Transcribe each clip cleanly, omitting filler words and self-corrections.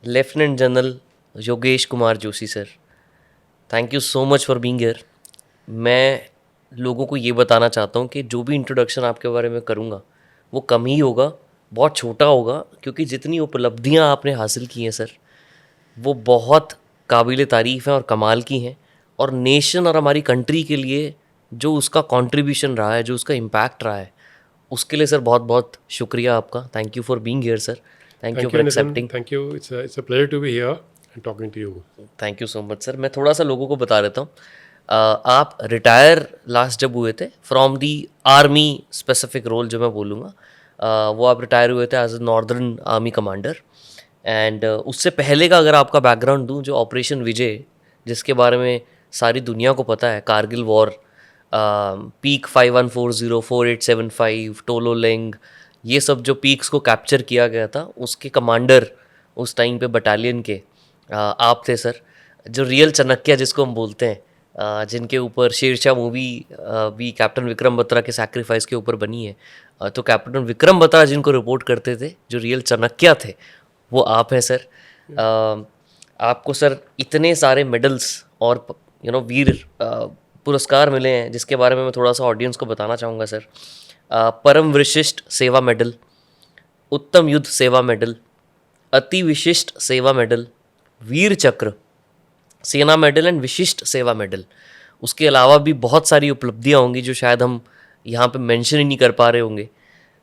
Lieutenant general Yogesh Kumar Joshi sir, thank you so much for being here. मैं लोगों को ये बताना चाहता हूँ कि जो भी इंट्रोडक्शन आपके बारे में करूँगा वो कम ही होगा, बहुत छोटा होगा, क्योंकि जितनी उपलब्धियाँ आपने हासिल की हैं सर, वो बहुत काबिल तारीफ़ हैं और कमाल की हैं। और नेशन और हमारी कंट्री के लिए जो उसका कंट्रीब्यूशन रहा है, जो उसका इम्पैक्ट रहा है, उसके लिए सर बहुत बहुत शुक्रिया आपका। Thank you for being here sir, thank you Thank for you, Nitin. Accepting. Thank you. It's a pleasure to be here and talking to you. Thank you so much sir. मैं थोड़ा सा लोगों को बता देता हूँ। आप रिटायर लास्ट जब हुए थे from the army, specific role जो मैं बोलूँगा, वो आप रिटायर हुए थे as a northern army commander. And उससे पहले का अगर आपका बैकग्राउंड दूँ, जो ऑपरेशन विजय, जिसके बारे में सारी दुनिया को पता है, Kargil war, peak 5140, 4875, Tololing, ये सब जो पीक्स को कैप्चर किया गया था, उसके कमांडर उस टाइम पे बटालियन के आप थे सर। जो रियल चाणक्य जिसको हम बोलते हैं, जिनके ऊपर शेरशाह मूवी भी कैप्टन विक्रम बत्रा के सैक्रिफाइस के ऊपर बनी है, तो कैप्टन विक्रम बत्रा जिनको रिपोर्ट करते थे, जो रियल चाणक्य थे, वो आप हैं सर। आपको सर इतने सारे मेडल्स और वीर पुरस्कार मिले हैं, जिसके बारे में मैं थोड़ा सा ऑडियंस को बताना चाहूँगा सर। परम विशिष्ट सेवा मेडल, उत्तम युद्ध सेवा मेडल, अति विशिष्ट सेवा मेडल, वीर चक्र, सेना मेडल एंड विशिष्ट सेवा मेडल। उसके अलावा भी बहुत सारी उपलब्धियाँ होंगी जो शायद हम यहाँ पे मेंशन ही नहीं कर पा रहे होंगे।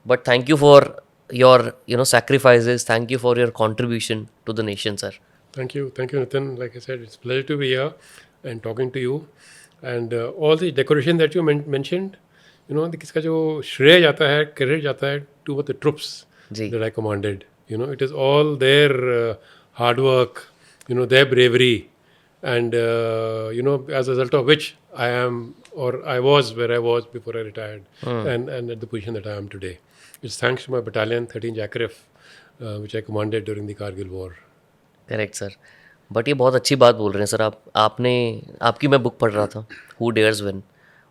But thank you for your sacrifices, thank you for your contribution to the nation sir. Thank you. Thank you, Nitin. Like I said, it's a pleasure to be here and talking to you. And all the decoration that you mentioned, किसका जो श्रेय जाता है, credit जाता है to the troops जी that I commanded. It is all their hard work, their bravery, and as a result of which I am or I was where I was before I retired, and at the position that I am today. It's thanks to my battalion, 13 Jacarif, which I commanded during the Kargil War. Correct sir. But ये बहुत अच्छी बात बोल रहे हैं sir आप। आपकी मैं बुक पढ़ रहा था, हु डेयर्स विन।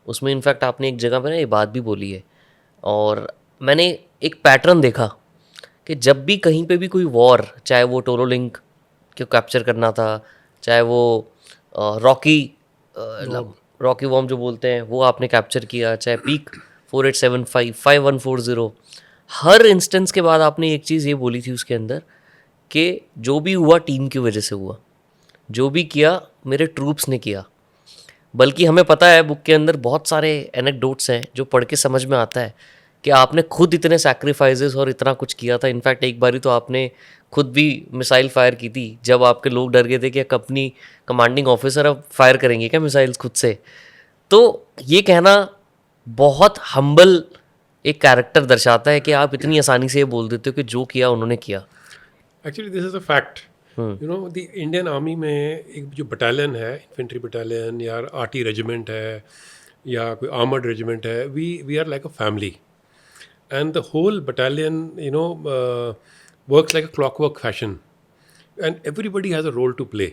उसमें इनफैक्ट आपने एक जगह पे ना ये बात भी बोली है, और मैंने एक पैटर्न देखा कि जब भी कहीं पे भी कोई वॉर, चाहे वो टोलो लिंक को कैप्चर करना था, चाहे वो रॉकी रॉकी वॉर्म जो बोलते हैं वो आपने कैप्चर किया, चाहे पीक 4875, 5140, हर इंस्टेंस के बाद आपने एक चीज़ ये बोली थी उसके अंदर कि जो भी हुआ टीम की वजह से हुआ, जो भी किया मेरे ट्रूप्स ने किया। बल्कि हमें पता है बुक के अंदर बहुत सारे एनेक्डोट्स हैं जो पढ़ के समझ में आता है कि आपने खुद इतने सैक्रिफाइसेस और इतना कुछ किया था। इनफैक्ट एक बारी तो आपने खुद भी मिसाइल फायर की थी, जब आपके लोग डर गए थे कि कंपनी कमांडिंग ऑफिसर अब फायर करेंगे क्या मिसाइल्स खुद से। तो ये कहना बहुत हम्बल एक कैरेक्टर दर्शाता है कि आप इतनी आसानी से ये बोल देते हो कि जो किया उन्होंने किया। Actually this is a fact. The Indian army में एक जो बटालियन है, इन्फेंट्री बटालियन या आर्टी रेजिमेंट है या कोई आर्मर्ड रेजिमेंट है, we are like a family, and the whole battalion works like a clockwork fashion, and everybody has a role to play,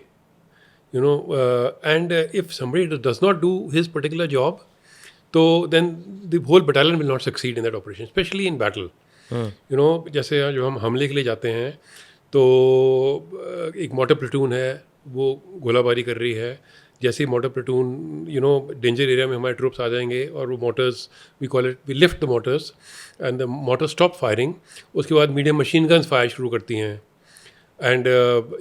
and if somebody does not do his particular job, so then the whole battalion will not succeed in that operation, especially in battle. जैसे जो हम हमले के लिए जाते हैं तो एक मोटर प्लेटून है, वो गोलाबारी कर रही है। जैसे ही मोटर प्लेटून डेंजर एरिया में हमारे ट्रूप्स आ जाएंगे और वो mortars, we call it, we lift the mortars and the mortar stop firing. उसके बाद मीडियम मशीन गन्स फायर शुरू करती हैं, एंड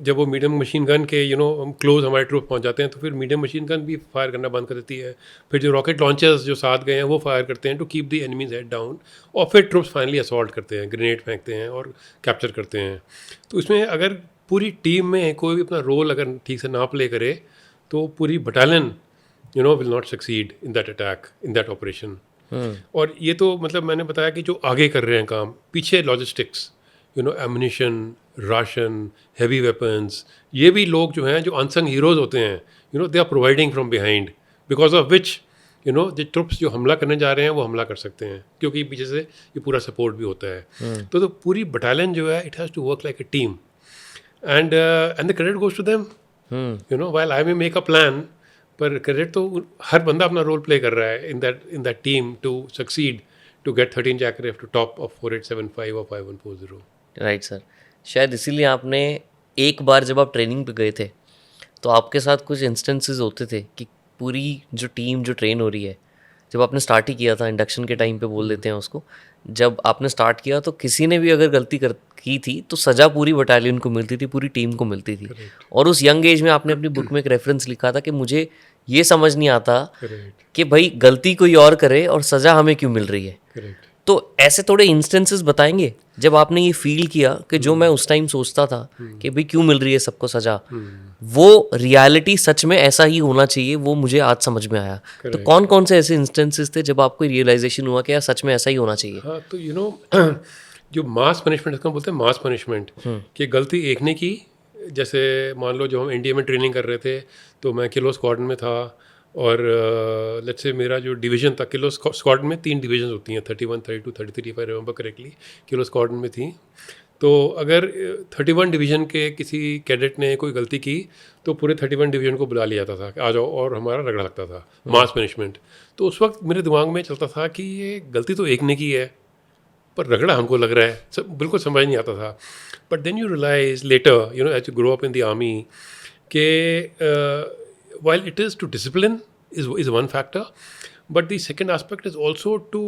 जब वो मीडियम मशीन गन के हम क्लोज हमारे ट्रूप पहुंच जाते हैं तो फिर मीडियम मशीन गन भी फायर करना बंद कर देती है। फिर जो रॉकेट लॉन्चर्स जो साथ गए हैं वो फायर करते हैं to keep the enemy's head down, और फिर ट्रूप्स फाइनली असॉल्ट करते हैं, ग्रेनेड फेंकते हैं और कैप्चर करते हैं। तो इसमें अगर पूरी टीम में कोई भी अपना रोल अगर ठीक से ना प्ले करे तो पूरी battalion will not succeed in that attack, in that operation. और ये तो मतलब मैंने बताया कि जो आगे कर रहे हैं काम, पीछे logistics, ammunition, ration, heavy weapons, ये भी लोग जो हैं, जो अनसंग हीरोज़ होते हैं, they are providing from behind, because of which the troops जो हमला करने जा रहे हैं वो हमला कर सकते हैं, क्योंकि पीछे से ये पूरा सपोर्ट भी होता है। तो पूरी बटालियन जो है, it has to work like a team, and the credit goes to them. While I may make a plan, पर क्रेडिट तो हर बंदा अपना रोल प्ले कर रहा है in that team to succeed, to get 13 JAKRIF to top of 4875 और 5140। Right sir. शायद इसीलिए आपने एक बार जब आप ट्रेनिंग पे गए थे तो आपके साथ कुछ इंस्टेंसेस होते थे कि पूरी जो टीम जो ट्रेन हो रही है, जब आपने स्टार्ट ही किया था, इंडक्शन के टाइम पे बोल देते हैं उसको, जब आपने स्टार्ट किया तो किसी ने भी अगर गलती की थी तो सज़ा पूरी बटालियन को मिलती थी, पूरी टीम को मिलती थी। और उस यंग एज में आपने अपनी बुक में एक रेफरेंस लिखा था कि मुझे ये समझ नहीं आता कि भाई गलती कोई और करे और सज़ा हमें क्यों मिल रही है। करेक्ट। तो ऐसे थोड़े इंस्टेंसेस बताएंगे जब आपने ये फील किया कि जो मैं उस टाइम सोचता था कि भाई क्यों मिल रही है सबको सजा, वो रियलिटी सच में ऐसा ही होना चाहिए, वो मुझे आज समझ में आया। तो कौन कौन से ऐसे इंस्टेंसेस थे जब आपको रियलाइजेशन हुआ कि यार सच में ऐसा ही होना चाहिए? हाँ, तो जो मास पनिशमेंट, इसका बोलते हैं मास पनिशमेंट, कि गलती एक ने की। जैसे मान लो जब हम इंडिया में ट्रेनिंग कर रहे थे तो मैं किलो स्क्वाड्रन में था, और लेट्स से मेरा जो डिवीजन था, किलो स्क्वाड्रन में 3 डिवीजन होती हैं, 31, 32, 33 if I remember correctly, kilo squadron में थी। तो अगर 31 डिवीजन के किसी कैडेट ने कोई गलती की तो पूरे 31 डिवीजन को बुला लिया जाता था कि आ जाओ, और हमारा रगड़ा लगता था, मास पनिशमेंट। तो उस वक्त मेरे दिमाग में चलता था कि ये गलती तो एक ने की है पर रगड़ा हमको लग रहा है, बिल्कुल समझ नहीं आता था। But then you realise later, as you grow up in the army, के while it is to discipline is one factor, but the second aspect is also to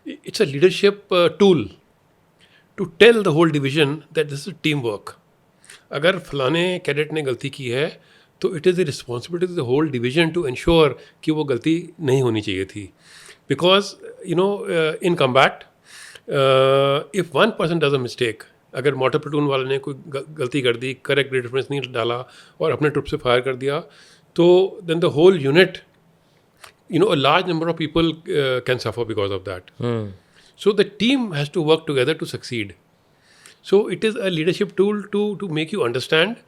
it's a leadership tool to tell the whole division that this is teamwork. अगर फलाने cadet ने गलती की है तो it is the responsibility of the whole division to ensure कि वो गलती नहीं होनी चाहिए थी। Because in combat if one person does a mistake, अगर मोटर प्लेटून वाले ने कोई गलती कर दी, करेक्ट रेफरेंस नहीं डाला और अपने ट्रुप से फायर कर दिया, तो then the whole unit, a large number of people can suffer because of that. So the team has to work together to succeed. So it is a leadership tool to make you understand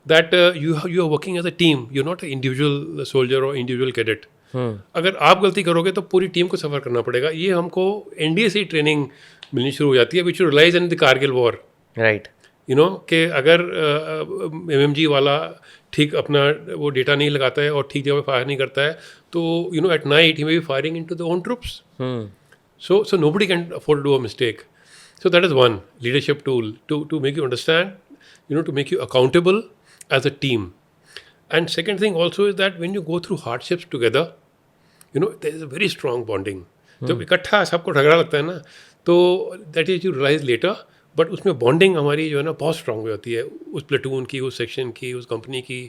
that you are working as a team. You're not an individual soldier or individual cadet. अगर आप गलती करोगे तो पूरी team को सफ़र करना पड़ेगा। ये हमको एनडीए से ही ट्रेनिंग मिलनी शुरू हो जाती है, which relies in the Kargil war. Right. कि अगर एमएमजी वाला ठीक अपना वो डेटा नहीं लगाता है और ठीक जगह फायर नहीं करता है, तो at night he may be firing into the own troops. So nobody can afford to do a mistake. So that is one leadership tool to make you understand, to make you accountable as a team. And second thing also is that when you go through hardships together, there is a very strong bonding. जब इकट्ठा सबको झगड़ा लगता है ना, तो that is you realize later, but उसमें bonding हमारी जो है ना बहुत स्ट्रांग हो जाती है, उस प्लेटून की, उस सेक्शन की, उस कंपनी की,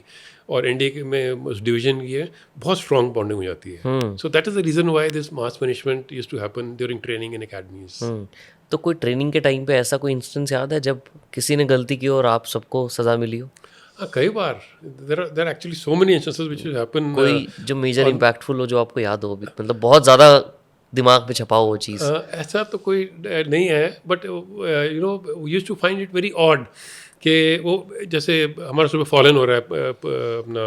और एनडीए में उस डिवीजन की है, बहुत स्ट्रांग बॉन्डिंग हो जाती है। So that is the reason why this mass punishment used to happen during training in academies. तो कोई ट्रेनिंग के टाइम पे ऐसा कोई इंस्टेंस याद है जब किसी ने गलती की और आप सबको सज़ा मिली हो? हाँ, कई बार there actually so many instances which happen. कोई जो मेजर इम्पैक्टफुल हो, जो आपको याद हो, मतलब बहुत ज़्यादा दिमाग पे छपा हो वो चीज़? ऐसा तो कोई नहीं है, but we used to find it very odd कि वो जैसे हमारा सुबह फॉलन हो रहा है अपना,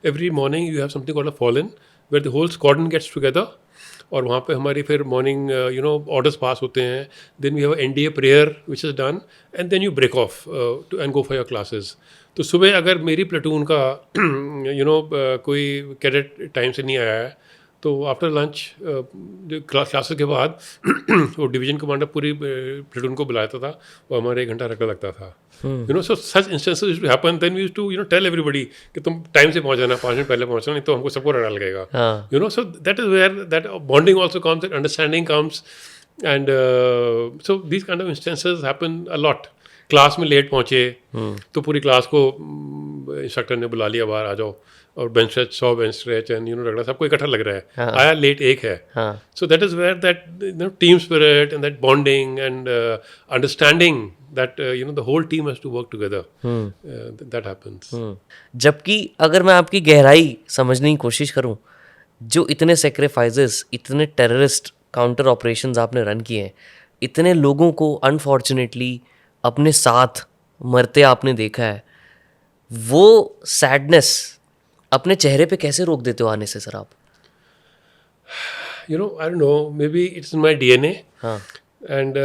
every morning you have something called a fall in where the whole squadron gets together, और वहाँ पे हमारी फिर मॉर्निंग ऑर्डर्स पास होते हैं, then we have NDA prayer which is done, and then you break off to and go for your classes. तो सुबह अगर मेरी प्लेटून का कोई कैडेट टाइम से नहीं आया है, तो आफ्टर लंच जो क्लासेस के बाद वो डिवीजन कमांडर पूरी प्लेटून को बुलाता था, वो हमारे 1 घंटा रखा लगता था। So such instances to happen, then we used to tell everybody कि तुम टाइम से पहुंच जाना, 5 मिनट पहले पहुंचना, नहीं तो हमको सबको रगड़ा लगेगा। So that is where that bonding also comes, that understanding comes, and so these kind of instances happen a lot. Class में लेट पहुंचे तो पूरी क्लास को इंस्ट्रक्टर ने बुला लिया, बाहर आ जाओ, और bench stretch 100 bench stretch and रगड़ा, सबको इकट्ठा लग रहा है। आया लेट एक है। So that is where that team spirit and that bonding and understanding that the whole team has to work together, that happens. जबकि अगर मैं आपकी गहराई समझने की कोशिश करूं, जो इतने सेक्रीफाइसेस, इतने टेररिस्ट काउंटर ऑपरेशंस आपने रन किए हैं, इतने लोगों को अनफॉर्चुनेटली अपने साथ मरते आपने देखा है, वो सैडनेस अपने चेहरे पे कैसे रोक देते हो आने से सर आप? आई don't no, may be it's in my DNA। And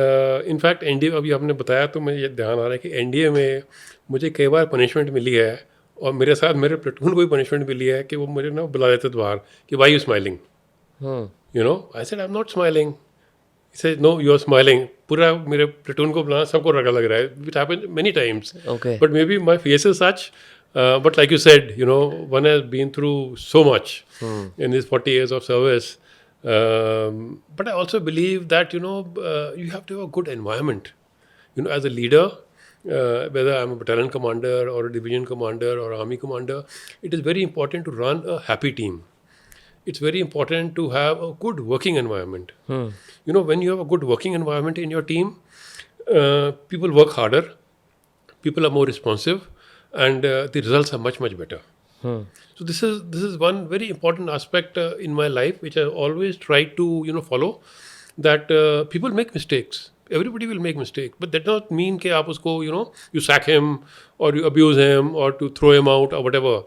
in fact NDA, अभी आपने बताया तो मुझे ध्यान आ रहा है कि एनडीए में मुझे कई बार पनिशमेंट मिली है, और मेरे साथ मेरे प्लेटून को भी पनिशमेंट मिली है कि वो मुझे ना बुला देते थे बाहर कि why you smiling, I said I am not smiling, He says, no, you are smiling. पूरा मेरे platoon को बुलाना सबको रगा लग रहा है. It happened many times. Okay. But maybe my face is such. But like you said, one has been through so much in these 40 years of service. But I also believe that, you have to have a good environment. As a leader, whether I'm a battalion commander or a division commander or army commander, it is very important to run a happy team. It's very important to have a good working environment. When you have a good working environment in your team, people work harder, people are more responsive, and the results are much better. So this is one very important aspect in my life, which I always try to follow. That people make mistakes. Everybody will make mistakes, but that does not mean कि आप उसको you sack him or you abuse him or to throw him out or whatever.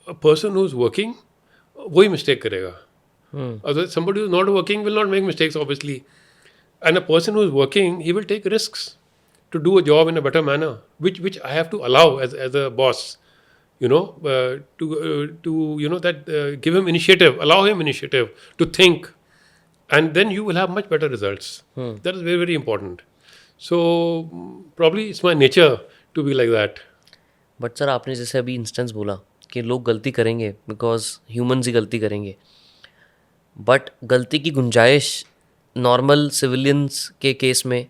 A person who's working, वही mistake करेगा. Otherwise, somebody who's not working will not make mistakes, obviously. And a person who's working, he will take risks to do a job in a better manner, which I have to allow as a boss. Give him initiative, allow him initiative to think, and then you will have much better results. That is very, very important. So probably it's my nature to be like that. But sir आपने जैसे अभी instance बोला कि लोग गलती करेंगे because humans ही गलती करेंगे, बट गलती की गुंजाइश नॉर्मल सिविलियंस के केस में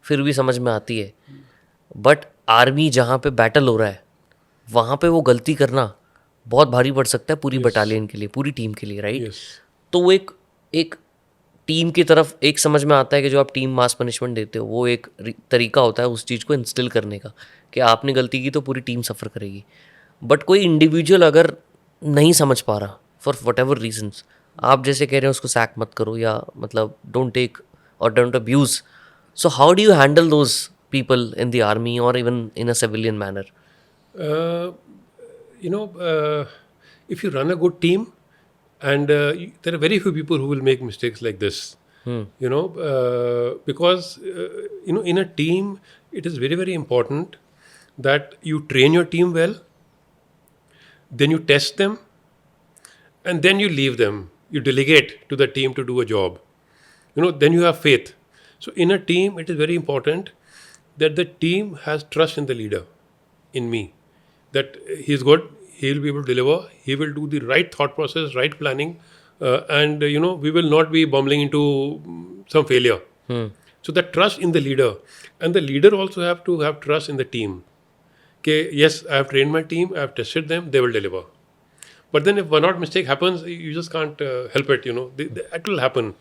फिर भी समझ में आती है, बट आर्मी जहाँ पे बैटल हो रहा है वहाँ पे वो गलती करना बहुत भारी पड़ सकता है पूरी बटालियन के लिए, पूरी टीम के लिए, राइट? तो वो एक टीम की तरफ एक समझ में आता है कि जो आप टीम मास पनिशमेंट देते हो वो एक तरीका होता है उस चीज़ को इंस्टिल करने का कि आपने गलती की तो पूरी टीम सफ़र करेगी. बट कोई इंडिविजुअल अगर नहीं समझ पा रहा फॉर वट एवर रीजन्स, आप जैसे कह रहे हैं उसको सैक मत करो या मतलब डोंट टेक और don't abuse, so how do you handle those people in the army और even in a civilian manner? If you run a good team, and there are very few people who will make mistakes like this. Because in a team, it is very, very important that you train your team well, then you test them, and then you leave them. You delegate to the team to do a job. Then you have faith. So in a team, it is very important that the team has trust in the leader, in me, that he's good, he will be able to deliver, he will do the right thought process, right planning, and we will not be bumbling into some failure. So that trust in the leader, and the leader also have to have trust in the team. Okay, yes, I have trained my team, I have tested them, they will deliver. But then if one odd mistake happens, you just can't help it. It will happen.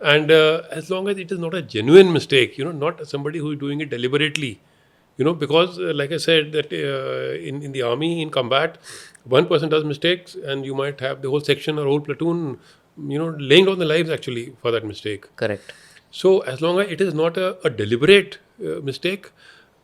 And as long as it is not a genuine mistake, not somebody who is doing it deliberately, because like I said, that in the army, in combat, one person does mistakes and you might have the whole section or whole platoon, laying down the lives actually for that mistake. Correct. So as long as it is not a deliberate mistake,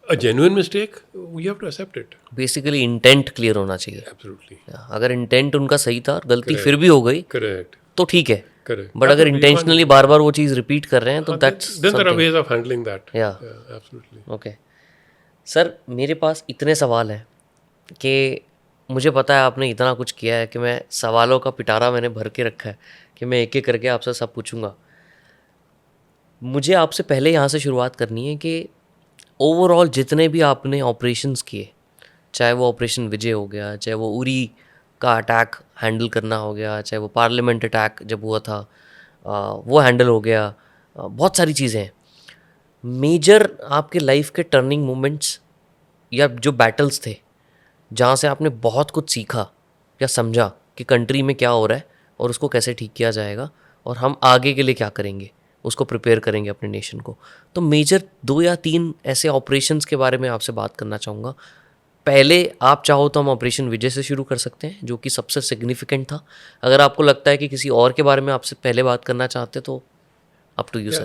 a genuine mistake, we have to accept it. Basically intent clear होना चाहिए. Absolutely. अगर intent उनका सही था और गलती फिर भी हो गई Correct. तो ठीक है, Correct. बट अगर इंटेंशनली बार बार वो चीज़ रिपीट कर रहे हैं तो that's Then there are ways of handling that. Yeah. Absolutely. Okay. Sir मेरे पास इतने सवाल हैं कि मुझे पता है आपने इतना कुछ किया है कि मैं सवालों का पिटारा मैंने भर के रखा है कि मैं एक एक करके आपसे सब पूछूंगा. मुझे आपसे पहले यहाँ से शुरुआत करनी है कि ओवरऑल जितने भी आपने ऑपरेशंस किए, चाहे वो ऑपरेशन विजय हो गया, चाहे वो उरी का अटैक हैंडल करना हो गया, चाहे वो पार्लियामेंट अटैक जब हुआ था वो हैंडल हो गया, बहुत सारी चीज़ें हैं. मेजर आपके लाइफ के टर्निंग मोमेंट्स या जो बैटल्स थे जहाँ से आपने बहुत कुछ सीखा या समझा कि कंट्री में क्या हो रहा है और उसको कैसे ठीक किया जाएगा और हम आगे के लिए क्या करेंगे, उसको प्रिपेयर करेंगे अपने नेशन को. तो मेजर 2 या 3 ऐसे ऑपरेशंस के बारे में आपसे बात करना चाहूँगा. पहले आप चाहो तो हम ऑपरेशन विजय से शुरू कर सकते हैं जो कि सबसे सिग्निफिकेंट था. अगर आपको लगता है कि किसी और के बारे में आपसे पहले बात करना चाहते तो up to you, sir.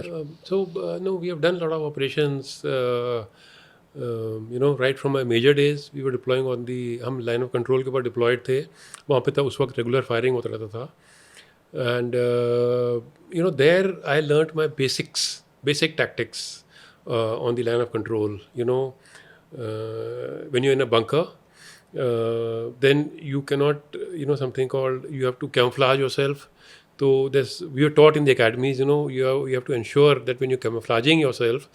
No, we have done a lot of operations. Right from my major days, we were deploying on the हम line of control के ऊपर deployed थे. वहाँ पे था उस वक्त regular firing होता रहता था. And there I learnt my basic tactics on the line of control. When you're in a bunker, then you cannot, something called, you have to camouflage yourself. So we are taught in the academies, you have to ensure that when you're camouflaging yourself,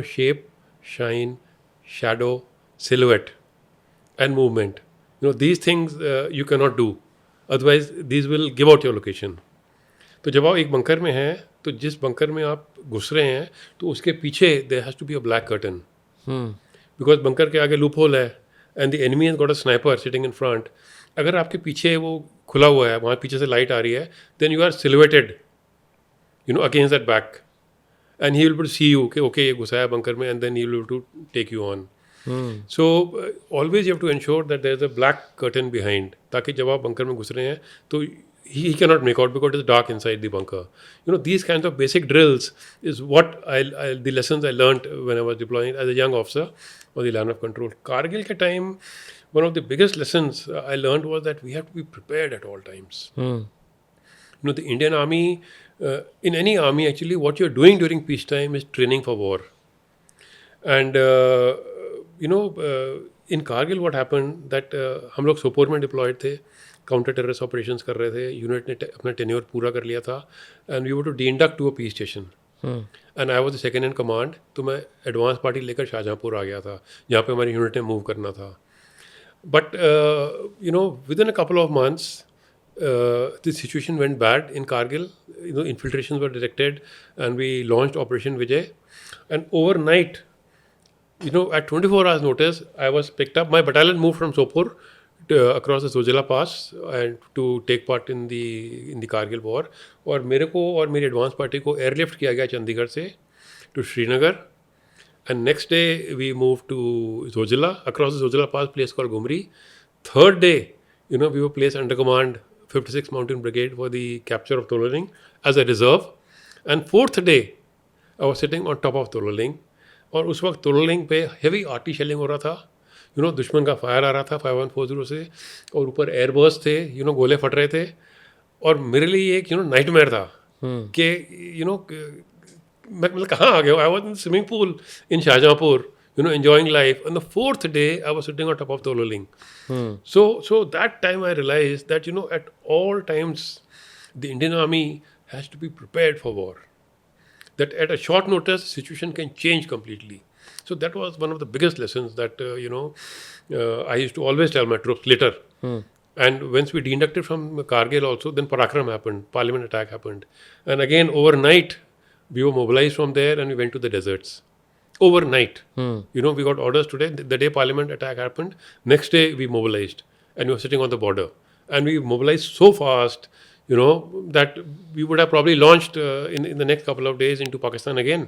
shape, shine, shadow, silhouette, and movement. These things you cannot do. Otherwise, these will give out your location. तो जब आप एक bunker में हैं, तो जिस bunker में आप घुस रहे हैं, तो उसके पीछे there has to be a black curtain, because bunker के आगे लूप होल है and the enemy has got a sniper sitting in front. अगर आपके पीछे वो खुला हुआ है, वहाँ पीछे से लाइट आ रही है, then you are silhouetted against that back, and he will be see you कि ओके ये घुसा है बंकर में, and then he will to take you on. So always you have to ensure that there is a black curtain behind, ताकि जब आप bunker में घुस रहे हैं तो he cannot make out because it's dark inside the bunker. These kinds of basic drills is what the lessons I learned when I was deploying as a young officer on the line of control. Kargil ke time, one of the biggest lessons I learned was that we have to be prepared at all times. The Indian Army, in any army actually, what you're doing during peacetime is training for war. And in Kargil what happened that हम लोग सोपोर में diploid थे, counter terrorist operations कर रहे थे, unit ने अपना tenure पूरा कर लिया था, and we were to de induct to a peace station, and I was the second in command. तो मैं एडवांस पार्टी लेकर शाहजहाँपुर आ गया था, जहाँ पे हमारी यूनिट ने मूव करना था. But within a couple of months the situation went bad in Kargil. Infiltration were detected and we launched operation Vijay, and overnight, at 24 hours notice, I was picked up. My battalion moved from Sopur across the Zojila Pass and to take part in the Kargil war. और मेरे को और मेरी advance party को airlift किया गया चंडीगढ़ से to Srinagar, and next day we moved to Zojila, across the Zojila Pass, place called Gumri. Third day, we were placed under command 56th Mountain Brigade for the capture of Tololing as a reserve. And fourth day, I was sitting on top of Tololing. और उस वक्त तोलोलिंग पे heavy arty shelling हो रहा था. दुश्मन का fire आ रहा था 5140 से, और ऊपर एयरबर्स थे, गोले फट रहे थे. और मेरे लिए एक नाइटमेयर था कि मैं मतलब कहाँ आ गया. I was in swimming pool in Shahjahanpur, enjoying life. On the fourth day, I was sitting on top of Tololing. So that time I realized that at all times the Indian Army has to be prepared for war. That at a short notice, situation can change completely. So that was one of the biggest lessons that, I used to always tell my troops later. And once we de-inducted from Kargil also, then Parakram happened, Parliament attack happened. And again, overnight, we were mobilized from there and we went to the deserts. Overnight. We got orders today. The day Parliament attack happened, next day we mobilized. And we were sitting on the border. And we mobilized so fast, that we would have probably launched in the next couple of days into Pakistan again.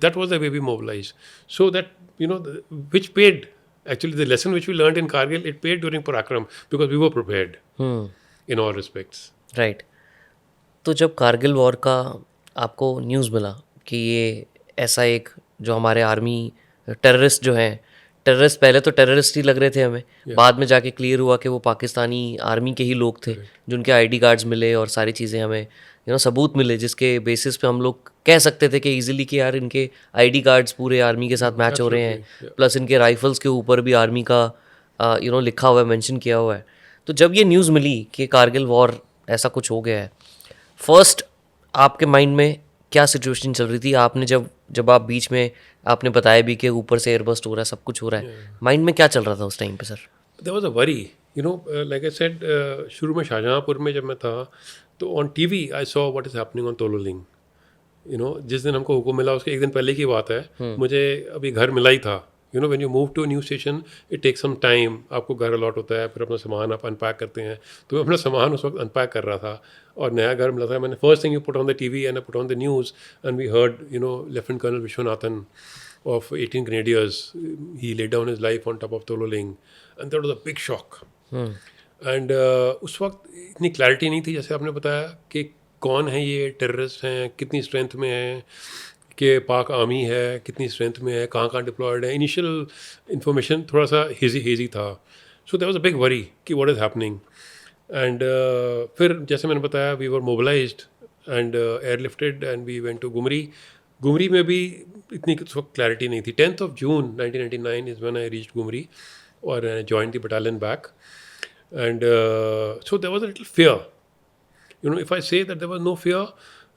That was the way we mobilized. So that, which paid, actually the lesson which we learned in Kargil, it paid during Parakram because we were prepared in all respects. Right. तो जब Kargil war का आपको news मिला कि ये ऐसा एक जो हमारे आर्मी टेररिस्ट जो हैं, टेररिस्ट पहले तो टेररिस्ट ही लग रहे थे हमें, बाद में जाके क्लियर हुआ कि वो पाकिस्तानी आर्मी के ही लोग थे, जिनके आईडी कार्ड्स मिले और सारी चीज़ें हमें सबूत मिले, जिसके बेसिस पे हम लोग कह सकते थे कि इजीली कि यार इनके आईडी कार्ड्स पूरे आर्मी के साथ मैच हो रहे हैं, प्लस इनके राइफल्स के ऊपर भी आर्मी का लिखा हुआ है, मेंशन किया हुआ है. तो जब ये न्यूज़ मिली कि कारगिल वॉर ऐसा कुछ हो गया है, फर्स्ट आपके माइंड में क्या सिचुएशन चल रही थी? आपने जब आप बीच में आपने बताया भी कि ऊपर से एयरबस्ट हो रहा है, सब कुछ हो रहा है, माइंड में क्या चल रहा था उस टाइम पे sir? There was a worry, like I said, शुरू में शाहजहाँपुर में जब मैं था तो on TV I saw what is happening on Tololing. जिस दिन हमको हुक्म मिला उसके एक दिन पहले की बात है, मुझे अभी घर मिला ही था. When you move to new station it take some time. आपको घर अलॉट होता है, फिर अपना सामान आप अनपैक करते हैं. तो मैं अपना सामान उस वक्त अनपैक कर रहा था और नया घर मिला था. मैंने first thing you put on the TV and I put on the news and we heard lieutenant colonel Vishwanathan of 18 grenadiers, he laid down his life on top of Tololing, and that was a big shock. And उस वक्त इतनी clarity नहीं थी, जैसे आपने बताया, कि कौन है ये टेररिस्ट हैं, कितनी स्ट्रेंथ में है, कि पाक आर्मी है, कितनी स्ट्रेंथ में है, कहाँ कहाँ डिप्लॉयड है. इनिशियल इन्फॉर्मेशन थोड़ा सा हेजी था. So there was a big worry कि व्हाट इज़ हैपनिंग. एंड फिर जैसे मैंने बताया, we were mobilised and airlifted and we went to Gumri. Gumri में भी इतनी क्लैरिटी नहीं थी. 10th of June 1999 is when I reached Gumri और I joined the battalion back. And so there was a little fear if I say that there was no fear,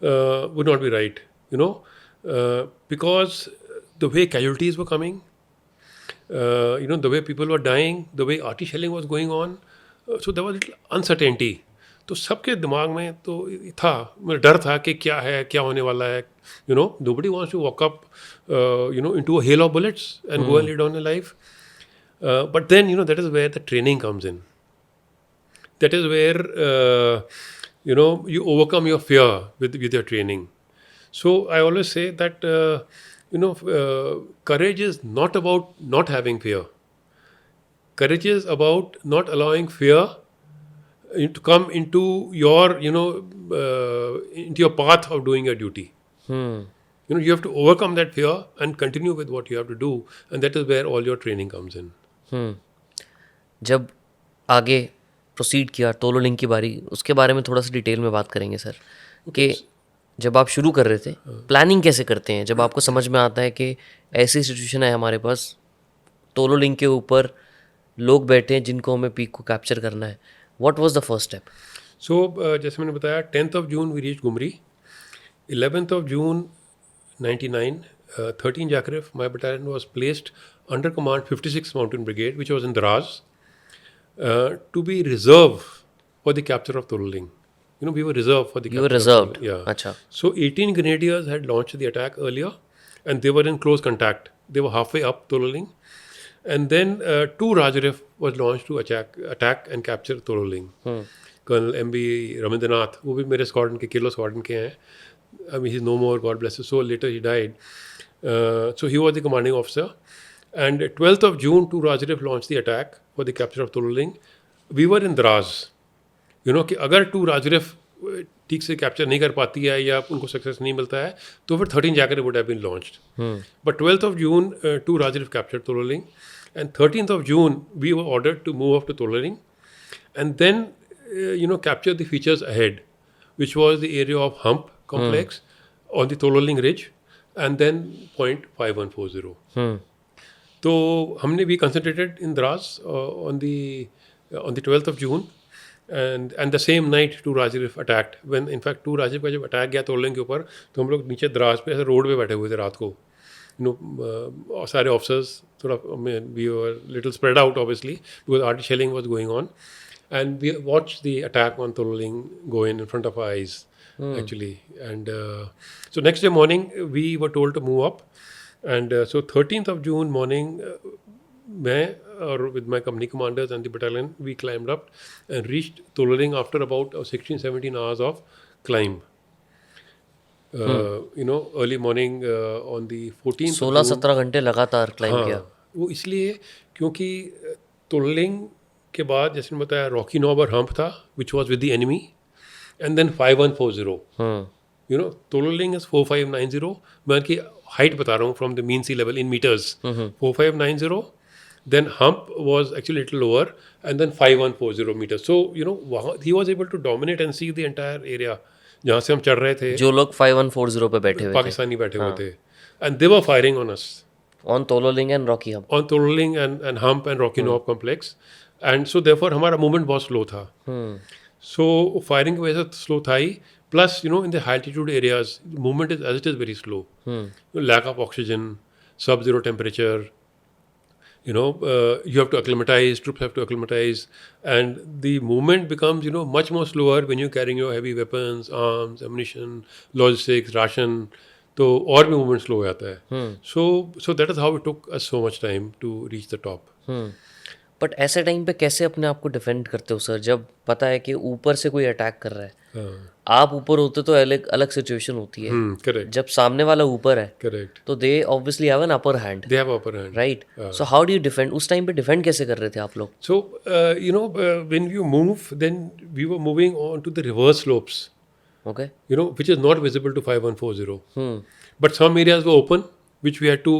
would not be right. Because the way casualties were coming, the way people were dying, the way arty shelling was going on, so there was little uncertainty. तो सबके दिमाग में तो था, मतलब डर था कि क्या है, क्या होने वाला है. Nobody wants to walk up into a hail of bullets and go and lay down their life. But then that is where the training comes in. That is where you overcome your fear with your training. So I always say that courage is not about not having fear. Courage is about not allowing fear to come into your into your path of doing your duty. You have to overcome that fear and continue with what you have to do, and that is where all your training comes in. जब आगे proceed किया तोलो link की बारी, उसके बारे में थोड़ा सा डिटेल में बात करेंगे सर. कि जब आप शुरू कर रहे थे, प्लानिंग कैसे करते हैं जब आपको समझ में आता है कि ऐसी सिचुएशन है हमारे पास, तोलो लिंक के ऊपर लोग बैठे हैं जिनको हमें पीक को कैप्चर करना है. What was the first step? So जैसे मैंने बताया, 10th of June we reach Gumri. 11th of June 99, 13 Jagrif, my battalion was placed under command 56th Mountain Brigade, which was in Dras, to be reserve for the capture of Tololing. We were reserved for the capture. You were reserved? Yeah. Acha. So 18 grenadiers had launched the attack earlier, and they were in close contact. They were halfway up Tololing. And then 2 Rajarif was launched to attack and capture Tololing. Colonel M.B. Ramindranath, who was my squadron ke Kilo squadron ke hain. I mean, he's no more, God bless his soul. Later he died. So he was the commanding officer. And 12th of June, 2 Rajarif launched the attack for the capture of Tololing. We were in Dras. कि अगर 2 राजरिफ ठीक से capture नहीं कर पाती है या उनको सक्सेस नहीं मिलता है, तो फिर 13 जाकर would have been launched. But 12th of June, 2 Raj Rif captured Tololing, and 13th of June we were ordered to move up to Tololing and then capture the features ahead, which was the area of Hump complex on the Tololing ridge and then point 5140. तो हमने भी concentrated in Dras on the 12th of June. And the same night 2 Rajarif attacked. When in fact 2 Rajarif का जब attack गया तोलोलिंग के ऊपर, तो हम लोग नीचे द्रास पे ऐसे रोड पे बैठे हुए थे रात को. सारे ऑफिसर्स थोड़ा, we were little spread out obviously because arty shelling was going on, and we watched the attack on Tololing go in front of our eyes actually. And so next day morning we were told to move up, and so 13th of June morning, with my company commanders and the battalion, we climbed up and reached Tololing after about 16-17 hours of climb. Early morning on the 14th. 16-17 घंटे लगातार climb किया. वो इसलिए क्योंकि Tololing के बाद जैसे मैंने बताया रॉकी नॉब और हम्प था, which was with the enemy, and then 5140. Tololing is 4590. मैं उनकी हाइट बता रहा हूँ from the mean sea level in meters. 4590. Then Hump was actually a little lower, and then 5140 meters. So he was able to dominate and see the entire area. जहाँ से हम चढ़ रहे थे, जो लोग 5140 पे बैठे हुए थे, पाकिस्तानी बैठे हुए थे, and they were firing on us on Tololing and Rocky Hump. On Tololing and Hump and Rocky Knob complex, and so therefore हमारा movement बहुत slow था. So firing की वजह से slow था ही. Plus in the high altitude areas, movement is as it is very slow. Lack of oxygen, sub-zero temperature. You have to acclimatize, troops have to acclimatize, and the movement becomes, much more slower when you're carrying your heavy weapons, arms, ammunition, logistics, ration. तो और भी movement slow हो जाता है. So that is how it took us so much time to reach the top. But ऐसे time पे कैसे अपने आप को डिफेंड करते हो सर, जब पता है कि ऊपर से कोई अटैक कर रहा है? आप ऊपर होते तो अलग अलग सिचुएशन होती है. करेक्ट. जब सामने वाला ऊपर है, करेक्ट, तो they obviously have an upper hand. They have upper hand, right. So how do you defend? उस टाइम पे डिफेंड कैसे कर रहे थे आप लोग? So when you move, then we were moving on to the reverse slopes. Okay. Which is not visible to 5140. But some areas were open, which we had to,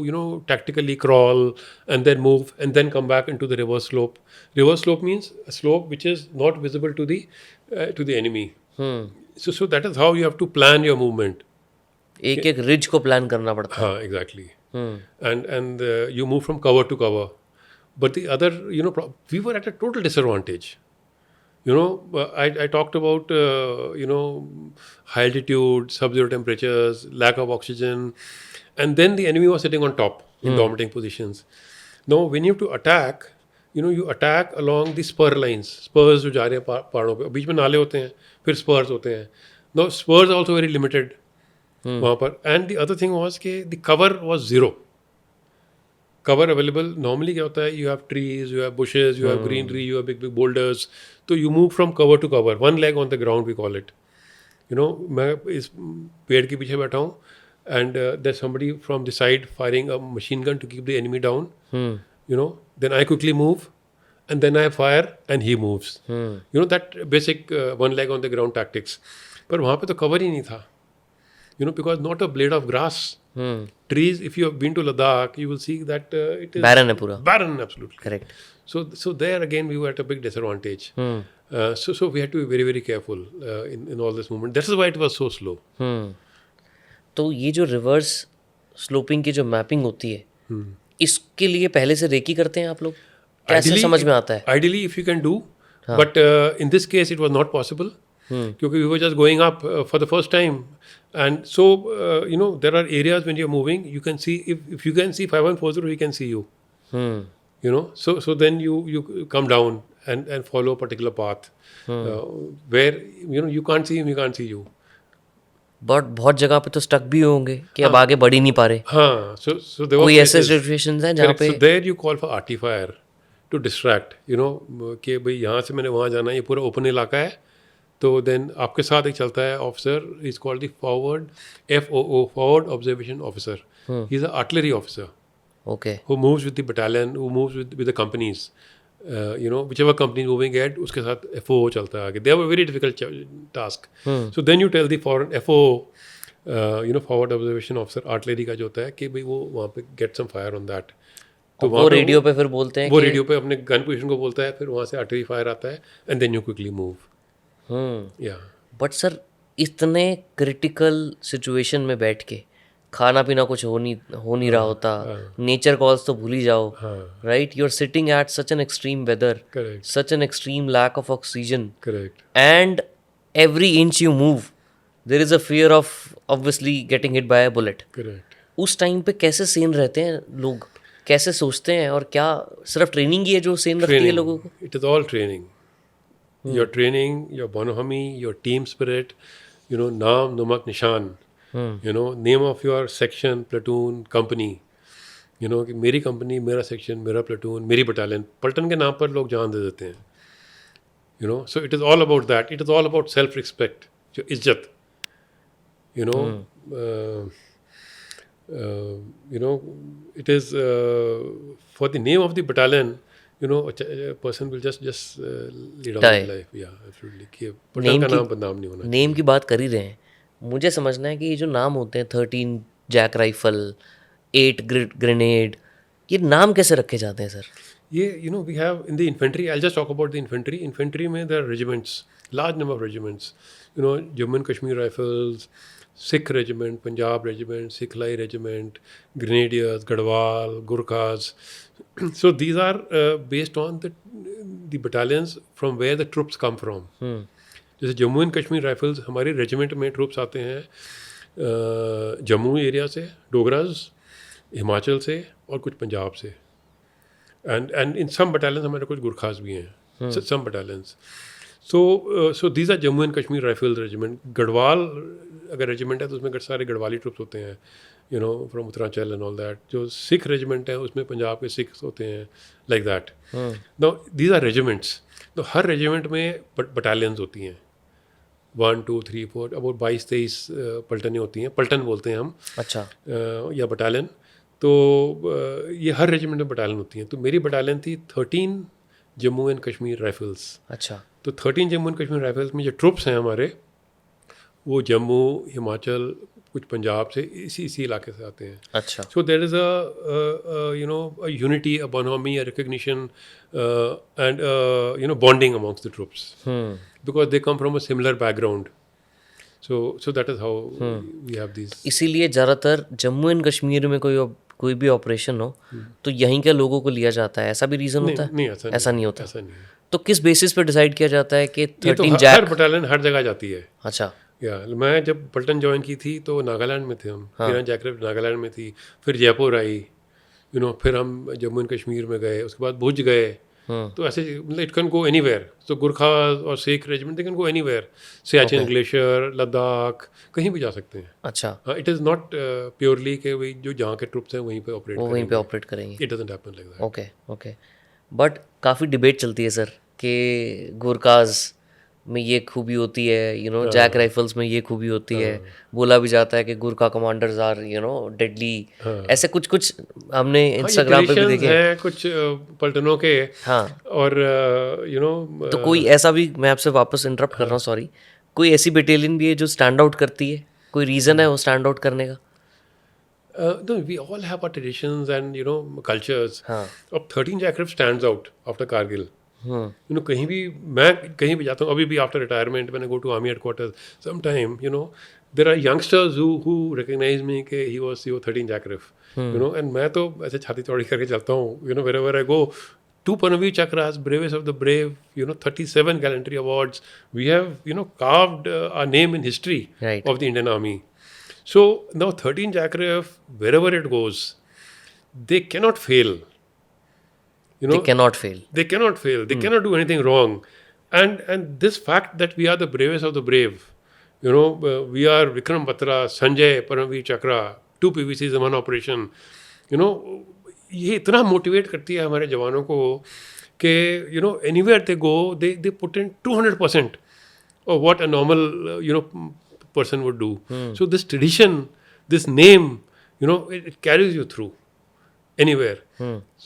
tactically crawl and then move and then come back into the reverse slope. Reverse slope means a slope which is not visible to the enemy. So that is how you have to plan your movement. एक एक ridge को plan करना पड़ता है. हाँ, exactly. And you move from cover to cover. But the other, we were at a total disadvantage. You know, I talked about, you know, high altitude, sub-zero temperatures, lack of oxygen, and then the enemy was sitting on top in dominating positions. Now, when you have to attack, you know, you attack along the spur lines. Spurs जो जा रहे हैं पहाड़ों पे, बीच में नाले होते हैं, फिर spurs होते हैं. Now, spurs are also very limited वहाँ पर. And the other thing was कि the cover was zero. Cover available normally क्या होता है, you have trees, you have bushes, you have greenery, you have big boulders. तो you move from cover to cover, one leg on the ground we call it. You know, मैं इस पेड़ के पीछे बैठा हूँ and there's somebody from the side firing a machine gun to keep the enemy down. You know, then I quickly move and then I fire and he moves. You know, that basic one leg on the ground tactics. पर वहाँ पे तो cover ही नहीं था. You know, because not a blade of grass. Trees, if you have been to Ladakh, you will see that it is barren है पूरा. barren, absolutely. Correct. So there again we were at a big disadvantage. So we had to be very very careful in all this movement. That is why it was so slow. तो ये जो reverse sloping की जो mapping होती है, इसके लिए पहले से रेकी करते हैं आप लोग? कैसे समझ में आता है? Ideally, if you can do, but in this case it was not possible. क्योंकि we were just going up for the first time, and so you know, there are areas when you're moving, you can see, if you can see 5140, he can see you. You know, so then you come down and follow a particular path where you know you can't see him, he can't see you. But बहुत जगह पे तो stuck भी होंगे कि अब आगे बढ़ ही नहीं पा रहे. हाँ, so there were कोई ऐसे places. सिचुएशंस हैं जहाँ Correct. पे So there you call for arty fire to distract, you know, कि भाई यहाँ से मैंने वहाँ जाना है, ये पूरा ओपन इलाका है. तो देन आपके साथ एक चलता है officer, is called the forward FOO, forward observation officer. He is a artillery officer okay who moves with the battalion, who moves with the companies. You know, whichever company is moving ahead, उसके साथ FOO चलता है आगे. They have a very difficult task. So then you tell the foreign FOO, you know, forward observation officer, artillery का जो होता है कि भाई वो वहाँ पे get some fire on that. तो वो रेडियो पे फिर बोलते हैं वो कि रेडियो पे अपने गन पोजीशन को बोलता है, फिर वहाँ से आर्टिलरी फायर आता है and then you quickly move. Yeah. But sir इतने क्रिटिकल सिचुएशन में बैठ के खाना पीना कुछ हो नहीं रहा होता, नेचर कॉल्स तो भूल ही जाओ, right? You are sitting at such an extreme weather, Correct. Such an extreme lack of oxygen, Correct. And every inch you move there is a fear of obviously getting hit by a bullet. Correct. उस time पे कैसे सेन रहते हैं लोग, कैसे सोचते हैं, और क्या सिर्फ ट्रेनिंग ही है जो सेन रखती है लोगों को? It is all training. Your training, your bonhomie, your team spirit, you know, naam, namak, nishan. You know, name of your section, platoon, company. You know, कि मेरी कंपनी, मेरा सेक्शन, मेरा प्लेटून, मेरी बटालियन. पलटन के नाम पर लोग जान दे देते हैं. You know, so it is all about that. It is all about self-respect, जो इज्जत. You know, you know, it is for the name of the battalion. You know, a person will just lead on Die. his life. Yeah, absolutely. कि पलटन का नाम बदनाम नहीं होना. Name की बात कर ही रहे हैं, मुझे समझना है कि ये जो नाम होते हैं 13 जैक राइफल, 8 ग्रेनेड, ये नाम कैसे रखे जाते हैं सर? ये you know, we have in the infantry, I'll just talk about the infantry. Infantry में there are regiments, large number of regiments. You know, Jammu and Kashmir Rifles, Sikh Regiment, Punjab Regiment, Sikh Lai Regiment, Grenadiers, Gadwal, Gurkhas. So these are based on the battalions from where the troops come from. जैसे Jammu and Kashmir rifles, हमारे regiment में troops आते हैं Jammu area से, डोगराज, हिमाचल से और कुछ पंजाब से. एंड इन सम बटालियंस हमारे कुछ गुरखास भी हैं, some battalions. So these are Jammu and Kashmir rifles regiment. Garhwal अगर रेजिमेंट है तो उसमें सारे गढ़वाली ट्रूप्स होते हैं, you know, from Uttaranchal and all that. जो सिख रेजिमेंट है उसमें पंजाब के सिख्स होते हैं, like that. Now these are regiments. तो हर रेजिमेंट में बटालियंस होती हैं, 1 2 3 4, अब 22-23 पलटनें होती हैं. पलटन बोलते हैं हम. अच्छा. या बटालियन. तो ये हर रेजिमेंट में बटालियन होती हैं. तो मेरी बटालियन थी 13 जम्मू एंड कश्मीर राइफल्स. अच्छा. तो 13 जम्मू एंड कश्मीर राइफल्स में जो ट्रुप्स हैं हमारे, वो जम्मू, हिमाचल, कुछ पंजाब से, इसी इलाके से आते हैं. अच्छा. So there is you know, a unity, a bonhomie, a recognition, and you know, bonding amongst the troops because they come from a similar background. So that is how we have these. इसीलिए ज़्यादातर Jammu and Kashmir में कोई भी operation हो तो यहीं के लोगों को लिया जाता है, ऐसा भी रीज़न होता है? नहीं, ऐसा नहीं होता. ऐसा नहीं है. तो किस बेसिस पे डिसाइड किया जाता है कि ये तो 13 हर जैक? बटालियन हर जगह जाती है। अच्छा। या मैं जब पलटन ज्वाइन की थी तो नागालैंड में थे हम, 13 जैकरेफ नागालैंड में थी, फिर जयपुर आई, फिर हम जम्मू एंड कश्मीर में गए, उसके बाद भुज गए। तो ऐसे मतलब इट कैन गो एनीवेयर। तो गुरखा और Sikh regiment they can go anywhere, Siachen glacier, Ladakh, कहीं भी जा सकते हैं। अच्छा, हाँ, इट इज़ नॉट प्योरली कि भाई जो जहाँ के ट्रुप्स हैं वहीं पे ऑपरेट वो वहीं पे करेंगे। ऑपरेट करेंगे। It doesn't happen like that. Okay okay. But काफ़ी डिबेट चलती है सर कि गुरकाज में ये खूबी होती है, जैक राइफल्स में ये खूबी होती है। बोला भी जाता है कि गुरका कमांडर्स आर डेडली। ऐसे कुछ कुछ हमने हाँ, ये इंस्टाग्राम पे भी ट्रेडिशंस देखे हैं। हैं कुछ पलटनों के। हाँ, और तो कोई ऐसा भी, मैं आपसे वापस इंटरप्ट कर रहा हूँ, सॉरी, कोई ऐसी बटालियन भी है जो स्टैंड आउट करती है? कोई रीज़न है वो स्टैंड आउट करने का? no, we all have our traditions and cultures. हाँ। अब 13 जैकरेफ stands out after Kargil. हम्म। कहीं भी मैं कहीं भी जाता हूँ अभी भी after retirement when I go to army headquarters some time there are youngsters who recognise me के he was CO 13 JAKRIF and मैं तो ऐसे छाती चौड़ी करके चलता हूँ wherever I go. Two Panavi Chakras, bravest of the brave, 37 gallantry awards. We have, carved our name in history Right. of the Indian Army. So now 13 Jackraff, wherever it goes, they cannot fail. They cannot fail. They cannot fail. They cannot do anything wrong. And this fact that we are the bravest of the brave, we are Vikram Batra, Sanjay, Paramveer Chakra, 2 PVCs in one operation, ये इतना motivate करती है हमारे जवानों को कि anywhere they go they put in 200% of what a normal person would do. So this tradition, this name, it carries you through anywhere.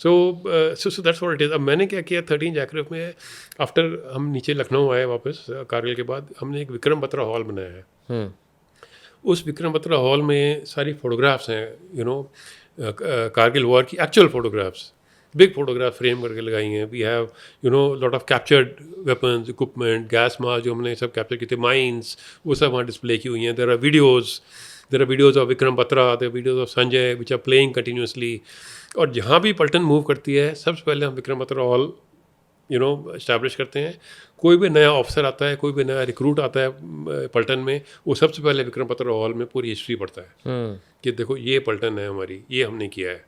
So that's what it is. अब मैंने क्या किया 13 जैकरेफ में, आफ्टर हम नीचे लखनऊ आए वापस कारगिल के बाद, हमने एक विक्रम बत्रा हॉल बनाया है। उस विक्रम बत्रा हॉल में सारी फोटोग्राफ्स हैं कारगिल वॉर की, actual photographs, big photograph frame करके लगाई हैं। We have lot of captured weapons, equipment, gas mask जो हमने सब कैप्चर किए थे, माइंस, वो सब वहाँ डिस्प्ले की हुई हैं। There are videos of Vikram Batra, there videos of Sanjay which are playing continuously. और जहाँ भी पलटन मूव करती है सबसे पहले हम विक्रम बत्रा हॉल इस्टेब्लिश करते हैं। कोई भी नया ऑफिसर आता है, कोई भी नया रिक्रूट आता है पलटन में, वो सबसे पहले विक्रम बत्रा हॉल में पूरी हिस्ट्री पढ़ता है कि देखो ये पलटन है हमारी, ये हमने किया है।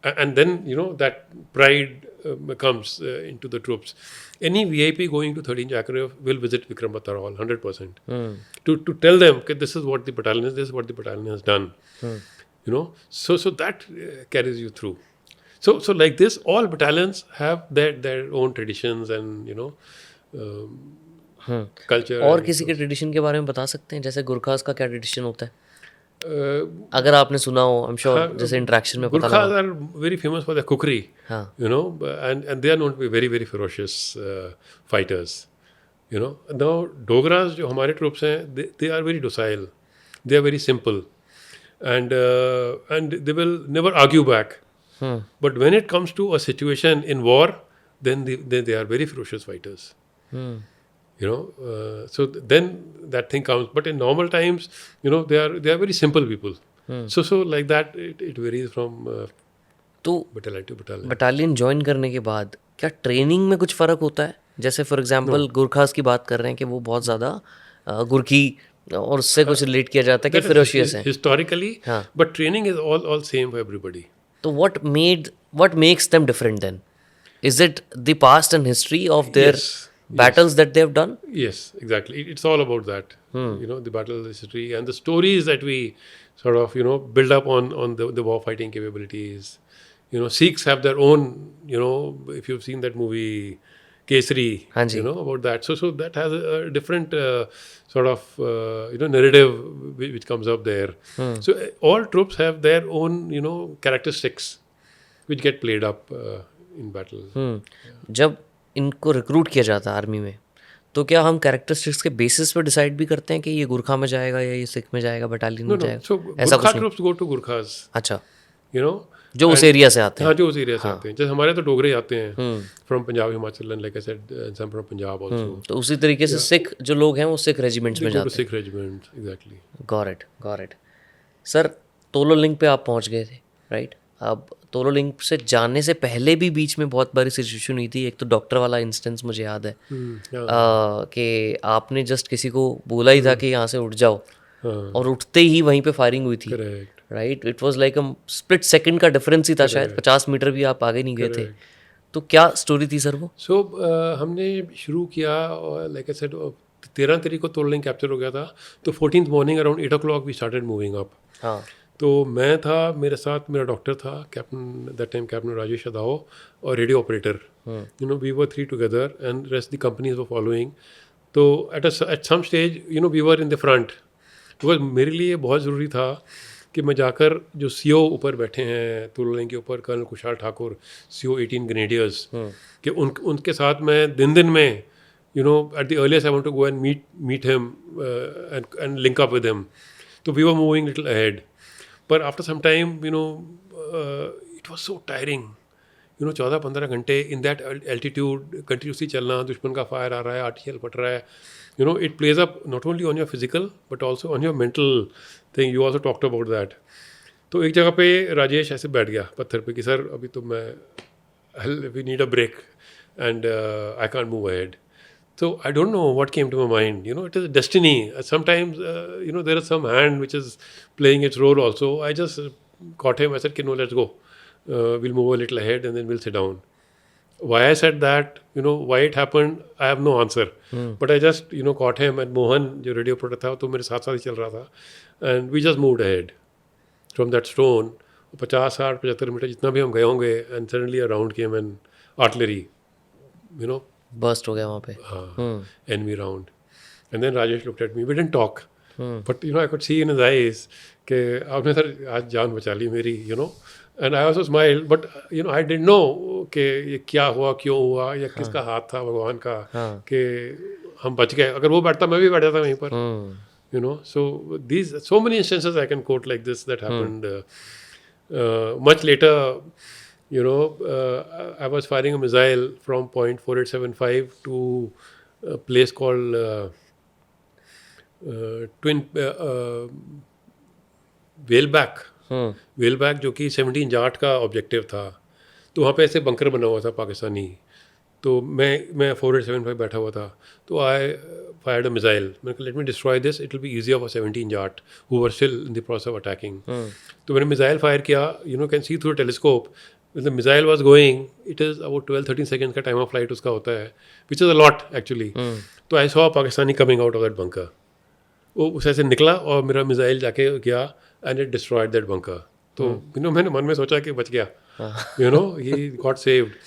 And then that pride comes into the troops. Any VIP going to 13 Jackraff will visit Vikram Batra Hall 100% to tell them that this is what the battalion is, this is what the battalion has done. So that carries you through. So like this, all battalions have their own traditions and culture. और किसी के tradition के बारे में बता सकते हैं? जैसे गुरखास का क्या ट्रेडिशन होता है, अगर आपने सुना हो? आई एम श्योर जैसे इंटरेक्शन में पता Gurkhas are very famous for their cookery, हाँ। and they are known to be very very ferocious fighters. Now Dogras जो हमारे troops हैं, they are very docile, they are very simple, and they will never argue back. But when it comes to a situation in war, then they are very ferocious fighters. So then that thing comes. But in normal times, they are very simple people. So like that, it varies from तो battalion to battalion. Battalion join करने के बाद क्या training में कुछ फ़र्क होता है? जैसे फॉर एग्जांपल गुरखास की बात कर रहे हैं कि वो बहुत ज़्यादा गुरखी और उससे कुछ रिलेट किया जाता है कि फिरोशियस है historically, हाँ। but training is all same for everybody. तो what makes them different then? Is it the past and history of their Yes. battles that they have done? Yes, exactly. It's all about that. The battle history and the stories that we sort of build up on the war fighting capabilities. Sikhs have their own. If you've seen that movie Kesari, हाँ जी। about that. So that has a different sort of narrative which comes up there. So all troops have their own characteristics which get played up in battle. जब इनको recruit किया जाता है army में, तो क्या हम कैरेक्टरिस्टिक्स के बेसिस पे डिसाइड भी करते हैं कि ये गुरखा में जाएगा या ये सिख में जाएगा, बटालियन में जाएगा? So ऐसा Gurkha कुछ नहीं? troops go to Gurkhas. अच्छा, जो उस एरिया से आते हैं। हाँ, जो उस एरिया से आते हैं। जैसे हमारे तो डोगरे आते हैं from Punjab, Himachal, and like I said some from Punjab also. तो उसी तरीके से सिख जो लोग हैं वो सिख रेजिमेंट्स में Go to जाते हैं। Sikh regiment, exactly. Got it. Sir, Tololing पे आप पहुंच गए थे, राइट? अब तोलो लिंक से जाने से पहले भी बीच में बहुत बारी सिचुएशन हुई थी। एक तो डॉक्टर वाला इंस्टेंस मुझे याद है कि आपने जस्ट किसी को बोला ही था कि यहाँ से उठ जाओ और उठते ही वहीं पे फायरिंग हुई थी, right? It was like a split second का डिफरेंस ही था, शायद 50 मीटर भी आप आगे नहीं गए थे। तो क्या स्टोरी थी सर वो? सो हमने शुरू किया और लाइक आई सेड 13 तारीख को तोलो लिंक कैप्चर हो गया था, तो 14th morning around 8 o'clock we started moving up. हाँ, तो मैं था, मेरे साथ मेरा डॉक्टर था, captain that time captain Rajesh Adhao, और radio operator. You know we were 3 together and rest the companies were following. तो at some stage you know we were in the front, because मेरे लिए बहुत ज़रूरी था कि मैं जाकर जो सीओ ऊपर बैठे हैं तोलो लिंक के ऊपर, colonel Kushal Thakur, CO 18 grenadiers, कि उनके साथ मैं दिन में you know at the earliest I want to go and meet him and link up with him. So we were moving little ahead, but after some time you know it was so tiring, you know 14-15 घंटे in that altitude continuously चलना, दुश्मन का fire आ रहा है, artillery फट रहा है, you know it plays up not only on your physical but also on your mental thing. You also talked about that. तो एक जगह पे राजेश ऐसे बैठ गया पत्थर पे कि सर अभी तो मैं we need a break and I can't move ahead. So I don't know what came to my mind. You know, it is destiny. Sometimes, you know, there is some hand which is playing its role also. I just caught him. I said, no, let's go. We'll move a little ahead and then we'll sit down. Why I said that, you know, why it happened, I have no answer. But I just, you know, caught him, and Mohan, जो radio operator था, तो मेरे साथ ही चल रहा था. And we just moved ahead from that stone. 50-60-75 metre जितना भी हम गए होंगे, and suddenly a round came and artillery, you know, bust हो गया वहाँ पे। enemy round. And then Rajesh looked at me. We didn't talk, but you know I could see in his eyes कि आपने सर आज जान बचा ली मेरी, you know. And I also smiled, but you know I didn't know कि ये क्या हुआ, क्यों हुआ, या किसका हाथ था भगवान का कि हम बच गए। अगर वो बैठता मैं भी बैठ जाता वहीं पर, you know. So these so many instances I can quote like this that happened. Much later, you know, I was firing a missile from point 4875 to a place called Whaleback. Whaleback जो कि 17 जाट का objective था, तो वहाँ पे ऐसे bunker बना हुआ था पाकिस्तानी। तो मैं 4875 बैठा हुआ था, तो आई फायर्ड अ मिसाइल। मैंने कहा let me destroy this, it will be easier for 17 Jat who were still in the process of attacking. तो मैंने मिसाइल फायर किया, you know can see through telescope. When the missile was going, it is about 12-13 seconds का time of flight उसका होता है, which is a lot actually. तो I saw a Pakistani coming out of that bunker. वो उसे से निकला और मेरा मिसाइल जाके गया and it destroyed that bunker. तो you know मैंने मन में सोचा कि बच गया, you know he got saved.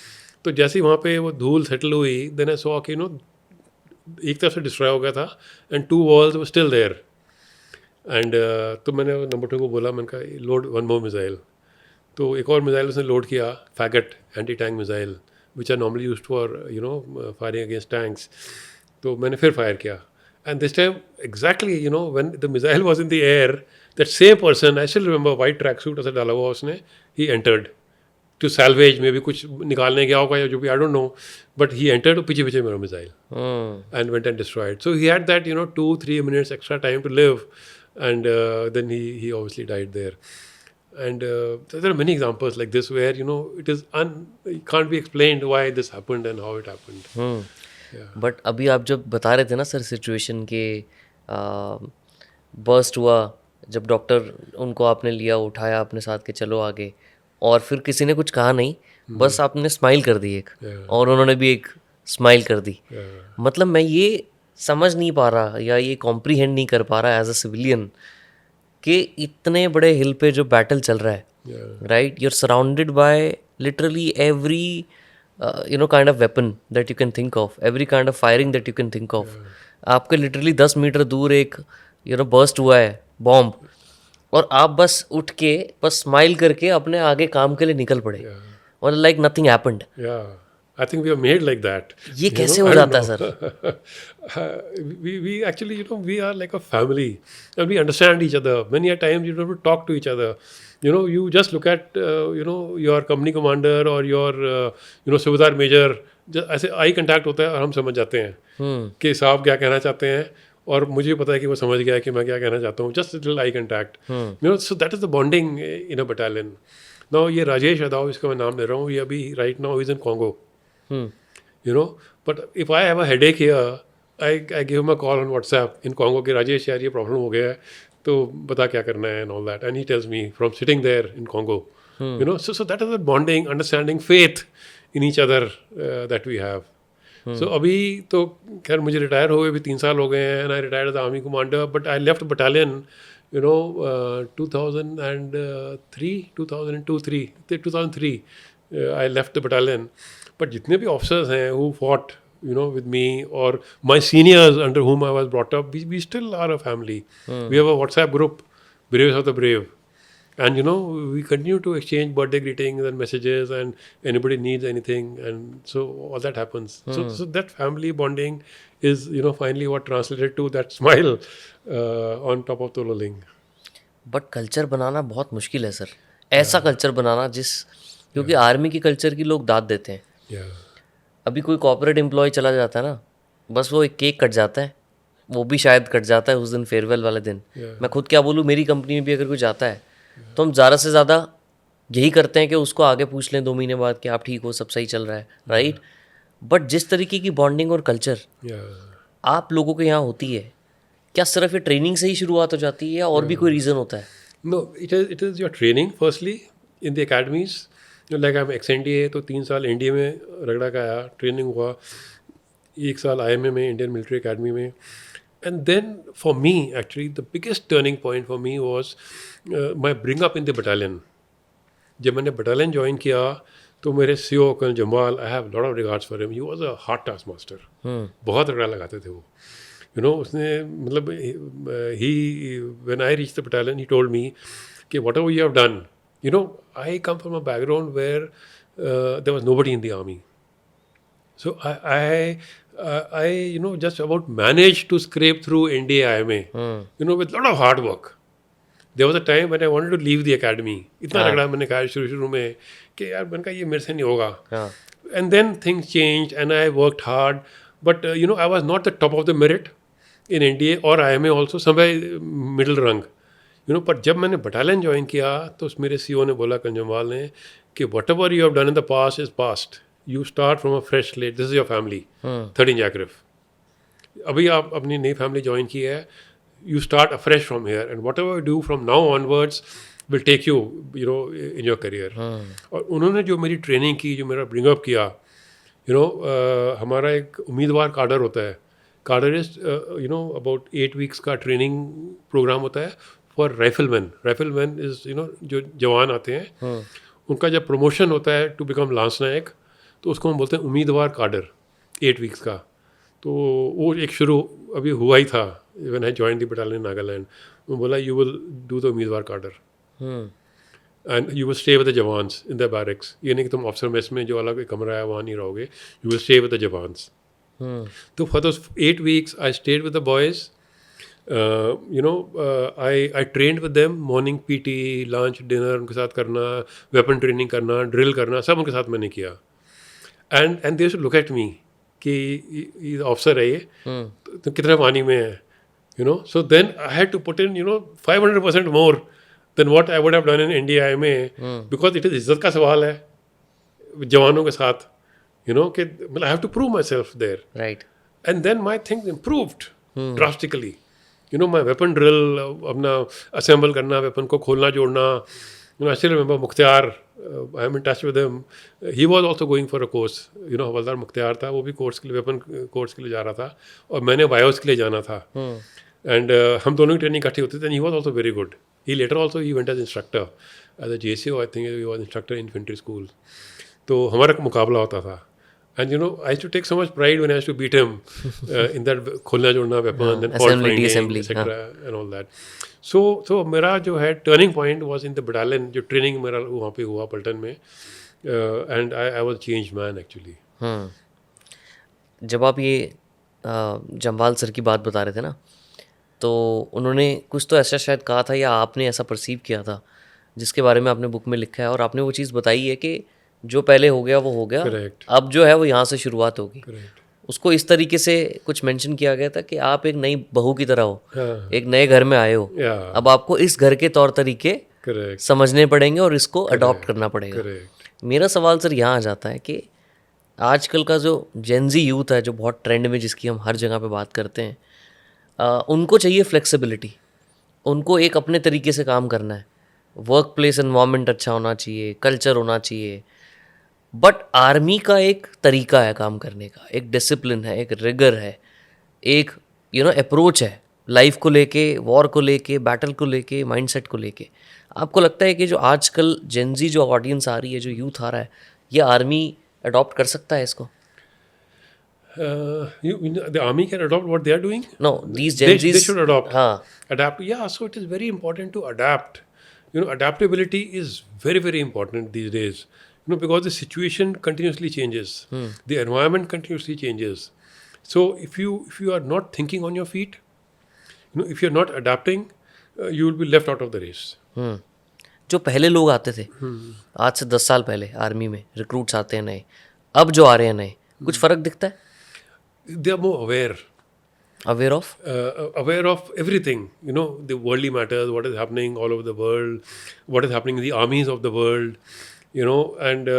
तो जैसे ही वहाँ पे वो धूल सेटल हुई, then I saw कि you know एक तरफ से डिस्ट्रॉय हो गया था and 2 walls were still there. And तो मैंने नंबर 2 को बोला, मैंने कहा लोड 1 more missile. तो एक और मिसाइल उसने लोड किया, Fagot anti tank missile, which are normally used for you know firing against tanks. तो मैंने फिर फायर किया, and this time exactly you know when the missile was in the air, that same person, I still remember, white track suit ऐसा डाला हुआ उसने, he entered to salvage, मे भी कुछ निकालने गया होगा या जो भी, I don't know, but he entered, पीछे पीछे मेरा missile and went and destroyed. So he had that 2-3 minutes extra time to live, and then he obviously died there. And there are many examples like this where it is it can't be explained why this happened and how it happened. But अभी आप जब बता रहे थे ना sir situation के burst हुआ, जब डॉक्टर उनको आपने लिया, उठाया अपने साथ के चलो आगे, और फिर किसी ने कुछ कहा नहीं, बस आपने स्माइल कर दी एक, और उन्होंने भी एक स्माइल कर दी. मतलब मैं ये समझ नहीं पा रहा या ये कॉम्प्रीहेंड नहीं कर पा रहा एज अ सिविलियन कि इतने बड़े हिल पे जो बैटल चल रहा है, right, you are surrounded by literally every kind of weapon that you can think of, every kind of firing that you can think of. आपके लिटरली 10 मीटर दूर एक बर्स्ट हुआ है बॉम्ब, और आप बस उठ के बस स्माइल करके अपने आगे काम के लिए निकल पड़े, और like nothing happened. I think we are made like that. ये कैसे हो जाता है sir? We actually, we are like a family, and we understand each other. Many a times you don't have to talk to each other. You just look at, your company commander or your, Subedar major. ऐसे आई contact होता है और हम समझ जाते हैं कि साहब क्या कहना चाहते हैं, और मुझे पता है कि वो समझ गया कि मैं क्या कहना चाहता हूँ. Just little I contact. So that is the bonding in a battalion. Now ये राजेश अदाव, इसका मैं नाम ले रहा हूँ, ये अभी right now is in Congo, you know. But if I have a headache here, I give him a call on WhatsApp in Congo कि राजेश यार ये प्रॉब्लम हो गया है तो बता क्या करना है and all that, and he tells me from sitting there in Congo, you know. So that is a bonding, understanding, faith in each other that we have. So अभी तो खैर मुझे रिटायर हो गए, अभी 3 साल हो गए हैं, and I retired as army commander, but I left battalion, you know, 2003 I left the battalion. But जितने भी officers हैं who fought, you know, with me, or my seniors under whom I was brought up, we still are a family. We have a WhatsApp group, Braves of the Brave. And, you know, we continue to exchange birthday greetings and messages, and anybody needs anything. And so all that happens. So that family bonding is, you know, finally what translated to that smile on top of Tololing. But culture बनाना बहुत मुश्किल है sir, ऐसा culture बनाना क्योंकि army की culture की लोग दाद देते हैं. Yeah. अभी कोई कॉर्पोरेट एम्प्लॉय चला जाता है ना, बस वो एक केक कट जाता है, वो भी शायद कट जाता है उस दिन, फेयरवेल वाले दिन. मैं खुद क्या बोलूँ, मेरी कंपनी में भी अगर कोई जाता है तो हम ज़्यादा से ज़्यादा यही करते हैं कि उसको आगे पूछ लें 2 महीने बाद कि आप ठीक हो, सब सही चल रहा है, राइट. बट जिस तरीके की बॉन्डिंग और कल्चर आप लोगों के यहाँ होती है, क्या सिर्फ ये ट्रेनिंग से ही शुरुआत हो जाती है या और भी कोई रीज़न होता है? No, it is your training firstly in the academies. Like I'm ex-NDA, तो 3 साल NDA में रगड़ा का आया, ट्रेनिंग हुआ, 1 साल IMA में, इंडियन मिलिट्री अकेडमी में. And then for me, actually, the biggest turning point for me was my bring up in the battalion. जब मैंने battalion join किया तो मेरे CO colonel Jamal, I have a lot of regards for him. He was a hard taskmaster. बहुत रगड़ा लगाते थे वो. You know, उसने मतलब when I reached the battalion, he told me कि whatever you have done, you know, I come from a background where there was nobody in the army. So I you know, just about managed to scrape through NDA IMA, you know, with a lot of hard work. There was a time when I wanted to leave the academy. इतना रगड़ा मैंने कहा शुरू में कि यार मैंने कहा ये मेरे से नहीं होगा. And then things changed and I worked hard. But you know, I was not the top of the merit in NDA or IMA also, somewhere middle rung. You know, but जब मैंने battalion join किया तो मेरे CO ने बोला, कंजमवाल ने, कि whatever you have done in the past is past. You start from a fresh slate. This is your family. 13 Jagrif. अभी आप अपनी नई family join की है. You start afresh from here, and whatever you do from now onwards will take you, you know, in your career. और उन्होंने जो मेरी training की, जो मेरा bring up किया, you know, हमारा एक उम्मीदवार काडर होता है. Cadre is you know, about 8 weeks का ट्रेनिंग प्रोग्राम होता है for rifleman. Rifleman is, you know, जो जवान आते हैं उनका जब प्रमोशन होता है टू बिकम लांस नायक, तो उसको हम बोलते हैं उम्मीदवार काडर, 8 weeks का. तो वो एक शुरू अभी हुआ ही था when I join the battalion Nagaland. वो बोला यू विल डू द उम्मीदवार cadre and you will stay with the jawans in the barracks. ये नहीं कि तुम अफसर मेस में जो अलग एक कमरा है वहाँ नहीं रहोगे, you will stay with the jawans. So for those 8 weeks, I stayed with the boys. You know, I trained with them. Morning PT, lunch, dinner उनके साथ करना, weapon training करना, drill करना, सब उनके साथ मैंने किया. And they used to look at me कि ये officer है ये, तो कितने पानी में है, you know. So then I had to put in, you know, 500% more than what I would have done in NDIMA, because it is इज्जत का सवाल है जवानों के साथ. You know, I have to prove myself there. Right. And then my things improved drastically. You know, my weapon drill, अपना assemble करना, weapon को खोलना जोड़ना. You know, I still remember Mukhtar. I am in touch with him. He was also going for a course. You know, हवलदार मुख्तियार था, वो भी course के लिए, वेपन कोर्स के लिए जा रहा था, और मैंने बायोस के लिए जाना था. And हम दोनों की ट्रेनिंग इकट्ठी होती थी. And he was also very good. He later also he went as instructor, as a JCO. I think he was instructor in infantry school. तो हमारा मुकाबला होता था. And you know, I used to take so much pride when I used to beat him in that खोलना जोड़ना weapon and fault finding, etc. and all that. So मेरा जो है turning point was in the battalion, जो training मेरा वहाँ पे हुआ पलटन में, and I was a changed man actually. जब आप ये जम्वाल सर की बात बता रहे थे ना, तो उन्होंने कुछ तो ऐसा शायद कहा था या आपने ऐसा परसीव किया था जिसके बारे में आपने बुक में लिखा है, और आपने वो चीज़ बताई है कि जो पहले हो गया वो हो गया. Correct. अब जो है वो यहाँ से शुरुआत होगी. Correct. उसको इस तरीके से कुछ मेंशन किया गया था कि आप एक नई बहू की तरह हो, एक नए घर में आए हो. अब आपको इस घर के तौर तरीके करेक्ट समझने पड़ेंगे और इसको अडॉप्ट करना पड़ेगा। करेक्ट मेरा सवाल सर यहाँ आ जाता है कि आजकल का जो जेनजी यूथ है जो बहुत ट्रेंड में, जिसकी हम हर जगह पे बात करते हैं, उनको चाहिए फ्लेक्सिबिलिटी, उनको एक अपने तरीके से काम करना है, वर्क प्लेस एनवायरनमेंट अच्छा होना चाहिए, कल्चर होना चाहिए। बट आर्मी का एक तरीका है काम करने का, एक डिसिप्लिन है, एक रिगर है, एक अप्रोच है लाइफ को लेके, वॉर को लेके, बैटल को लेके, माइंडसेट को लेके। आपको लगता है कि जो आजकल जेनजी जो ऑडियंस आ रही है, जो यूथ आ रहा है, ये आर्मी अडॉप्ट कर सकता है इसको? the army can adopt what they are doing. Know these They Gen Zs, should adopt. हाँ, Adapt. Yeah, so it is very important to adapt. Adaptability is very, very important these days. Because the situation continuously changes, the environment continuously changes. So if you are not thinking on your feet, if you're not adapting, you will be left out of the race. जो पहले लोग आते थे आज से 10 साल पहले army में रिक्रूट्स आते हैं नए, अब जो आ रहे हैं नए, कुछ फर्क दिखता है? They are more aware. Aware of? Aware of everything, the worldly matters, what is happening all over the world, what is happening in the armies of the world, and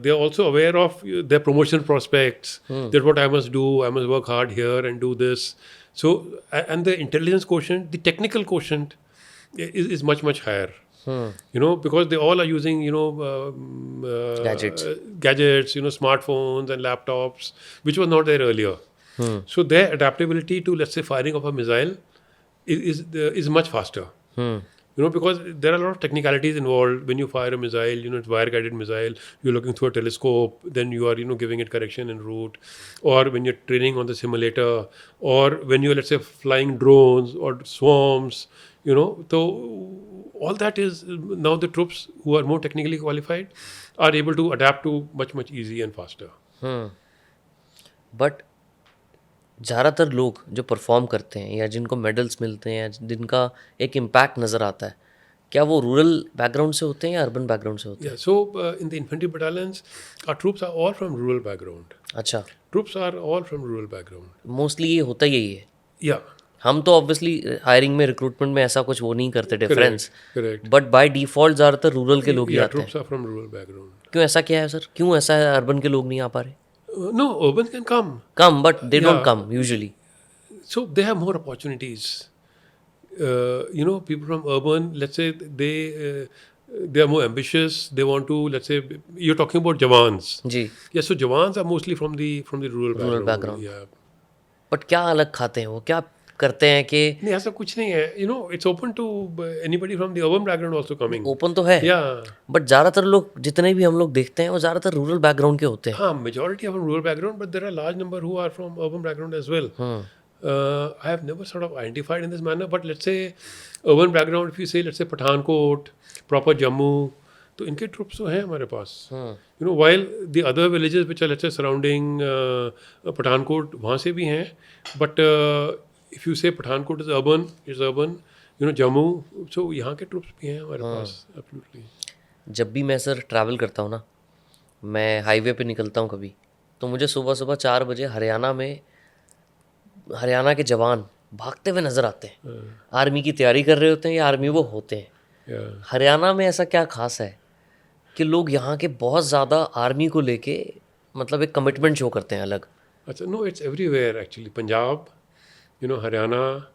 they are also aware of their promotion prospects. That what I must do, I must work hard here and do this. So, and the intelligence quotient, the technical quotient is much, much higher. Because they all are using, Gadgets. gadgets, smartphones and laptops, which was not there earlier. So their adaptability to, let's say, firing of a missile is much faster. Because there are a lot of technicalities involved when you fire a missile. It's wire-guided missile. You're looking through a telescope. Then you are, giving it correction en route. Or when you're training on the simulator. Or when you're, let's say, flying drones or swarms. So all that is now the troops who are more technically qualified are able to adapt to much, much easier and faster. But ज़्यादातर लोग जो perform करते हैं या जिनको medals मिलते हैं या जिनका एक इम्पैक्ट नज़र आता है, क्या वो रूरल बैकग्राउंड से होते हैं या अर्बन बैकग्राउंड से होते हैं? Yeah, so in the infantry battalions, our troops are all from rural background. अच्छा, Troops are all from rural background. Mostly ये होता ही यही है। Yeah, हम तो ऑब्वियसली हायरिंग में, रिक्रूटमेंट में ऐसा कुछ वो नहीं करते difference, correct. But by default ज़्यादातर रूरल के लोग ही Yeah, आते हैं। troops are from rural background. क्यों ऐसा क्या है सर? क्यों ऐसा है अर्बन के लोग नहीं आ पा रहे? No, urban can come. Come, but they don't Yeah. Come usually. So they have more opportunities. People from urban, let's say, they are more ambitious. They want to, let's say, you're talking about Jawans. जी, Yeah, so Jawans are mostly from the rural background. background. Yeah. But क्या अलग खाते हैं वो, क्या करते हैं कि नहीं ऐसा कुछ नहीं है. It's open to anybody from the urban background also coming. Open तो है, Yeah. बट ज़्यादातर लोग जितने भी हम लोग देखते हैं वो ज़्यादातर रूरल बैकग्राउंड के होते हैं। हाँ, majority are from rural background, but there are large number who are from urban background as well. I have never sort of identified in this manner, but let's say urban background, if you say, let's say Pathankot, proper Jammu, तो इनके troops तो हैं हमारे पास. While the other villages which are, let's say, surrounding Pathankot, वहाँ से भी हैं, but if you say Pathankot is urban, Jammu, so यहाँ के troops भी हैं हमारे पास, absolutely. जब भी मैं सर ट्रैवल करता हूँ ना, मैं हाईवे पे निकलता हूँ कभी, तो मुझे सुबह सुबह 4 बजे हरियाणा के जवान भागते हुए नज़र आते हैं। आर्मी की तैयारी कर रहे होते हैं या आर्मी वो होते हैं। Yeah. हरियाणा में ऐसा क्या खास है कि लोग यहाँ के बहुत ज़्यादा आर्मी को लेके मतलब एक कमिटमेंट शो करते हैं अलग? अच्छा, no, it's everywhere actually. Punjab, Haryana,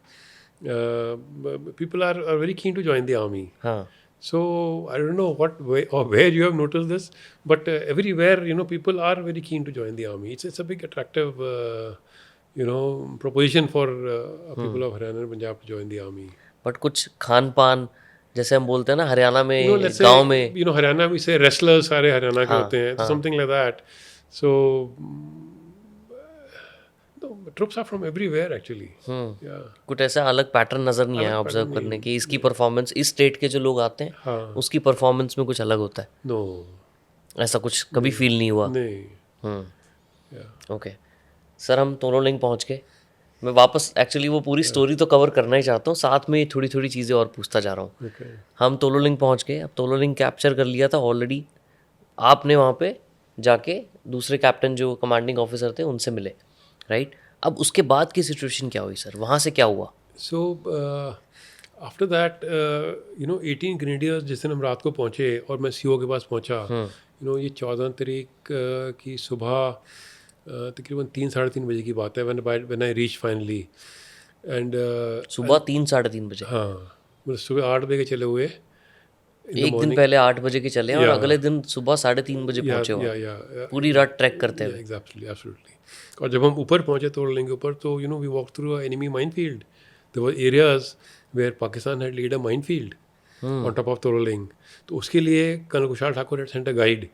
people are very keen to join the army. हाँ, So I don't know what way or where you have noticed this, but everywhere, people are very keen to join the army. It's a big attractive, proposition for people of Haryana and Punjab to join the army. But कुछ खान पान जैसे हम बोलते हैं ना हरियाणा में, Let's गांव say, में, Haryana, we say wrestlers सारे हरियाणा के हाँ, होते हैं, हाँ. something like that. So no, troops are from everywhere actually. Yeah. कुछ ऐसा अलग पैटर्न नज़र नहीं आया ऑब्जर्व करने की, इसकी परफॉर्मेंस इस स्टेट के जो लोग आते हैं हाँ. उसकी परफॉर्मेंस में कुछ अलग होता है, No. ऐसा कुछ कभी फील नहीं हुआ? नहीं. Yeah. ओके सर, हम तोलोलिंग पहुंच गए। मैं वापस एक्चुअली वो पूरी स्टोरी तो कवर करना ही चाहता हूँ, साथ में थोड़ी थोड़ी चीज़ें और पूछता जा रहा हूँ। Okay. हम तोलोलिंग पहुंच गए, अब तोलोलिंग कैप्चर कर लिया था ऑलरेडी, आपने वहाँ पे जाके दूसरे कैप्टन जो कमांडिंग ऑफिसर थे उनसे मिले, राइट? अब उसके बाद की सिचुएशन क्या हुई सर, वहाँ से क्या हुआ? So आफ्टर दैट 18 ग्रेनेडियर्स जिस दिन हम रात को पहुँचे और मैं सीओ के पास पहुँचा, ये 14 तारीख की सुबह तकरीबन 3-3:30 बजे की बात है, when I reach finally and सुबह 3-3:30 बजे? हाँ, मतलब सुबह 8 बजे के चले हुए इन द एक दिन मॉर्निंग। पहले 8 बजे के चले हैं और या अगले दिन सुबह 3:30 बजे पहुंचे या वहाँ, पूरी रात ट्रैक करते हुए। Exactly, absolutely. और जब हम ऊपर पहुंचे तोड़लिंग के ऊपर, तो we walk through a enemy mine field. There were areas where Pakistan had laid a minefield on top of Tololing. तो उसके लिए colonel Kushal Thakur had sent a guide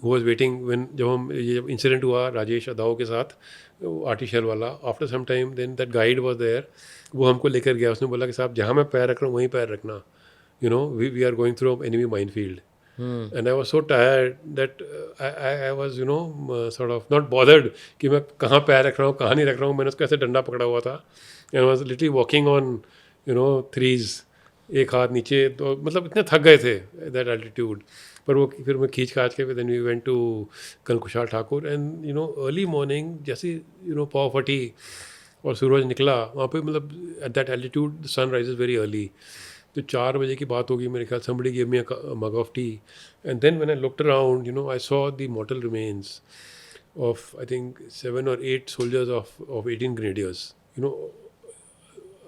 who was waiting when, जब इंसिडेंट हुआ राजेश अदाओ के साथ, आर्टिशियल वाला, after some time then that guide was there. वो हमको लेकर गया, उसने बोला कि साहब जहाँ मैं पैर रख रहा हूँ वहीं पैर रखना, we are going through enemy mine field. And I was so tired that I was sort of not bothered कि मैं कहाँ पैर रख रहा हूँ कहाँ नहीं रख रहा हूँ। मैंने उसको ऐसे डंडा पकड़ा हुआ था and I was literally walking on threes, एक हाथ नीचे, तो मतलब इतने थक गए थे that altitude। पर वो फिर मैं खींच खाच के then we went to colonel Kushal Thakur and early morning जैसे पाव फटी और सूरज निकला वहाँ पे, मतलब at that altitude the sun rises very early। तो 4 बजे की बात होगी मेरे ख्याल। somebody gave me a mug of tea and then when I looked around, I saw the mortal remains of I think 7 or 8 soldiers of 18 grenadiers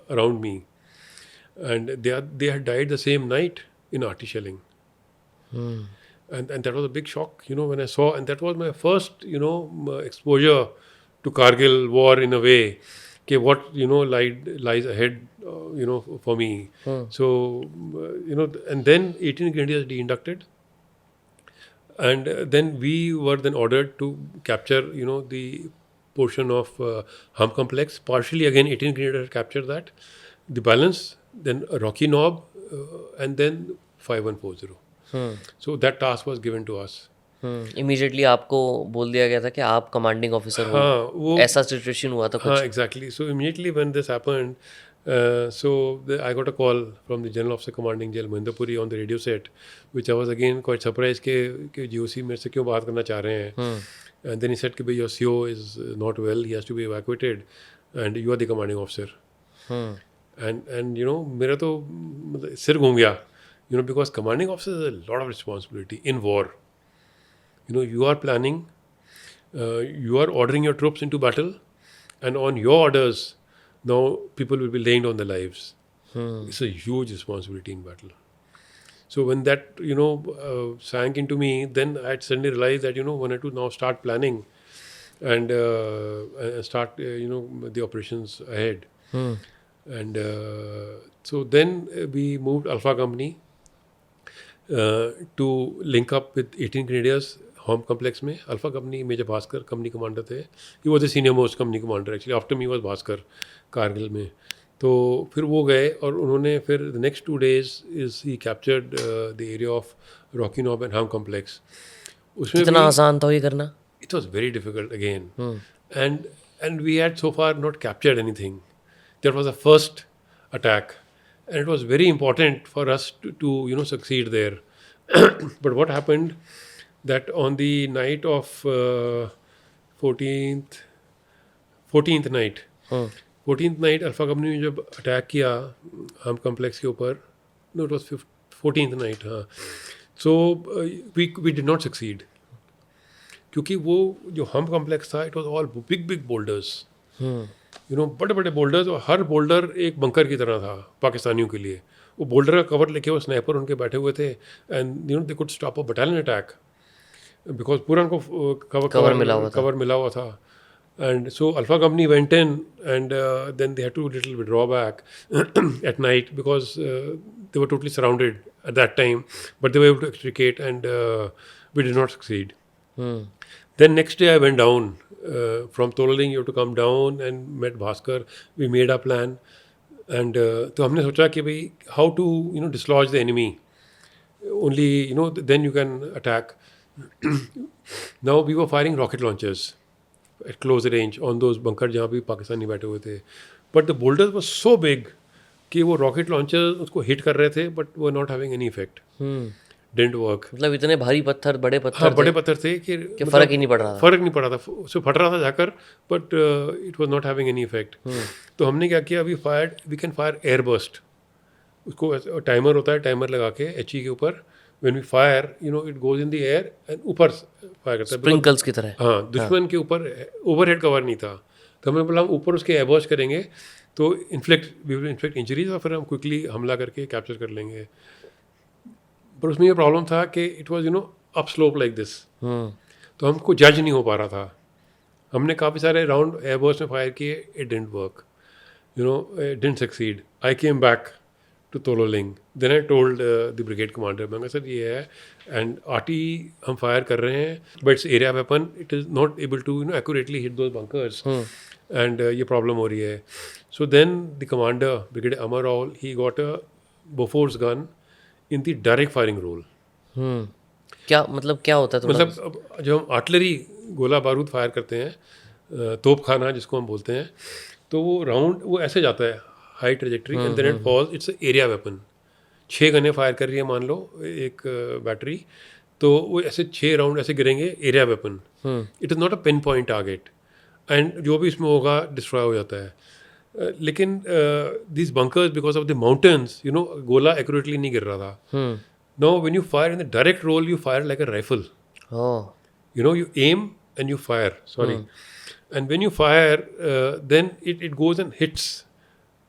around me, and they had died the same night in arty shelling. And that was a big shock, when I saw, and that was my first exposure to Kargil war in a way, कि what lies ahead for me. So and then 18 grenadiers de-inducted, and then we were then ordered to capture the portion of Hum complex. Partially again 18 grenadiers captured that, the balance, then Rocky Knob, and then 5140. So that task was given to us. Immediately आपको बोल दिया गया था कि आप commanding officer हो? हाँ, वो ऐसा सिचुएशन हुआ था कुछ? हाँ, exactly. So immediately when this happened, I got a call from the General Officer Commanding General Mohinder Puri on the radio set, which I was again quite surprised कि GOC मेरे से क्यों बात करना चाह रहे हैं। And then he said कि भाई your CO is not well, he has to be evacuated, and you are the commanding officer. And मेरा तो मतलब सिर घूम गया, because commanding officer is a lot of responsibility in war. You are planning, you are ordering your troops into battle, and on your orders, now people will be laying down their lives. It's a huge responsibility in battle. So when that sank into me, then I suddenly realized that wanted to now start planning and start the operations ahead. And so then we moved Alpha Company to link up with 18 Grenadiers home complex में। Alpha company major Bhaskar company commander थे, he was the senior most company commander actually, after me was Bhaskar Kargil में। तो फिर वो गए और उन्होंने फिर the next 2 days is he captured the area of rocky knob and home complex. उसमें कितना आसान था ये करना? It was very difficult again, and we had so far not captured anything. That was the first attack and it was very important for us to succeed there. But what happened that on the night of 14th night, 14th night alpha company ने जब attack किया हम complex के ऊपर, no it was 14th night, हाँ, so we did not succeed, क्योंकि वो जो हम कम्प्लेक्स था, it was all big boulders, बड़े बड़े बोल्डर्स, और हर बोल्डर एक बंकर की तरह था पाकिस्तानियों के लिए। वो बोल्डर का कवर लेके वो स्नाइपर उनके बैठे हुए थे, and they could stop a battalion attack because पूरा उनको कवर मिला हुआ था। And so alpha company went in and then they had to little withdraw back at night because they were totally surrounded at that time, but they were able to extricate and we did not succeed. Then next day I went down from Tolaling. You have to come down and met Bhaskar. We made our plan, and तो हमने सोचा कि भाई how to dislodge the enemy. Only then you can attack. Now we were firing rocket launchers at close range on those bunker जहाँ भी पाकिस्तानी बैठे हुए थे. But the boulders were so big कि वो rocket launchers उसको hit कर रहे थे, but were not having any effect. didn't work. मतलब इतने भारी पत्थर, बड़े हाँ पत्थर बड़े थे पत्थर थे कि कि फर्क ही नहीं पड़ रहा था। फर्क नहीं पड़ा था, उससे फट रहा था जाकर, but it was not having any effect. तो हमने क्या किया, we can fire air burst. उसको टाइमर होता है, टाइमर लगा के एचई के ऊपर, when we fire it goes in the air and ऊपर फायर करता है। स्प्रिंकल्स की तरह। हाँ, दुश्मन के ऊपर ओवरहेड कवर नहीं था, तो हमने बोला हम ऊपर उसके एयरबर्स्ट करेंगे तो वी विल इन्फ्लिक्ट इंजरीज, और फिर हम क्विकली हमला करके कैप्चर कर लेंगे। पर उसमें ये प्रॉब्लम था कि it was up slope like this, तो हमको जज नहीं हो पा रहा था। हमने काफ़ी सारे राउंड एयरबर्स्ट में फायर किए, it didn't work, it didn't succeed. I came back to Tololing. Then I told the brigade commander, मैं सर ये है, and RT हम फायर कर रहे हैं, but it's area weapon, it is not able to accurately hit those bunkers, and ये problem हो रही है. So then the commander, Brigadier Amar Raul, he got a Bofors gun in the direct firing role. क्या मतलब क्या होता है थोड़ा? मतलब अब जब हम आर्टिलरी गोला बारूद फायर करते हैं, तोप खाना जिसको हम बोलते हैं, तो वो राउंड वो ऐसे जाता है high trajectory, and then it falls, it's area weapon. 6 गनें फायर कर रही है मान लो एक बैटरी, तो वो ऐसे 6 राउंड ऐसे गिरेंगे, area weapon. It is not a pinpoint target, and जो भी इसमें होगा डिस्ट्रॉय हो जाता है। लेकिन this bunkers because of the mountains गोला एक्यूरेटली नहीं गिर रहा था। Now when you fire in the direct role, you fire like a rifle, you aim and you fire, and when you fire, then it goes and hits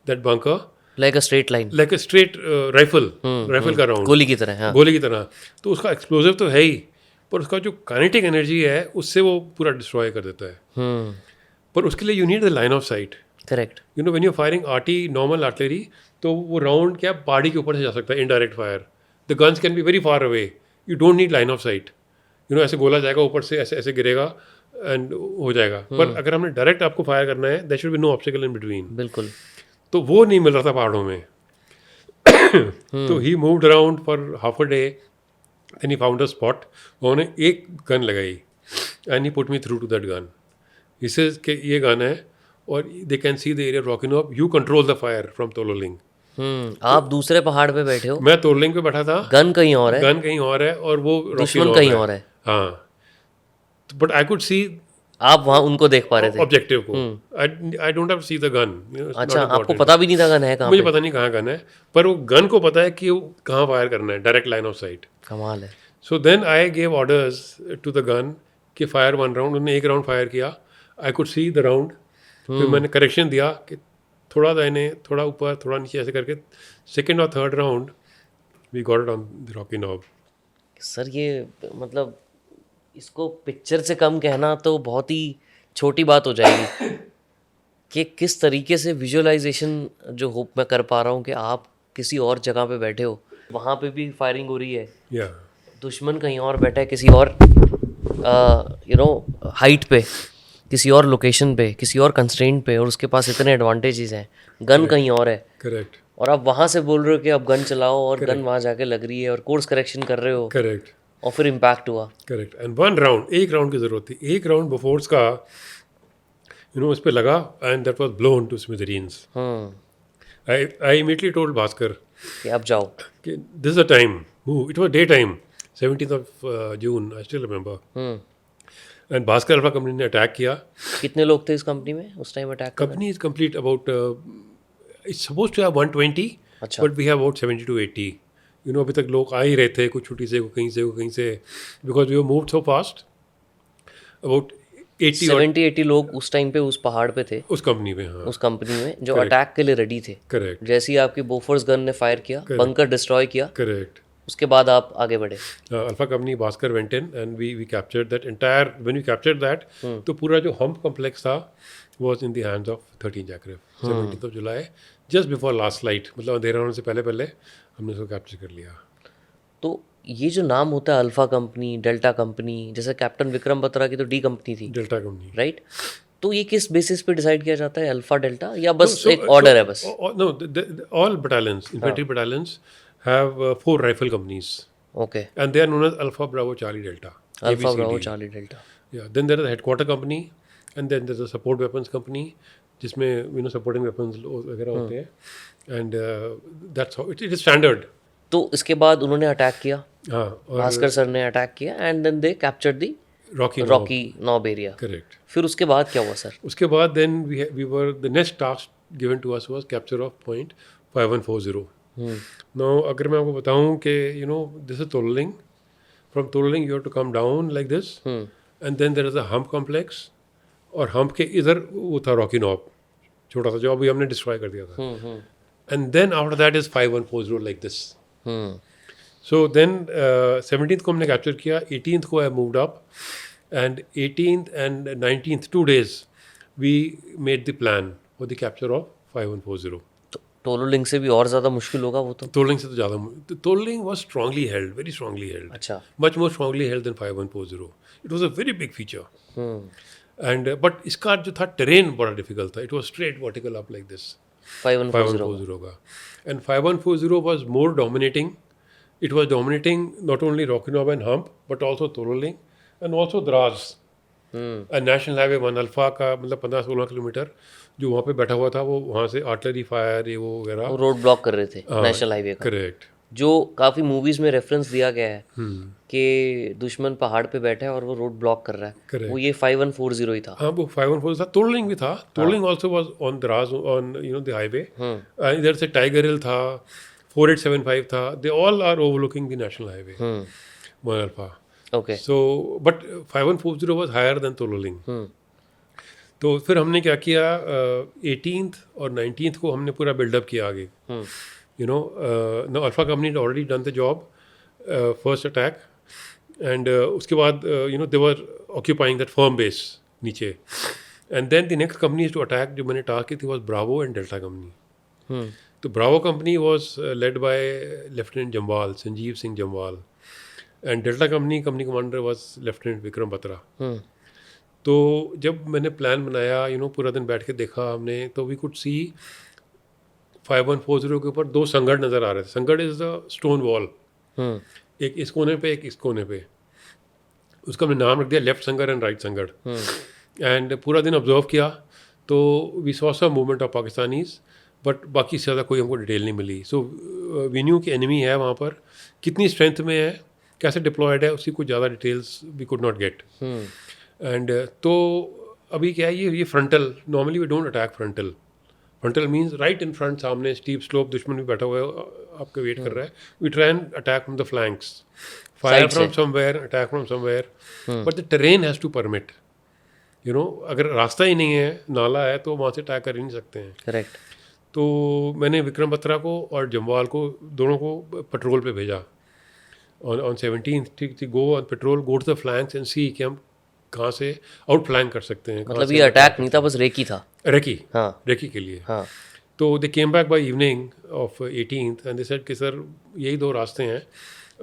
that bunker like a straight line, like a straight rifle का round, गोली की तरह। हाँ। गोली की तरह। तो उसका एक्सप्लोजिव तो है ही, पर उसका जो काइनेटिक एनर्जी है उससे वो पूरा डिस्ट्रॉय कर देता है। पर उसके लिए you need the line of sight. Correct. When you firing arty normal artillery, तो वो राउंड क्या पहाड़ी के ऊपर से जा सकता है, indirect fire, the guns can be very far away, you don't need line of site. ऐसे गोला जाएगा ऊपर से, ऐसे ऐसे गिरेगा एंड हो जाएगा। पर अगर हमने डायरेक्ट आपको फायर करना है, there should be no obstacle in between. बिल्कुल। तो वो नहीं मिल रहा था पहाड़ों में। तो he moved around for half a day, and he found a spot. उन्होंने एक गन लगाई, and he put me through to that gun. He says कि ये गन है, और they can see the area rocking up, you control the fire from Tololing. आप दूसरे पहाड़ पे बैठे हो, मैं तोलोलिंग पे बैठा था, गन कहीं और है, गन कहीं और है, और वो दुश्मन कहीं और है। हाँ, बट आई कुड सी, आप वहाँ उनको देख पा रहे थे ऑब्जेक्टिव को। I don't have to see the gun. अच्छा, आपको पता भी नहीं था गन है कहाँ मुझे पे? पता नहीं कहाँ गन है, पर वो गन को पता है कि वो कहाँ फायर करना है, डायरेक्ट लाइन ऑफ साइट। कमाल है। So then I gave orders to the gun कि फायर 1 राउंड। उन्होंने 1 राउंड फायर किया, I could see the round. फिर मैंने करेक्शन दिया कि थोड़ा दाहिने, थोड़ा ऊपर, थोड़ा नीचे, ऐसे करके सेकेंड और third round we got it on the rocky knob. Sir ये मतलब इसको पिक्चर से कम कहना तो बहुत ही छोटी बात हो जाएगी कि किस तरीके से विजुअलाइजेशन जो होप मैं कर पा रहा हूँ कि आप किसी और जगह पे बैठे हो, वहाँ पे भी फायरिंग हो रही है, या दुश्मन कहीं और बैठा है किसी और हाइट पे, किसी और लोकेशन पे, किसी और कंस्ट्रेंट पे, और उसके पास इतने एडवांटेजेस हैं, गन कहीं और है, करेक्ट, और आप वहाँ से बोल रहे हो कि अब गन चलाओ, और गन वहाँ जाके लग रही है, और कोर्स करेक्शन कर रहे हो, करेक्ट, और फिर इम्पैक्ट हुआ। करेक्ट। एंड 1 राउंड, 1 राउंड की जरूरत थी, 1 राउंड बोफोर्स का उस पर लगा, and that was blown to smithereens. I immediately told Bhaskar कि अब जाओ। कि this is the time, move. It was day time, 17th of June, I still remember. And Bhaskar alpha company ने अटैक किया। कितने लोग थे इस कंपनी में उस time attack? Company is complete about, it's suppose to have 120, अच्छा। But we have about 70 to 80। अभी तक लोग आ ही रहे थे, कुछ छुट्टी से, कहीं से, कहीं से, because we moved so fast. About 70-80 लोग उस टाइम पे उस पहाड़ पे थे, उस कंपनी में। हाँ, उस कंपनी में, जो अटैक के लिए रेडी थे। करेक्ट, जैसे ही आपकी बोफोर्स गन ने फायर किया, बंकर डिस्ट्रॉय किया, करेक्ट। उसके बाद आप आगे बढ़े। Alpha company, Bhaskar went in, and we captured that entire. When we captured that, तो पूरा जो हम्प कॉम्प्लेक्स था was in the hands of 13 जैकरेव। 17th of July, just before last light, मतलब अंधेरा होने से पहले पहले हमने उसको कैप्चर कर लिया। तो ये जो नाम होता है अल्फा कंपनी, डेल्टा कंपनी, जैसे कैप्टन विक्रम बत्रा की तो डी कंपनी थी, डेल्टा कंपनी, राइट? तो ये किस बेसिस पे डिसाइड किया जाता है, अल्फा डेल्टा, या बस एक ऑर्डर है बस? No, all battalions, infantry battalions have 4 rifle companies, okay, and they are known as alpha bravo charlie delta, alpha bravo charlie delta. या then there is headquarter company, and then there is a support weapons company, जिसमें supporting weapons वगैरह होते हैं, and that's how it is standard. तो इसके बाद उन्होंने attack किया, हाँ, और भास्कर सर ने अटैक किया and then they captured the rocky knob area. Correct. फिर उसके बाद क्या हुआ सर? उसके बाद then we were the next task given to us was capture of point 5140। Now अगर मैं आपको बताऊं कि you know this is Tololing, from Tololing you have to come down like this and then there is a hump complex, और hump के इधर वो था रॉकी नॉब छोटा सा, जो अभी हमने डिस्ट्रॉय कर दिया था, and then after that is 5140 like this. So then 17th को हमने कैप्चर किया, 18th को I moved up, and 18th and 19th 2 days we made the plan for the capture of 5140. तो टोलोलिंग से भी और ज़्यादा मुश्किल होगा वो तो। Tolling से तो ज़्यादा, Tolling was strongly held, very strongly held, अच्छा। much more strongly held than 5140. It was a very big feature. And but इसका जो था terrain बड़ा difficult था, it was straight vertical up like this, 5140 का, and 5140 was more dominating. It was dominating not only Rocky Knob and Hump but also Tolling and also Dras, national highway 1 alpha का, मतलब 15-16 kilometre जो वहाँ पे बैठा हुआ था, वो वहाँ से आर्टिलरी फायर ये वो वगैरह, वो रोड ब्लॉक कर रहे थे नेशनल हाईवे का। करेक्ट। जो काफ़ी मूवीज़ में रेफरेंस दिया गया है कि दुश्मन पहाड़ पे बैठा है और वो रोड ब्लॉक कर रहा है, Correct. वो ये 5140 ही था। हाँ, वो 5140 था। तोललिंग भी था, Tololing also was on Dras, on you know the highway. इधर से टाइगर हिल था, 4875 था, they all are overlooking the national highway 1 alpha. Okay. So but 5140 was higher than Tololing. तो फिर हमने क्या किया, 18th और 19th को हमने पूरा बिल्डअप किया आगे। You know alpha company already done the job, first attack, and उसके बाद you know they were occupying that firm base नीचे, and then the next company to attack जो मैंने टास्क की थी was bravo and delta company. तो bravo company was led by lieutenant Jamwal, Sanjeev Singh Jamwal, and delta company commander was lieutenant Vikram Batra. तो जब मैंने plan बनाया, यू नो पूरा दिन बैठ के देखा हमने, तो वी कुड सी 5140 के ऊपर 2 संगड़ नज़र आ रहे थे। संगड़ इज द स्टोन वॉल, एक इस कोने पे एक इस कोने पे, उसका हमने नाम रख दिया left sangar and right sangar. And पूरा दिन ऑब्जर्व किया तो we saw some movement of Pakistanis, but बाकी से ज़्यादा कोई हमको डिटेल नहीं मिली। सो वी न्यू कि एनिमी है वहाँ पर, कितनी स्ट्रेंथ में है, कैसे डिप्लॉयड है, उसकी कुछ ज़्यादा details we could not get. And तो अभी क्या है, ये frontal, normally we don't attack frontal. Frontal means right in front, सामने स्टीप स्लोप, दुश्मन भी बैठा हुआ है, आपको वेट कर रहा है। We try and attack from the flanks, fire from somewhere, attack from somewhere, but the terrain has to permit. You know अगर रास्ता ही नहीं है, नाला है, तो वहाँ से अटैक कर ही नहीं सकते हैं। करेक्ट। तो मैंने विक्रम बत्रा को और जम्वाल को, दोनों को पेट्रोल पे भेजा on 17th, ठीक go on patrol, go to the flanks and see कि हम कहाँ से आउट फ्लैंक कर सकते हैं। मतलब ये अटैक नहीं था, बस रेकी था। रेकी, हाँ, रेकी के लिए। हाँ। तो they came back by evening of 18th and they said कि सर यही 2 रास्ते हैं,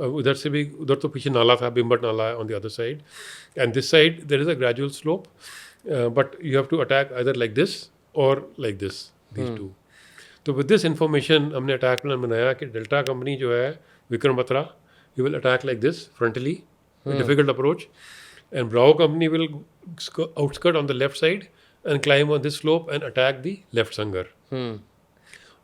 उधर से भी, उधर तो पीछे नाला था, बिम्बट नाला है on the other side, and this side there is a gradual slope, but you have to attack either like this और लाइक दिस, दीज टू। तो विद दिस इंफॉर्मेशन हमने अटैक प्लान बनाया कि डेल्टा कंपनी जो है, Vikram Batra, you will attack like this frontally, a difficult approach, and Bravo company will outskirt on the left side and climb on this slope and attack the left संगर।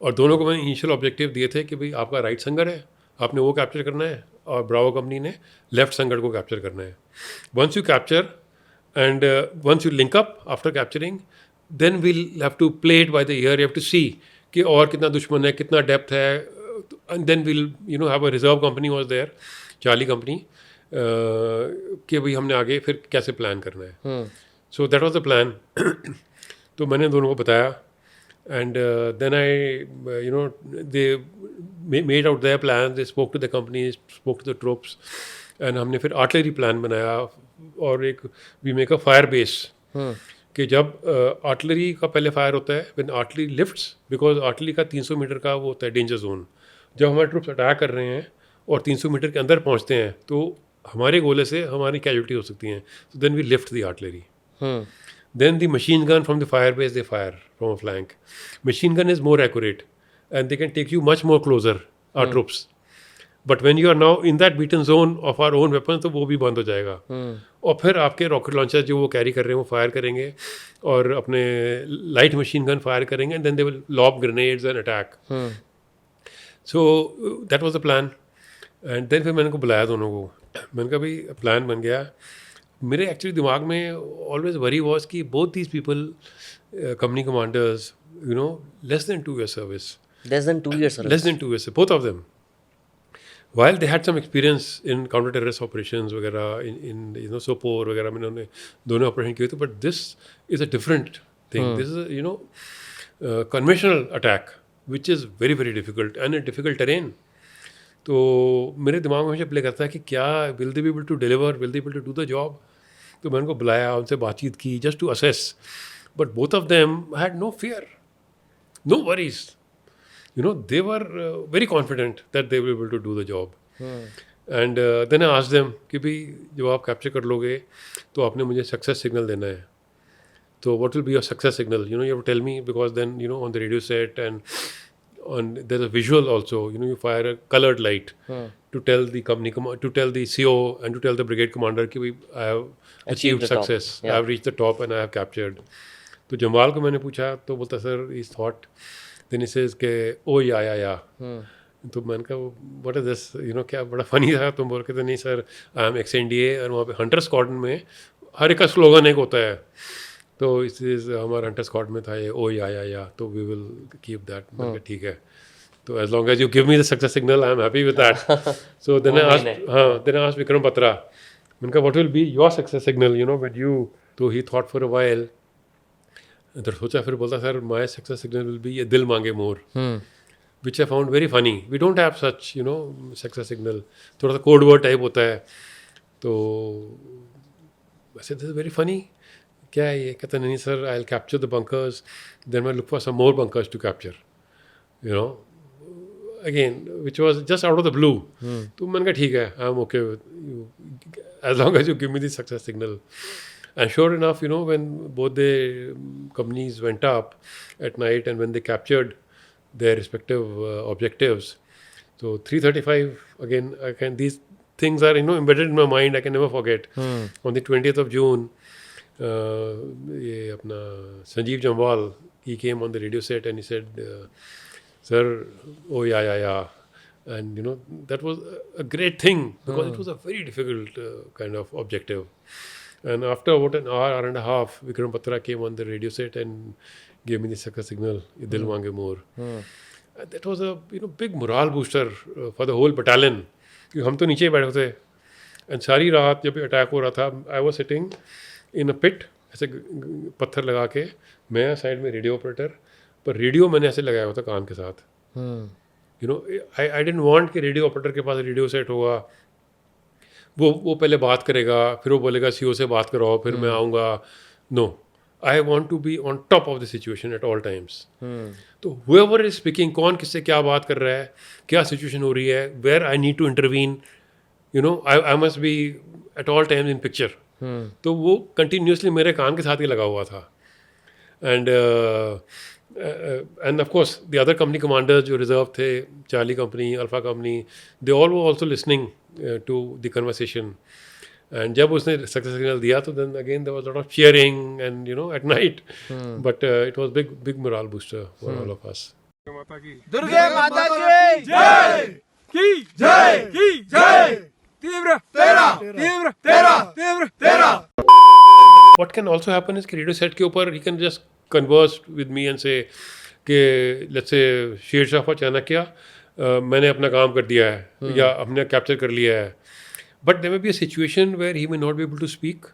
और दोनों को मैंने initial objective दिए थे कि भाई आपका राइट संगर है, आपने वो कैप्चर करना है, और ब्रावो कंपनी ने लेफ्ट संगर को कैप्चर करना है। Once you capture and once you link up after capturing, then we'll have to play it by the ear, you have to see कि और कितना दुश्मन है, कितना डेप्थ है, and then we'll you know have a reserve company was there, Charlie company, कि भाई हमने आगे फिर कैसे प्लान करना है। So that was the plan. तो मैंने दोनों को बताया, and then I you know they made out their plan, they spoke to the company, spoke to the troops, and हमने फिर आर्टिलरी प्लान बनाया, और एक we make a fire base, कि जब आर्टिलरी का पहले फायर होता है when artillery lifts, because artillery का 300 मीटर का वो होता है डेंजर जोन। जब हमारे ट्रूप्स अटैक कर रहे हैं और 300 मीटर के अंदर पहुंचते हैं, तो हमारे गोले से हमारी कैजुअलिटी हो सकती हैं। So then we lift the artillery, then the machine gun from the fire base they fire from a flank. Machine gun is more accurate and they can take you much more closer, our troops, but when you are now in that beaten zone of our own weapon, तो वो भी बंद हो जाएगा। और फिर आपके rocket launcher जो वो कैरी कर रहे हैं, वो फायर करेंगे, और अपने लाइट मशीन गन फायर करेंगे, and then they will lob grenades and attack. So that was the plan. And then फिर मैंने को बुलाया दोनों को. मैंने कहा भाई प्लान बन गया. मेरे एक्चुअली दिमाग में ऑलवेज वरी वॉज कि both these people company commanders less than 2 years service. Less than 2 years service. Less than 2 years, both of them. While they had some experience in counter terrorist operations वगैरह in Sopore वगैरह में उन्होंने दोनों operation किए थे. But this is a different thing. This is conventional attack which is very very difficult and a difficult terrain. तो मेरे दिमाग में हमेशा प्ले करता है कि क्या will they be able to deliver, will they be able to do the job. तो मैंने उनको बुलाया, उनसे बातचीत की just to assess. But both of them had no fear, no worries. They were very confident that they were able to do the job. And then I asked them कि भाई जब आप कैप्चर कर लोगे तो आपने मुझे सक्सेस सिग्नल देना है. तो what will be your success signal? You have to tell me, because then on the radio set and there's a visual also. You fire a colored light to tell the company, to tell the CO and to tell the brigade commander कि भाई I have achieved the top. success. Yeah. I have reached the top and I have captured. तो जमाल को मैंने पूछा तो बोलता sir he thought. Then he says के ओ या. तो मैंने कहा व्हाट इज दिस, क्या बड़ा फनी था. तुम बोल के तो नहीं सर आई एम XNDA. और वहाँ पे हंटर स्क्वाड्रन में हर एक का स्लोगन एक होता है. तो इस हमारा हंटर स्क्वाड में था ये ओ या. तो वी विल कीप दैट. मैंने कहा ठीक है. तो as long as you give me the success signal I am happy with that. So then I asked Vikram Batra. मैंने कहा what will be your success signal when you. तो he thought for a while. इधर सोचा, फिर बोलता sir my success signal will be ये दिल मांगे more, which I found very funny. We don't have such success signal. थोड़ा सा कोड वर्ड टाइप होता है. तो वैसे दिस इज वेरी फनी. क्या है ये? कहता नहीं sir I will capture the bunkers, then I look for some more bunkers to capture again, which was just out of the blue. तो मैंने कहा ठीक है, I am okay as long as you give me the success signal. And sure enough, when both the companies went up at night and when they captured their respective objectives, so 3:35 again, these things are embedded in my mind. I can never forget. On the 20th of June, ये अपना Sanjeev Jamwal, he came on the radio set and he said, "Sir, oh yeah," and that was a great thing because it was a very difficult kind of objective. And after about an hour and a half, Vikram Batra came on the radio set and gave me the success signal, Dil Mange More. And that was a big morale booster for the whole battalion. क्योंकि हम तो नीचे ही बैठे थे. And सारी रात जब attack हो रहा था, आई वॉज सिटिंग इन अ पिट, ऐसे पत्थर लगा के. मैं साइड में रेडियो ऑपरेटर, पर रेडियो मैंने ऐसे लगाया हुआ था कान के साथ. आई डिडंट वांट कि रेडियो ऑपरेटर के पास रेडियो सेट होगा, वो पहले बात करेगा, फिर वो बोलेगा CO से बात कराओ, फिर मैं आऊँगा. No, I want to be on top of the situation at all times. तो whoever इज स्पीकिंग, कौन किससे क्या बात कर रहा है, क्या सिचुएशन हो रही है, where I need to intervene, I must be at all times in picture. तो वो कंटिन्यूसली मेरे कान के साथ ही लगा हुआ था. And of course the other company commanders जो रिजर्व थे, Charlie company, alpha company, they all were also listening to the conversation. And जब उसने सक्सेस सिग्नल दिया तो then again there was a lot of cheering and at night. But it was big morale booster for all of us. दुर्गे माता की जय की जय की जय. तीव्र तेरा तीव्र तेरा तीव्र तेरा. What can also happen is कि रेडियो सेट के ऊपर he can just converse with me and say कि let's say शेरशाह फौज चाणक्य, मैंने अपना काम कर दिया है या हमने कैप्चर कर लिया है. But there may be a situation where he may not be able to speak,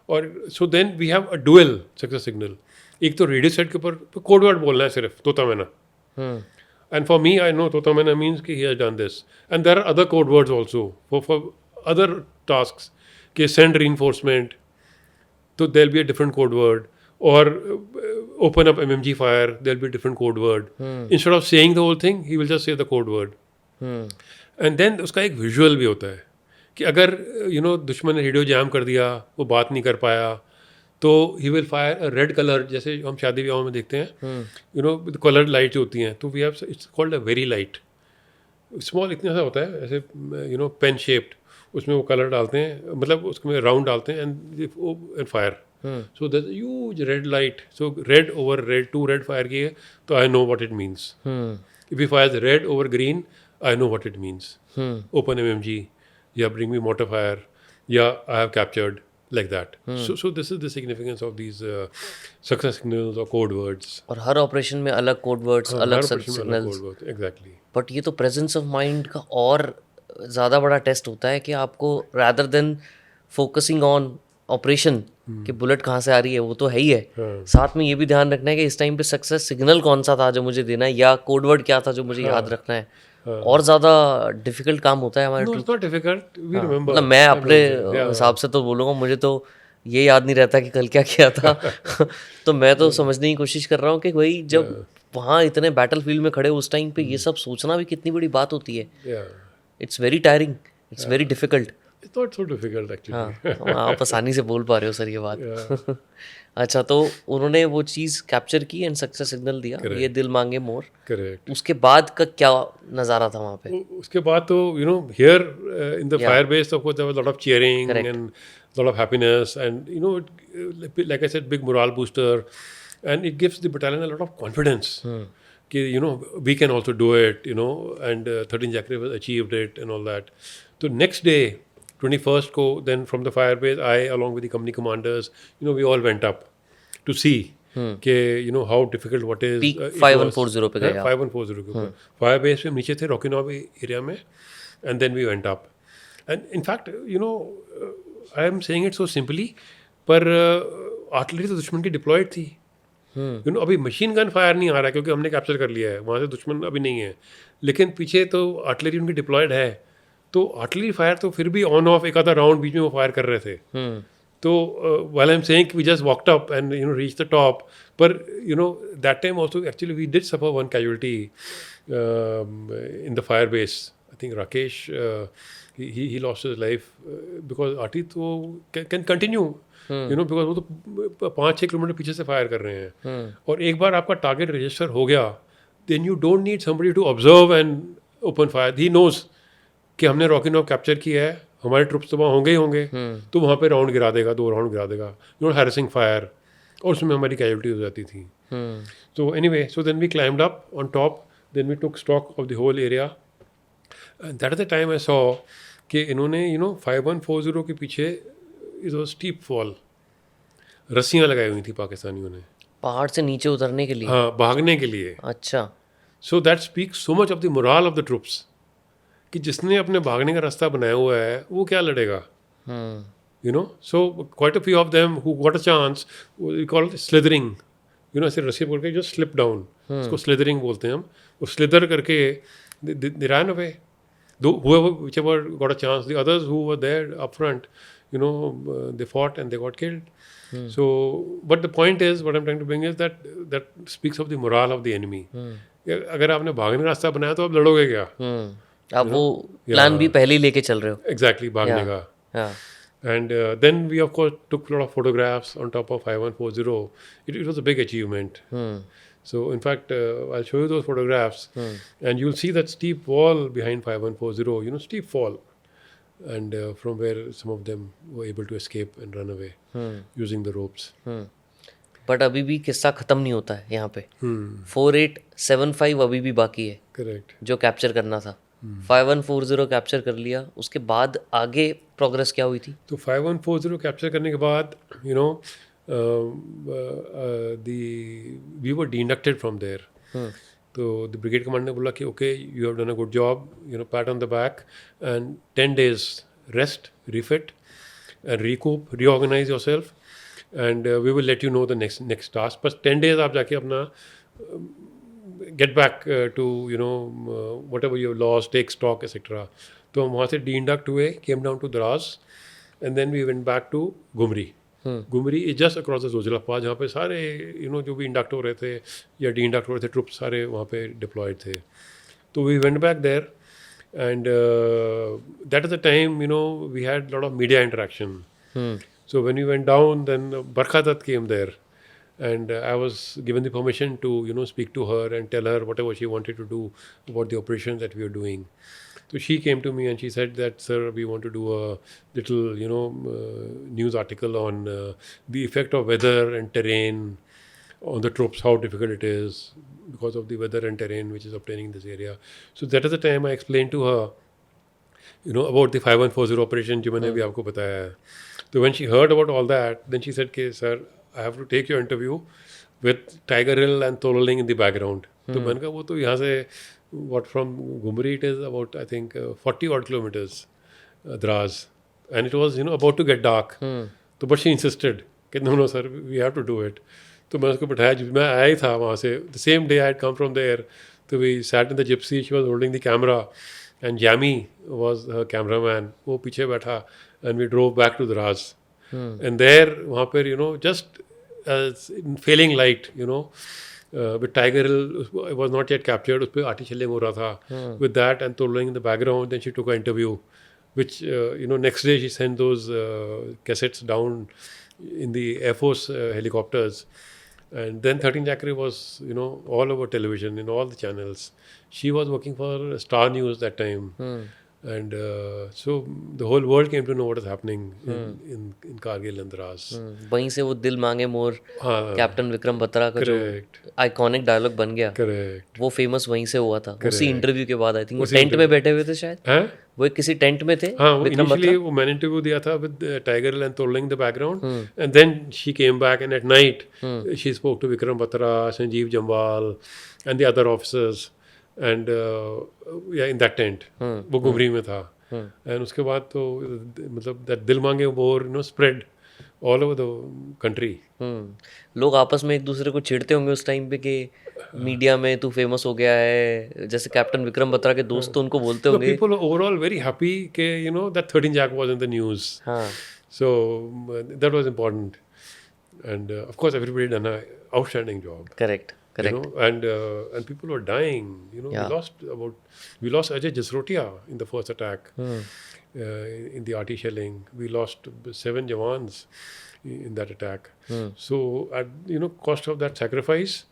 और so then we have a dual success signal. एक तो रेडियो सेट के ऊपर कोड वर्ड बोलना है सिर्फ, तोता मैना. And for me I know तोता मैना मीन्स कि he has done this. And there are other code words also for other task के सेंड रीइंफोर्समेंट, तो there will be a different code word. Or open up MMG fire, there'll be a different code word. Instead of saying the whole thing, he will just say the code word. And then उसका एक visual भी होता है कि अगर दुश्मन ने radio jam कर दिया, वो बात नहीं कर पाया, तो he will fire a red color, जैसे हम शादी ब्याहों में देखते हैं, colored light जो होती हैं. तो we have, it's called a very light. Small इतना सा होता है, ऐसे pen shaped. उसमें वो कलर डालते हैं, मतलब उसमें राउंड डालते हैं and fire. So there's a huge red light. So red over red, 2 red fire किए, तो I know what it means. If he fires red over green, I know what it means. Open MMG, yeah, bring me mortar fire, yeah, I have captured, like that. So this is the significance of these success signals or code words. और हर operation में अलग code words, अलग हर operation में अलग signals. code words, exactly. But ये तो presence of mind का और ज़्यादा बड़ा टेस्ट होता है कि आपको rather than focusing on operation कि बुलेट कहाँ से आ रही है, वो तो है ही है, साथ में ये भी ध्यान रखना है कि इस टाइम पे सक्सेस सिग्नल कौन सा था जो मुझे देना है, या कोडवर्ड क्या था जो मुझे याद रखना है. और ज़्यादा डिफिकल्ट काम होता है हमारे No, it's not difficult. We remember. मतलब मैं अपने हिसाब से तो बोलूँगा, मुझे तो ये याद नहीं रहता कि कल क्या किया था. तो मैं तो समझने की कोशिश कर रहा हूँ कि भाई जब वहाँ इतने बैटल फील्ड में खड़े हो उस टाइम पे ये सब सोचना भी कितनी बड़ी बात होती है. Yeah. It's very tiring, it's very difficult. It's not so difficult actually. हाँ, आप आसानी से बोल पा रहे हो सर ये बात. अच्छा, तो उन्होंने वो चीज़ कैप्चर की एंड सक्सेस सिग्नल दिया, ये दिल मांगे मोर. Correct. उसके बाद का क्या नज़ारा था वहाँ पे? उसके बाद तो here in the fire base of course there was a lot of cheering and a lot of happiness and like I said, big morale booster, and it gives the battalion a lot of confidence. कि we can also do it, and 13 Jackery has achieved it and all that. So next day 21st को then from the fire base I along with the company commanders we all went up to see कि how difficult what is Peak it 5140 पे गए आप. 5140 के ऊपर fire base पे हम नीचे थे रोकिनॉव एरिया में, and then we went up. And in fact I am saying it so simply, पर आर्टिलरी तो दुश्मन की डिप्लॉयड थी. अभी मशीन गन फायर नहीं आ रहा है क्योंकि हमने कैप्चर कर लिया है, वहाँ से दुश्मन अभी नहीं है, लेकिन पीछे तो आर्टिलरी उनकी डिप्लॉयड है. तो आर्टिलरी फायर तो फिर भी ऑन ऑफ एक आधा राउंड बीच में वो फायर कर रहे थे. तो while I'm saying we just walked up and reached the top, but that time also actually we did suffer one casualty in the fire base. I think Rakesh he lost his life because Ati तो can continue because वो तो 5-6 kilometre पीछे से fire कर रहे हैं. और एक बार आपका टारगेट रजिस्टर हो गया, then you don't need somebody to observe and open fire. He knows कि हमने रॉकिनॉव कैप्चर किया है, हमारे ट्रुप्स तो वहाँ होंगे ही होंगे, तो वहाँ पे राउंड गिरा देगा, 2 राउंड गिरा देगा, हैरेसिंग फायर, और उसमें हमारी कैजुअलिटी हो जाती थी. So anyway, so then we climbed up on top, then we took stock of the whole area, and that is the time I saw कि इन्होंने 5140 के पीछे it was steep fall, रस्सियाँ लगाई हुई थी पाकिस्तानियों ने पहाड़ से नीचे उतरने के लिए. हाँ, भागने के लिए. अच्छा. So that speaks so much of the morale of the troops कि जिसने अपने भागने का रास्ता बनाया हुआ है वो क्या लड़ेगा. So quite a few of them who got a chance, we call it slithering, ऐसे रस्सी पकड़ के just slip down, उसको slithering बोलते हैं हम. वो slither करके they ran away. Whichever got a chance, the others who were there up front, they fought and they got killed. So but the point is, what I'm trying to bring is that speaks of the morale of the enemy. अगर आपने भागने का रास्ता बनाया तो आप लड़ोगे क्या. आप वो प्लान भी पहले ही लेके चल रहे हो. Exactly, भागने का. And then we of course took a lot of photographs on top of 5140. It was a big achievement. So in fact I'll show you those photographs, and you'll see that steep wall behind 5140, steep fall, and from where some of them were able to escape and run away using the ropes. But अभी भी किस्सा ख़त्म नहीं होता है यहाँ पे. 4875 अभी भी बाकी है. Correct. जो कैप्चर करना था. 5140 कैप्चर कर लिया, उसके बाद आगे प्रोग्रेस क्या हुई थी? तो 5140 कैप्चर करने के बाद we were de-inducted from there. तो द ब्रिगेड कमांडर ने बोला कि okay, you have done a good job, pat on the back and 10 days rest, refit and recoup, reorganise yourself, and we will let you know the next task. बस 10 days आप जाके अपना get back to whatever you have lost, take stock, etc. तो हम वहाँ से de-induct हुए, came down to Dras, and then we went back to Gumri. Gumri is just across the Zojila Pass, जहाँ पे सारे जो भी induct हो रहे थे या de-induct हो रहे थे ट्रुप्स सारे वहाँ पे deployed थे. तो we went back there, and that is the time we had a lot of media interaction. So when we went down, then Barkha Dutt came there. And I was given the permission to, speak to her and tell her whatever she wanted to do about the operations that we were doing. So she came to me and she said that, sir, we want to do a little, news article on the effect of weather and terrain on the troops, how difficult it is because of the weather and terrain which is obtaining in this area. So that is the time I explained to her, about the 5140 operation जो मैंने अभी आपको बताया है. So when she heard about all that, then she said, "Okay, sir, I have to take your interview with Tiger Hill and Tololing in the background." तो मैंने कहा वो तो यहाँ से from Gumri it is about I think 40 odd kilometers, Dras, and it was about to get dark. तो but she insisted कि no sir, we have to do it. तो मैं उसको बैठाया, जब मैं आया ही था वहाँ से, the same day I had come from there. So we sat in the gypsy, she was holding the camera and Jamie was her cameraman. वो पीछे बैठा and we drove back to Dras. And there वहाँ पर just in failing light, with Tiger Hill it was not yet captured, उस पर आटी चलेंग हो रहा था. With that and Tololing in the background, then she took an interview, which next day she sent those cassettes down in the Air Force helicopters. And then 13 Chakri was, all over television, in all the channels. She was working for Star News that time. And so the whole world came to know what is happening in Kargil and Dras. वहीं से वो दिल मांगे मोर हाँ, captain Vikram Batra का जो correct, iconic dialogue बन गया, correct. वो फेमस वहीं से हुआ था. उसी इंटरव्यू के बाद आई थिंक वो टेंट में बैठे हुए थे शायद. हैं? वो एक किसी टेंट में थे. हाँ, विक्रम initially बत्रा. वो मैंने इंटरव्यू दिया था with Tiger Hill and Tololing in the background, and then she came back and at night she spoke to Vikram Batra, Sanjeev Jambal, and the other officers, and in that tent, वो गुमरी में था. And उसके बाद तो मतलब that दिल मांगे मोर spread all over the country. लोग आपस में एक दूसरे को चिढ़ते होंगे उस टाइम पे कि मीडिया में तू फेमस हो गया है, जैसे कैप्टन विक्रम बत्रा के दोस्त तो उनको बोलते So होंगे. people were overall very happy कि that 13 Jack was in the news. हाँ. So that was important, and of course everybody done an outstanding job. Correct. And people were dying. Yeah. We lost Ajay Jasrotia in the first attack, in the arty shelling. We lost 7 Jawans in that attack. So at cost of that sacrifice,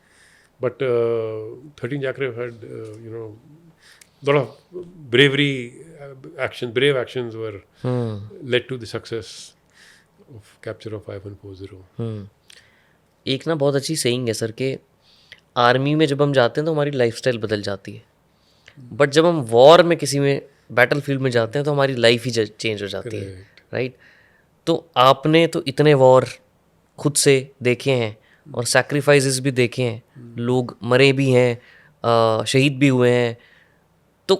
but 13 Chakri had lot of bravery brave actions were led to the success of capture of 5140. एक ना बहुत अच्छी saying है sir कि army में जब हम जाते हैं तो हमारी लाइफस्टाइल बदल जाती है, बट जब हम वॉर में किसी में बैटल फील्ड में जाते हैं तो हमारी लाइफ ही चेंज हो जाती है. राइट. तो आपने तो इतने वॉर खुद से देखे हैं और सैक्रिफाइसेस भी देखे हैं, लोग मरे भी हैं, शहीद भी हुए हैं. तो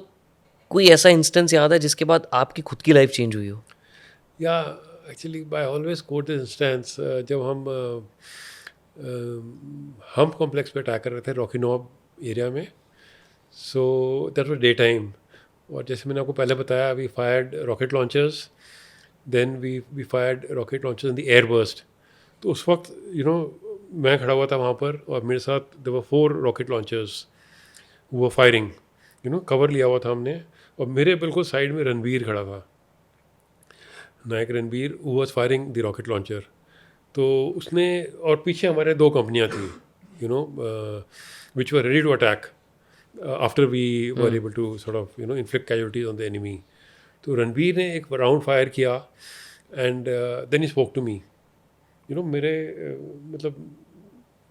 कोई ऐसा इंस्टेंस याद है जिसके बाद आपकी खुद की लाइफ चेंज हुई हो? Yeah, actually, I always quote this instance. जब हम कॉम्प्लेक्स पे अटैक कर रहे थे रॉकी नॉब एरिया में, so that was day time. और जैसे मैंने आपको पहले बताया, we fired rocket launchers, then we fired rocket launchers in the air burst. तो उस वक्त मैं खड़ा हुआ था वहाँ पर और मेरे साथ देयर वर 4 रॉकेट लॉन्चर्स वो फायरिंग, कवर लिया हुआ था हमने, और मेरे बिल्कुल साइड में रणबीर खड़ा था, Naik Ranbir, who was firing the rocket launcher. तो उसने, और पीछे हमारे 2 कंपनियां थी which were ready to attack after we were able to sort of inflict casualties on the enemy. तो रणबीर ने एक राउंड फायर किया and then he spoke to me. मेरे मतलब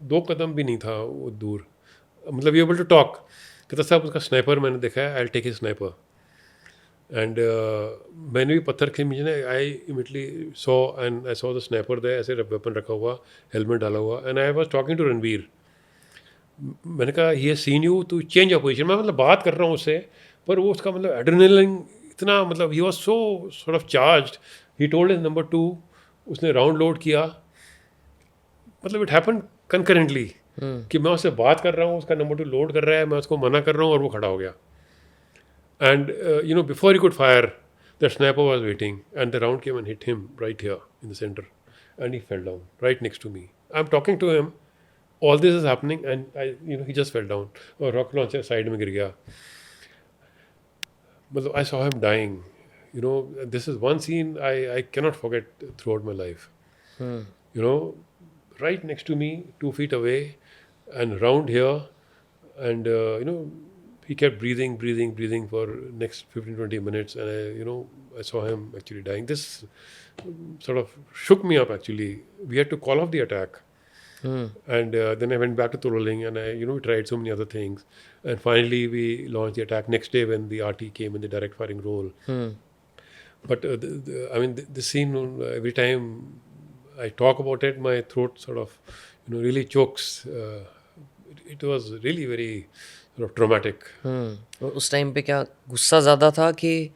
2 कदम भी नहीं था वो दूर, मतलब ये एबल टू टॉक. कहता साहब उसका स्नाइपर मैंने देखा है, I will take his sniper. And मैंने भी पत्थर के नीचे I immediately I saw the sniper दे, ऐसे वेपन रखा हुआ, हेलमेट डाला हुआ, and I was talking to Ranbir. मैंने कहा he has seen you to change your position. मैं मतलब बात कर रहा हूँ उससे, पर वो उसका मतलब एड्रेनलिन इतना, मतलब he was so sort of charged. He told his number 2, उसने राउंड लोड किया. मतलब इट हैपन कंकरेंटली कि मैं उससे बात कर रहा हूँ, उसका नंबर 2 लोड कर रहा है, मैं उसको मना कर रहा हूँ और वो खड़ा हो गया. And before he could fire, the sniper was waiting, and the round came and hit him right here in the center, and he fell down right next to me. I'm talking to him, all this is happening, and he just fell down. और rocket launcher side में गिर गया. मतलब I saw him dying. This is one scene I cannot forget throughout my life. Right next to me, 2 feet away, and round here, and he kept breathing for next 15-20 minutes, and I saw him actually dying. This sort of shook me up actually. We had to call off the attack. And then I went back to Tololing and I, tried so many other things. And finally, we launched the attack next day when the RT came in the direct firing role. But the scene, every time I talk about it, my throat sort of, really chokes. It was really very sort of traumatic. और उस time पे क्या गुस्सा ज़्यादा था कि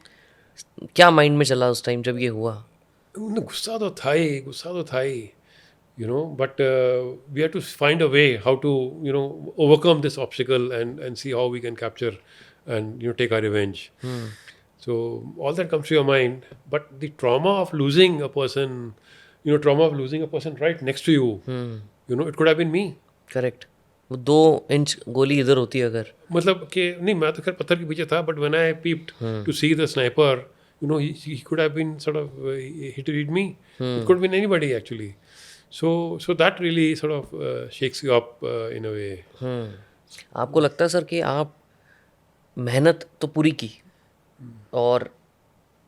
क्या mind में चला उस टाइम जब ये हुआ? गुस्सा तो था ही, but we had to find a way how to, overcome this obstacle and see how we can capture and, take our revenge. So all that comes to your mind, but the trauma of losing a person, right next to you, it could have been me. Correct, वो 2 inch गोली इधर होती है अगर। मतलब कि नहीं, मैं तो खैर पत्थर के पीछे था, but when I peeped to see the sniper, he could have been sort of hit to read me. It could have been anybody actually. So that really sort of shakes you up in a way. आपको लगता है sir कि आप मेहनत तो पूरी की और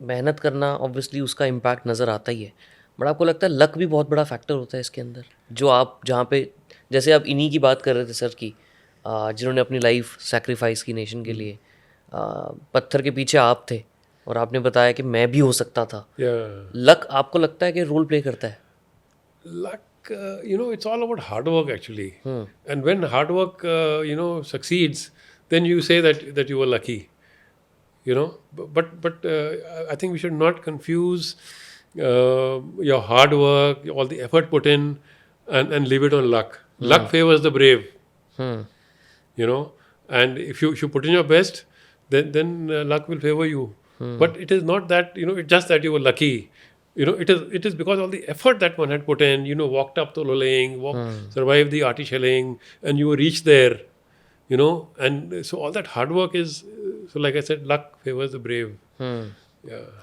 मेहनत करना ऑब्वियसली उसका इम्पैक्ट नज़र आता ही है, बट आपको लगता है लक भी बहुत बड़ा फैक्टर होता है इसके अंदर? जो आप जहाँ पे, जैसे आप इन्हीं की बात कर रहे थे सर की, जिन्होंने अपनी लाइफ सैक्रिफाइस की नेशन के लिए, पत्थर के पीछे आप थे और आपने बताया कि मैं भी हो सकता था। लक आपको लगता है कि रोल प्ले करता है? Luck, it's all about hard work actually. And when hard work, succeeds, then you say that you were lucky. But I think we should not confuse your hard work, all the effort put in, and leave it on luck. Luck favors the brave. And if you put in your best, then luck will favor you. But it is not that, it's just that you were lucky. It is because all the effort that one had put in, walked up to Loling, survived the RT shelling, and you reached there, and so all that hard work is, so like I said, luck favors the brave. Yeah.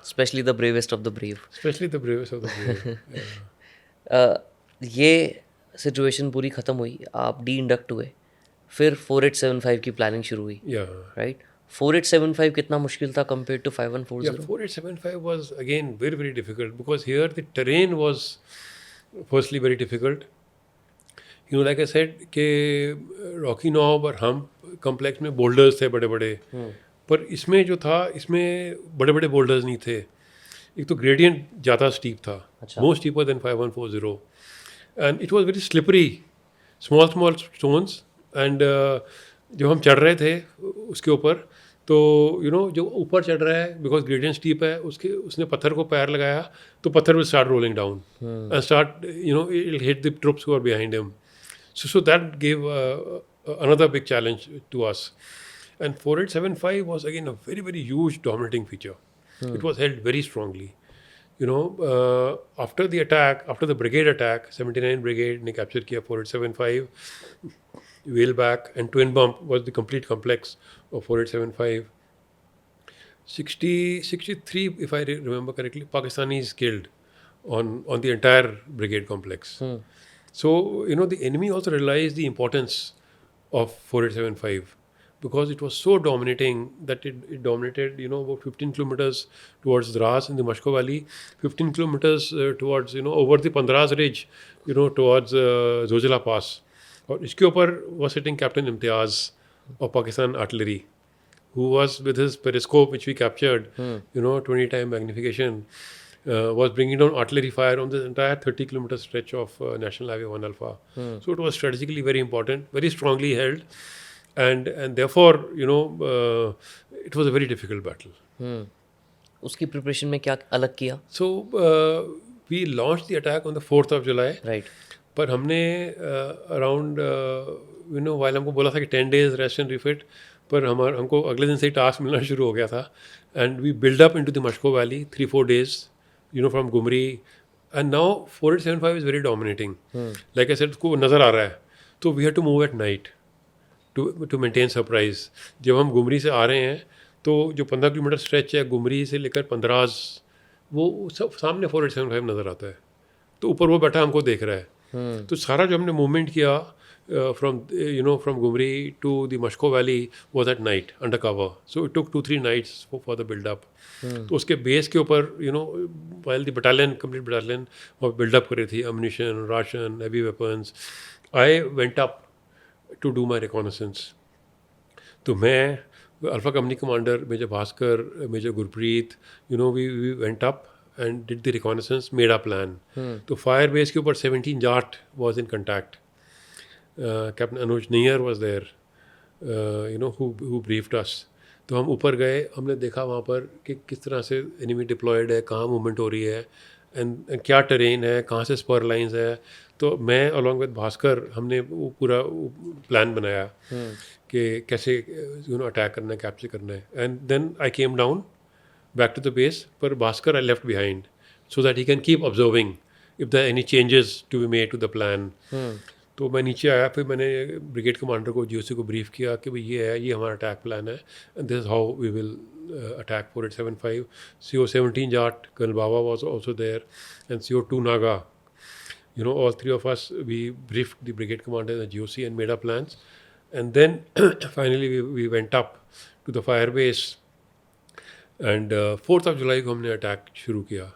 Especially the bravest of the brave. Especially the bravest of the brave. Yeah. ये situation पूरी ख़त्म हुई, आप D induct हुए, फिर 4875 की planning शुरू हुई, Yeah. राइट? 4875 कितना मुश्किल था compared to 5140? Yeah, 4875 was again very, very difficult because here the terrain was firstly very difficult. Like I said, कि रॉकी नॉब और हम कॉम्प्लेक्स में बोल्डर्स थे बड़े बड़े, पर इसमें जो था, इसमें बड़े बड़े बोल्डर्स नहीं थे। एक तो ग्रेडियंट ज़्यादा स्टीप था, more steeper than 5140, and it was very slippery, small stones, and जब हम चढ़ रहे थे उसके ऊपर, तो जो ऊपर चढ़ रहा है, बिकॉज ग्रेडियंट स्टीप है, उसने पत्थर को पैर लगाया तो पत्थर will start rolling down and start it hit the troops who are behind him. So that gave another big challenge to us. And 4875 was again a very, very huge dominating feature. It was held very strongly. After the attack, after the brigade attack, 79 Brigade ne capture kiya 4875. Whaleback and Twin Bump was the complete complex of 4875. 63, if I remember correctly, Pakistanis killed on the entire brigade complex. So, the enemy also realized the importance of 4875 because it was so dominating that it dominated, about 15 kilometers towards Dras in the Mashko Valley, 15 kilometers towards, over the Pandraz Ridge, towards Zojala Pass. और इसके ऊपर was sitting Captain Imtiaz of Pakistan Artillery, who was with his periscope, which we captured, 20-time magnification, was bringing down artillery fire on the entire 30-kilometer stretch of National Highway 1 Alpha. So it was strategically very important, very strongly held, and therefore, it was a very difficult battle. उसकी preparation में क्या अलग किया? So we launched the attack on the 4th of July. Right. पर हमने around while हमको बोला था कि 10 days रेस्ट एंड रिफिट, पर हमको अगले दिन से ही टास्क मिलना शुरू हो गया था, and we build up into the Mashkoh valley 3-4 days, from Gumri, and now 4875 is very dominating. Like I said, उसको नज़र आ रहा है, तो we have to move at night to maintain surprise. जब हम गुमरी से आ रहे हैं तो जो 15 किलोमीटर स्ट्रेच है गुमरी से लेकर पंद्राज, वो सब सामने 4875 नज़र आता है, तो ऊपर वो बैठा हमको देख रहा है. तो सारा जो हमने मूवमेंट किया from Gumri to the Mashkoh valley was at night under cover. So it took 2-3 nights for the buildup. तो उसके बेस के ऊपर while the battalion, complete battalion, वो बिल्डअप कर रही थी, ammunition, ration, heavy weapons, I went up to do my reconnaissance. तो मैं alpha company commander major Bhaskar, major Gurpreet, we went up and did the reconnaissance, made our plan. तो fire base के ऊपर 17 Jat was in contact. Captain Anuj Nair was there, who briefed us. तो हम ऊपर गए, हमने देखा वहाँ पर कि किस तरह से एनिमी डिप्लॉयड है, कहाँ मूवमेंट हो रही है, एंड क्या टेरेन है, कहाँ से स्पर लाइंस है. तो मैं अलॉन्ग विद भास्कर हमने वो पूरा प्लान बनाया कि कैसे अटैक करना है, कैप्चर करना है. And then I came down back to the base, पर Bhaskar I left behind so that he can keep observing if there any changes to be made to the plan. तो मैं नीचे आया, फिर मैंने ब्रिगेड कमांडर को, जीओसी को brief किया कि भाई ये है, ये हमारा अटैक प्लान है, and this is how we will attack 4875. CO-17 Jat, colonel Baba was also there, and CO-2 Naga. All three of us, we briefed the brigade commander and the GOC and made our plans. And then finally we went up to the fire base. And 4th of July को हमने attack शुरू किया.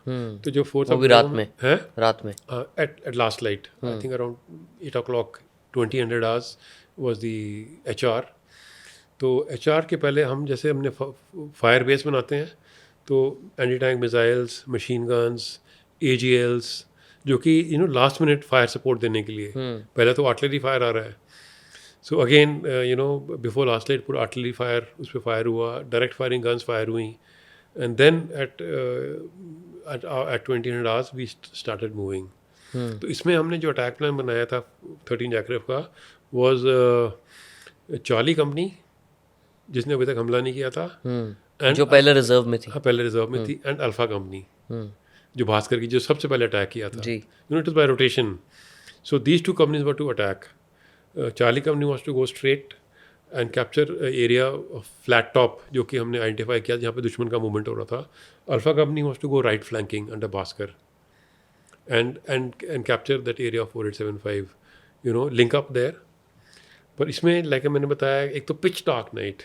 तो जो 4th of रात में है, रात में at last light, I think around 8 o'clock, 2000 hours was the HR. तो HR के पहले हम जैसे हमने फायर बेस बनाते हैं, तो anti tank missiles, machine guns, AGLs, जो कि लास्ट मिनट फायर सपोर्ट देने के लिए. पहले तो आर्टिलरी फायर आ रहा है. So again before last light पूरा आर्टिलरी फायर, उस पर फायर हुआ, डायरेक्ट फायरिंग गन्स फायर हुई, and then at 2000 hours we started moving. तो इसमें हमने जो अटैक प्लान बनाया था 13 जैकरेफ का वाज चार्ली कंपनी, जिसने अभी तक हमला नहीं किया था, जो पहले रिजर्व में थी. हाँ, पहले रिजर्व में थी, एंड अल्फा कंपनी जो भास्कर की जो सबसे पहले अटैक किया था. It is by rotation. So these two companies were to attack. Charlie company was to go straight and capture area of flat top, जो कि हमने आइडेंटिफाई किया जहाँ पे दुश्मन का मूवमेंट हो रहा था. Alpha company was to go right flanking under Bhaskar and capture that area of 4875, link up there. पर इसमें लाइक मैंने बताया, एक तो pitch dark night,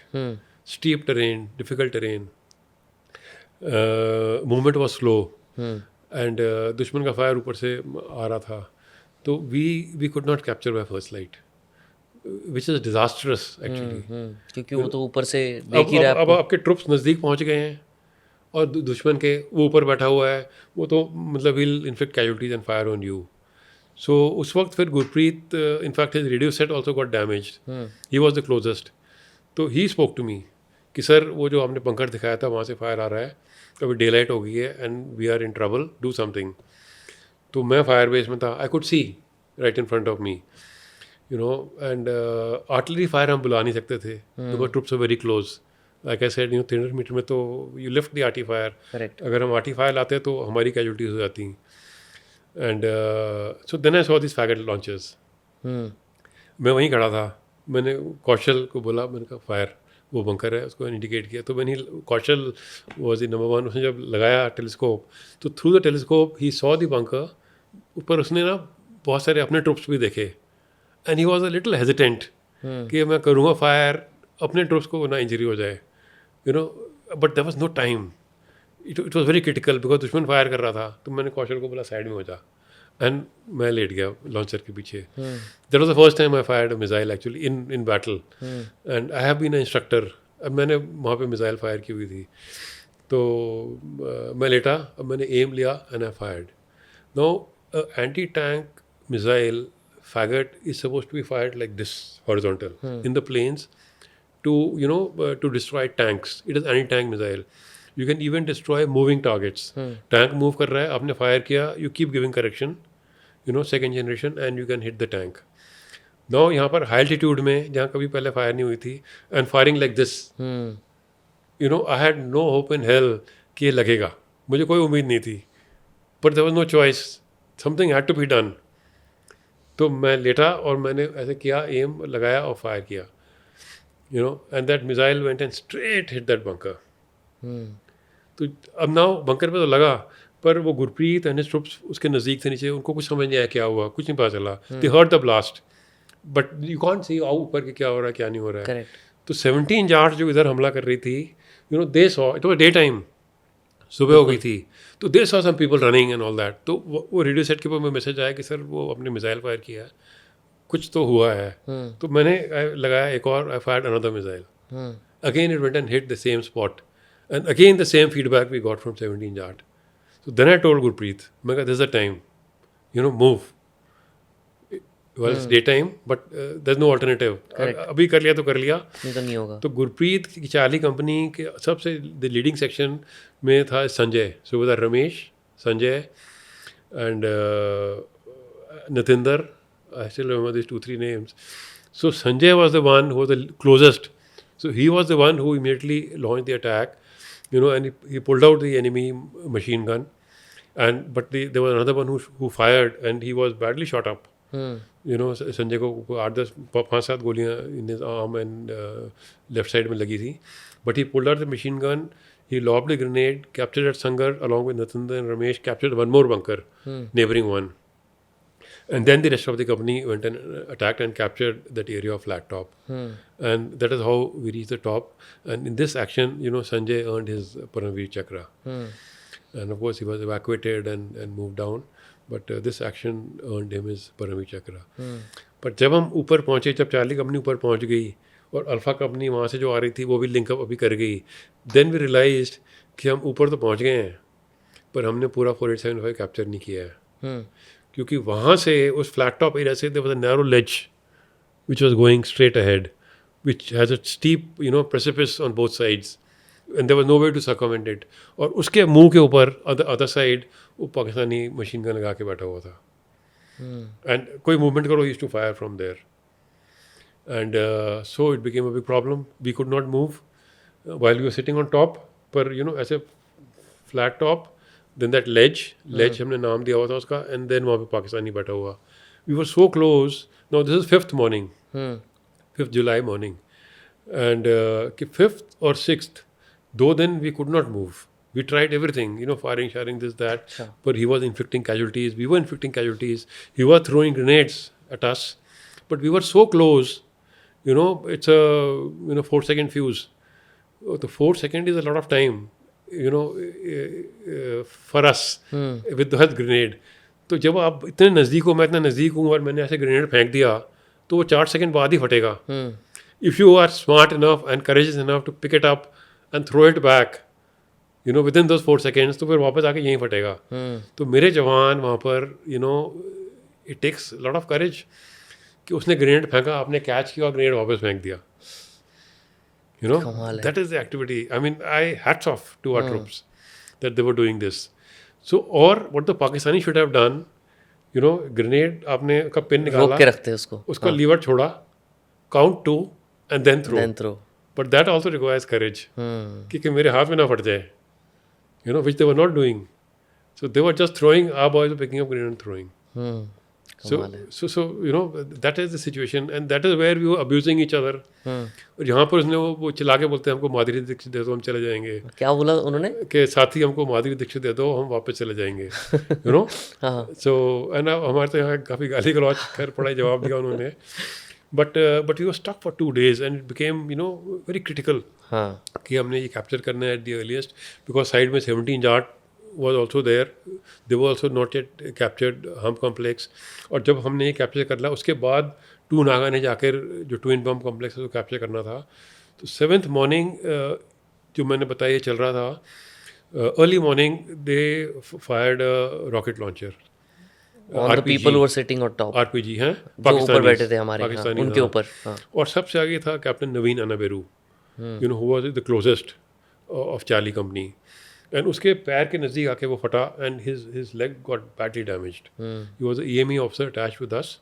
steep terrain, difficult terrain, movement was slow, and दुश्मन का फायर ऊपर से आ रहा था. तो we could not capture by first light, which is disastrous actually, क्योंकि वो तो ऊपर से देख ही रहा है. अब आपके ट्रुप्स नज़दीक पहुंच गए हैं और दुश्मन के वो ऊपर बैठा हुआ है, वो तो मतलब will inflict casualties and fire on you. So उस वक्त फिर Gurpreet, in fact his radio set also got damaged, he was the closest. तो ही स्पोक टू मी कि सर वो जो हमने बंकर दिखाया था वहाँ से फायर आ रहा है, अभी डे लाइट हो गई है and we are in trouble, do something. तो मैं फायर बेस में था, I could see right in front of me, and artillery fire हम बुला नहीं सकते थे because troops are very close. Like I said, 300 metre में तो you lift the arty fire. अगर हम आर्टी फायर लाते तो हमारी कैजुअल्टीज हो जाती. And so then I saw this Fagot launchers. मैं वहीं खड़ा था, मैंने कौशल को बोला, मैंने कहा फायर, वो बंकर है, उसको इंडिकेट किया. तो मैंने कौशल वॉज द नंबर वन. उसने जब लगाया टेलीस्कोप, तो through the telescope he saw the bunker. ऊपर उसने ना बहुत सारे अपने ट्रुप्स भी देखे, and he was a little hesitant कि मैं करूँगा फायर, अपने ट्रुप्स को ना इंजरी हो जाए, but there was no time. It was very critical because दुश्मन फायर कर रहा था. तो मैंने कौशल को बोला साइड में हो जा, एंड मैं लेट गया लॉन्चर के पीछे. That was the first time I fired a missile actually in battle, and I have been a instructor. अब मैंने वहाँ पे मिसाइल फायर की हुई थी. तो मैं लेटा, अब मैंने एम लिया and I fired. Now anti tank missile faggot is supposed to be fired like this, horizontal, in the planes to to destroy tanks. It is anti-tank missile. You can even destroy moving targets. Tank move कर रहा है, आपने fire किया, you keep giving correction, second generation, and you can hit the tank. Now यहाँ पर high altitude में, जहाँ कभी पहले fire नहीं हुई थी, and firing like this, I had no hope in hell कि ये लगेगा. मुझे कोई उम्मीद नहीं थी, but there was no choice. Something had to be done. तो मैं लेटा और मैंने ऐसे किया, एम लगाया और फायर किया, and that missile went and straight hit that bunker. तो अब नाउ बंकर पे तो लगा, पर वो गुरप्रीत एंड हिज ट्रुप्स उसके नज़दीक थे नीचे, उनको कुछ समझ नहीं आया क्या हुआ, कुछ नहीं पता चला. दे heard the blast, but you can't see आओ ऊपर के क्या हो रहा है क्या नहीं हो रहा है. तो 17 जाट जो इधर हमला कर रही थी, they saw, it was day time, सुबह हो गई थी, तो they saw some people running and all that. तो वो रेडियो सेट के ऊपर में मैसेज आया कि सर वो अपने मिसाइल फायर किया है, कुछ तो हुआ है. तो मैंने लगाया एक और, I fired another missile. Again it went and hit the same spot. And again the same feedback we got from 17 yard. So then I told Gurpreet, मैं कहा, this is the time, move. Well, it's daytime, but there's no alternative. अभी कर लिया तो कर लिया. नहीं तो नहीं होगा. तो गुरप्रीत की चार्ली कंपनी के सबसे द लीडिंग सेक्शन में था Sanjay, Subedar Ramesh, Sanjay and Natinder. I still remember these 2-3 names. So Sanjay was the one who was the closest. So he was the one who immediately launched the attack, and he pulled out the enemy machine gun. But there was another one who fired, and he was badly shot up. Sanjay को 8-10-5-7 गोलियां in his arm and left side में लगी थी. But he pulled out the machine gun, he lobbed a grenade, captured at Sangar along with Natinder and Ramesh, captured one more bunker, neighboring one. And then the rest of the company went and attacked and captured that area of Flat Top. And that is how we reached the top. And in this action, Sanjay earned his Paramveer Chakra. And of course, he was evacuated and moved down. But this action earned him his Paramveer Chakra. But जब हम ऊपर पहुँचे, जब Charlie company ऊपर पहुँच गई और alpha company वहाँ से जो आ रही थी वो भी लिंकअप अभी कर गई, देन वी रियलाइज्ड कि हम ऊपर तो पहुँच गए हैं पर हमने पूरा 4875 कैप्चर नहीं किया है. क्योंकि वहाँ से उस फ्लैट टॉप एरिया से there was a narrow ledge which was going straight ahead, which has a steep precipice on both sides, and there was no way to circumvent it. और उसके मुंह के ऊपर अदर साइड वो Pakistani machine gun लगा के बैठा हुआ था. एंड कोई मूवमेंट करो, used to fire from there. And so it became a big problem. We could not move while we were sitting on top. पर ऐसे flat top, then that ledge हमने नाम दिया हुआ था उसका, and then वहाँ पे पाकिस्तानी बैठा हुआ. We were so close. Now this is 5th morning, 5th July morning, and 5th or 6th, though then we could not move. We tried everything, firing, sharing, this, that, but he was inflicting casualties. We were inflicting casualties. He was throwing grenades at us, but we were so close. It's a 4-second fuse. The 4 second is a lot of time, for us with that grenade. तो जब आप इतने नज़दीक हो, मैं इतना नज़दीक हूँ और मैंने ऐसे ग्रेनेड फेंक दिया तो वो 4 सेकंड बाद ही फटेगा. If you are smart enough and courageous enough to pick it up and throw it back, within those 4 seconds, तो फिर वापस आके यहीं फटेगा. तो मेरे जवान वहाँ पर, it takes a lot of courage कि उसने ग्रेनेड फेंका, आपने कैच किया और ग्रेनेड वापस फेंक दिया. That is the activity. I mean, I hats off to our troops that they were doing this. So, or what the Pakistani should have done, grenade आपने का पिन निकाला, रोक के रखते हैं उसका लीवर छोड़ा, count 2 and then throw. But that also requires courage. कि मेरे हाथ में ना फट जाए, which they were not doing. So they were just throwing. Our boys were picking up grenade and throwing. So that is the situation, and that is where we were abusing each other. और यहाँ पर उसने वो चिल्ला के बोलते हैं हमको माधुरी दीक्षित दे दो, हम चले जाएंगे. क्या बोला उन्होंने? कि साथी हमको माधुरी दीक्षित दे दो, हम वापस चले जाएंगे. So and हमारे तो यहाँ काफ़ी गाली गलौज कर पड़ा, जवाब दिया उन्होंने. But we were stuck for 2 days and it became very critical कि हमने ये कैप्चर करना है at the earliest, because side में 17 yard was also there. They were also not yet captured Hump complex. और जब हमने ये कैप्चर कर लिया उसके बाद 2 नागा ने जाकर जो ट्विन बम कॉम्प्लेक्स है वो कैप्चर करना था. तो 7th morning जो मैंने बताया चल रहा था, early morning they fired rocket launcher on the people who were sitting on top. RPG हैं, जो ऊपर बैठे थे हमारे, उनके ऊपर. और सबसे आगे था captain Naveen Anabheru, who was the closest of Charlie company. And उसके पैर के नज़दीक आके वो फटा and his leg got badly damaged. He was an EME officer attached with us,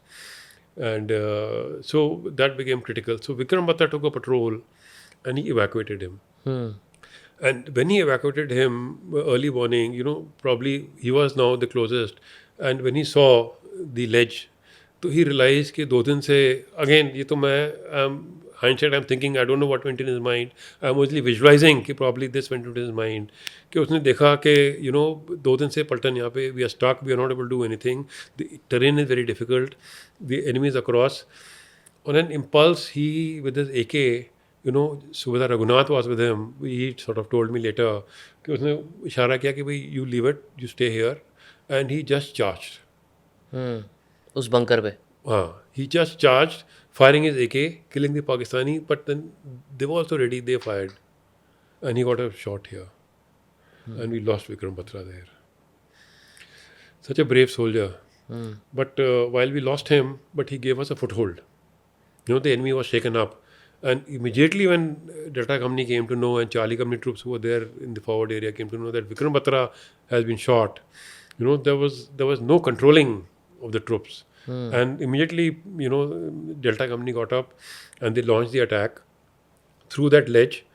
and so that became critical. So Vikram Bhatta took a patrol and he evacuated him. And when he evacuated him early morning, probably he was now the closest. And when he saw the ledge, तो he realized कि 2 दिन से, again ये तो मैं hindsight I'm thinking, I don't know what went in his mind. I'm mostly visualizing कि probably this went into his mind. कि उसने देखा कि 2 दिन से पलटन यहाँ पे, we are stuck, we are not able to do anything. The terrain is very difficult. The enemy is across. On an impulse, he with his AK, Subedar Raghunath was with him. He sort of told me later कि उसने इशारा किया कि भाई you leave it, you stay here. And he just charged. उस bunker पे. He just charged, firing his AK, killing the Pakistani, but then they were also ready, they fired. And he got a shot here. And we lost Vikram Batra there. Such a brave soldier. But while we lost him, but he gave us a foothold. You know, the enemy was shaken up. And immediately when Delta Company came to know and Charlie Company troops who were there in the forward area came to know that Vikram Batra has been shot, you know, there was no controlling of the troops. And immediately, you know, Delta Company got up and they launched the attack through that ledge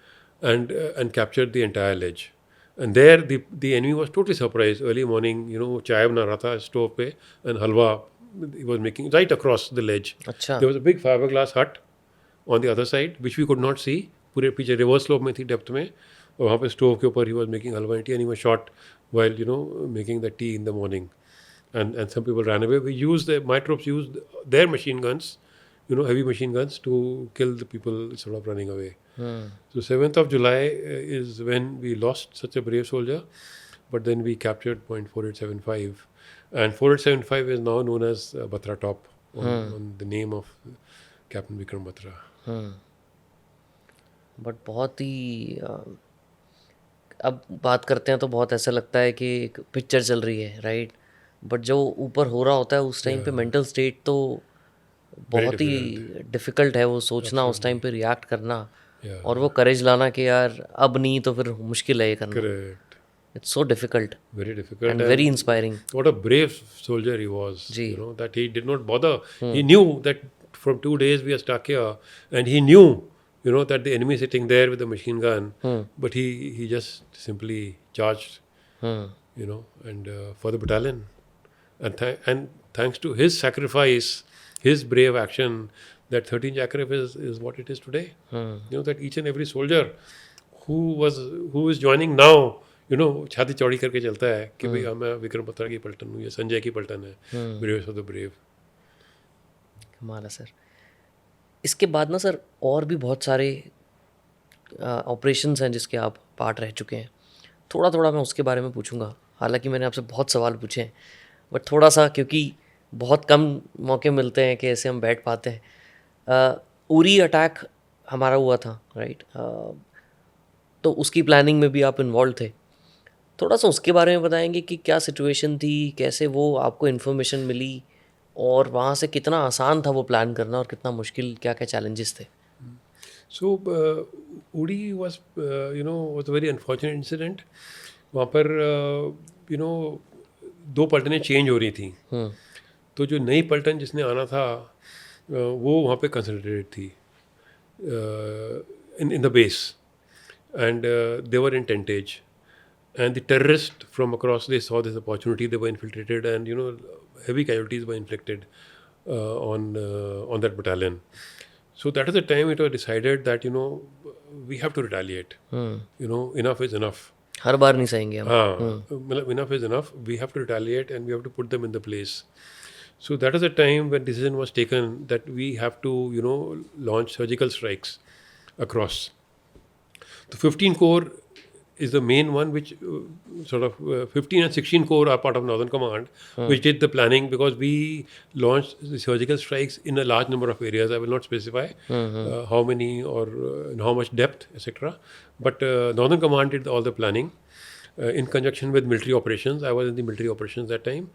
and captured the entire ledge. And there the enemy was totally surprised. Early morning, you know, chai bana raha tha stove pe and halwa he was making right across the ledge. अच्छा There was a big fiberglass hut on the other side which we could not see. पूरे पीछे reverse slope में थी depth में और वहाँ पे stove के ऊपर ही was making halwa and tea and he was shot while, you know, making the tea in the morning. And some people ran away. My troops used their machine guns, you know, heavy machine guns to kill the people sort of running away. So 7th of July is when we lost such a brave soldier, but then we captured point 4875. And 4875 is now known as Batra Top on the name of Captain Vikram Batra. But बहुत ही अब बात करते हैं तो बहुत ऐसा लगता है कि एक पिक्चर चल रही है, राइट? बट जो ऊपर हो रहा होता है उस टाइम पे मेंटल स्टेट तो बहुत ही डिफ़िकल्ट है वो सोचना, उस टाइम पे रिएक्ट करना और वो करेज लाना कि यार अब नहीं तो फिर मुश्किल है ये करना. Correct. It's so difficult Very difficult. And very inspiring. What a brave soldier he was. Ji. You know, that he did not bother. He knew that from 2 days we are stuck here. And he knew, you know, that the enemy is sitting there with a machine gun. But he just simply charged, you know, and for the battalion. And thanks to his sacrifice, his brave action, that 13 Jacrif is what it is today. You know, that each and every soldier who is joining now, you know, छाती चौड़ी करके चलता है कि भाई मैं विक्रम बत्रा की पलटन हूँ या संजय की पलटन है. Brave of the brave. हमारा सर इसके बाद ना सर और भी बहुत सारे ऑपरेशंस हैं जिसके आप पार्ट रह चुके हैं. थोड़ा थोड़ा मैं उसके बारे में पूछूंगा. हालांकि मैंने आपसे बहुत सवाल पूछे हैं बट थोड़ा सा क्योंकि बहुत कम मौके मिलते हैं कि ऐसे हम बैठ पाते हैं. उरी अटैक हमारा हुआ था, राइट? तो उसकी प्लानिंग में भी आप इन्वॉल्व थे. थोड़ा सा उसके बारे में बताएंगे कि क्या सिचुएशन थी, कैसे वो आपको इन्फॉर्मेशन मिली और वहाँ से कितना आसान था वो प्लान करना और कितना मुश्किल, क्या क्या चैलेंजेस थे? So Uri was was a very unfortunate incident. वहाँ पर you know 2 पलटनें चेंज हो रही थी. तो जो नई पलटन जिसने आना था वो वहाँ पे कंसंट्रेटेड थी in the base and they were in tentage. And the terrorists from across, they saw this opportunity, they were infiltrated and, you know, heavy casualties were inflicted on that battalion. So that is the time it was decided that, you know, we have to retaliate. You know, enough is enough. हर बार नहीं सहेंगे हम. मतलब enough is enough. We have to retaliate and we have to put them in the place. So that is the time when decision was taken that we have to, you know, launch surgical strikes across. The 15 Corps is the main one which 15 and 16 Corps are part of Northern Command, which did the planning because we launched the surgical strikes in a large number of areas. I will not specify how many or in how much depth, etc. But Northern Command did all the planning in conjunction with military operations. I was in the military operations that time.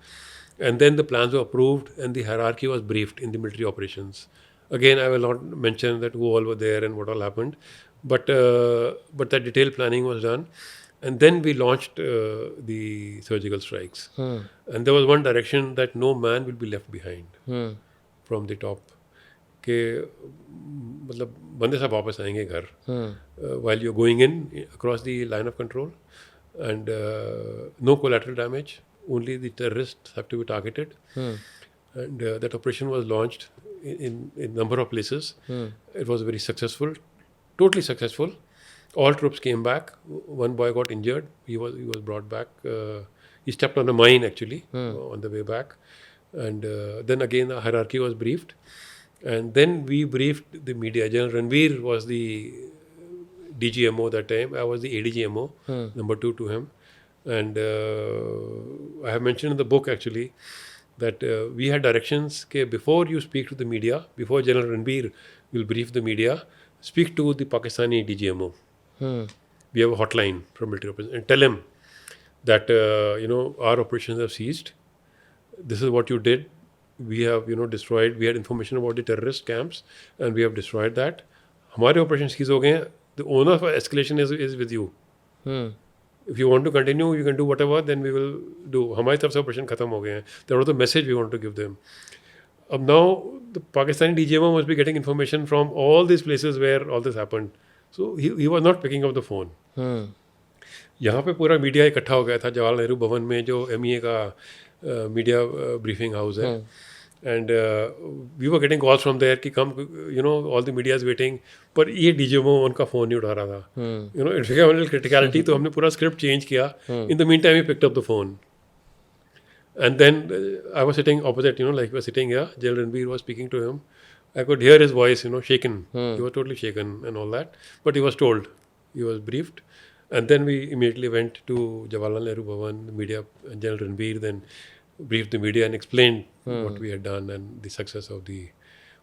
And then the plans were approved and the hierarchy was briefed in the military operations. Again, I will not mention that who all were there and what all happened. But that detailed planning was done. And then we launched the surgical strikes. And there was one direction that no man will be left behind from the top. कि मतलब बंदे सब वापस आएंगे घर while you're going in across the line of control and no collateral damage, only the terrorists have to be targeted. And that operation was launched in a number of places. It was very successful, totally successful. All troops came back. One boy got injured. He was brought back. He stepped on a mine actually on the way back. And then again the hierarchy was briefed. And then we briefed the media. General Ranveer was the DGMO that time. I was the ADGMO, number 2 to him. And I have mentioned in the book actually that we had directions कि before you speak to the media, before General Ranbir will brief the media, speak to the Pakistani DGMO. We have a hotline from military operations and tell him that our operations have ceased. This is what you did. We have destroyed. We had information about the terrorist camps and we have destroyed that. हमारे operations cease हो गए हैं. The owner of escalation is with you. If you want to continue, you can do whatever, then we will do. हमारी तरफ से operation खत्म हो गए हैं. That was the message we want to give them. अब now the Pakistani DGMO must be getting information from all these places where all this happened. So he was not picking up the phone. यहाँ पे पूरा media इकट्ठा हो गया था जवाहरलाल नेहरू भवन में जो MEA का मीडिया ब्रीफिंग हाउस है. And we were getting calls from there कि come, all the media is waiting. पर ये DGMO उनका फ़ोन नहीं उठा रहा था. It became a little criticality. तो हमने पूरा स्क्रिप्ट चेंज किया. In the meantime, he picked up the phone. And then I was sitting opposite, like we were sitting here. General Ranbir was speaking to him. I could hear his voice, shaken. He was totally shaken and all that. But he was told. He was briefed. And then we immediately went to Jawaharlal Nehru Bhavan, the media, and General Ranbir then briefed the media and explained what we had done and the success of the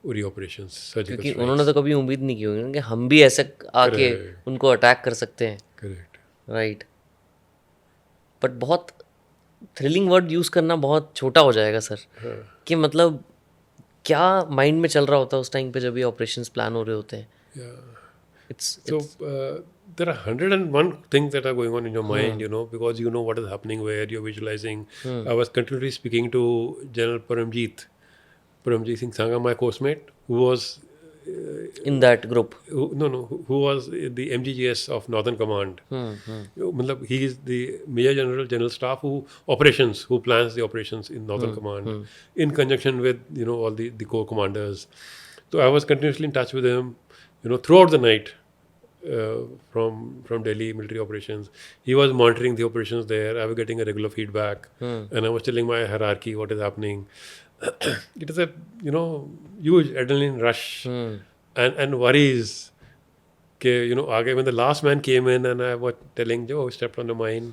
Uri operations, surgical क्योंकि strikes. उन्होंने तो कभी उम्मीद नहीं की होगी कि हम भी ऐसे आके उनको अटैक कर सकते हैं. Correct. राइट. बट बहुत थ्रिलिंग वर्ड यूज़ करना बहुत छोटा हो जाएगा सर. कि मतलब क्या माइंड में चल रहा होता है उस टाइम पे जब ये ऑपरेशंस प्लान हो रहे होते हैं. So there are 101 things that are going on in your mind, because you know what is happening, where you're visualizing. I was continually speaking to General Paramjeet Singh Sangha, my course mate, who was in that group. who was the MGGS of Northern Command. मतलब he is the Major General Staff who plans the operations in Northern Command in conjunction with all the corps commanders. So I was continuously in touch with him, throughout the night. From Delhi military operations, he was monitoring the operations there. I was getting a regular feedback, and I was telling my hierarchy what is happening. It is a huge adrenaline rush and worries. Again, when the last man came in, and I was telling Joe, stepped on the mine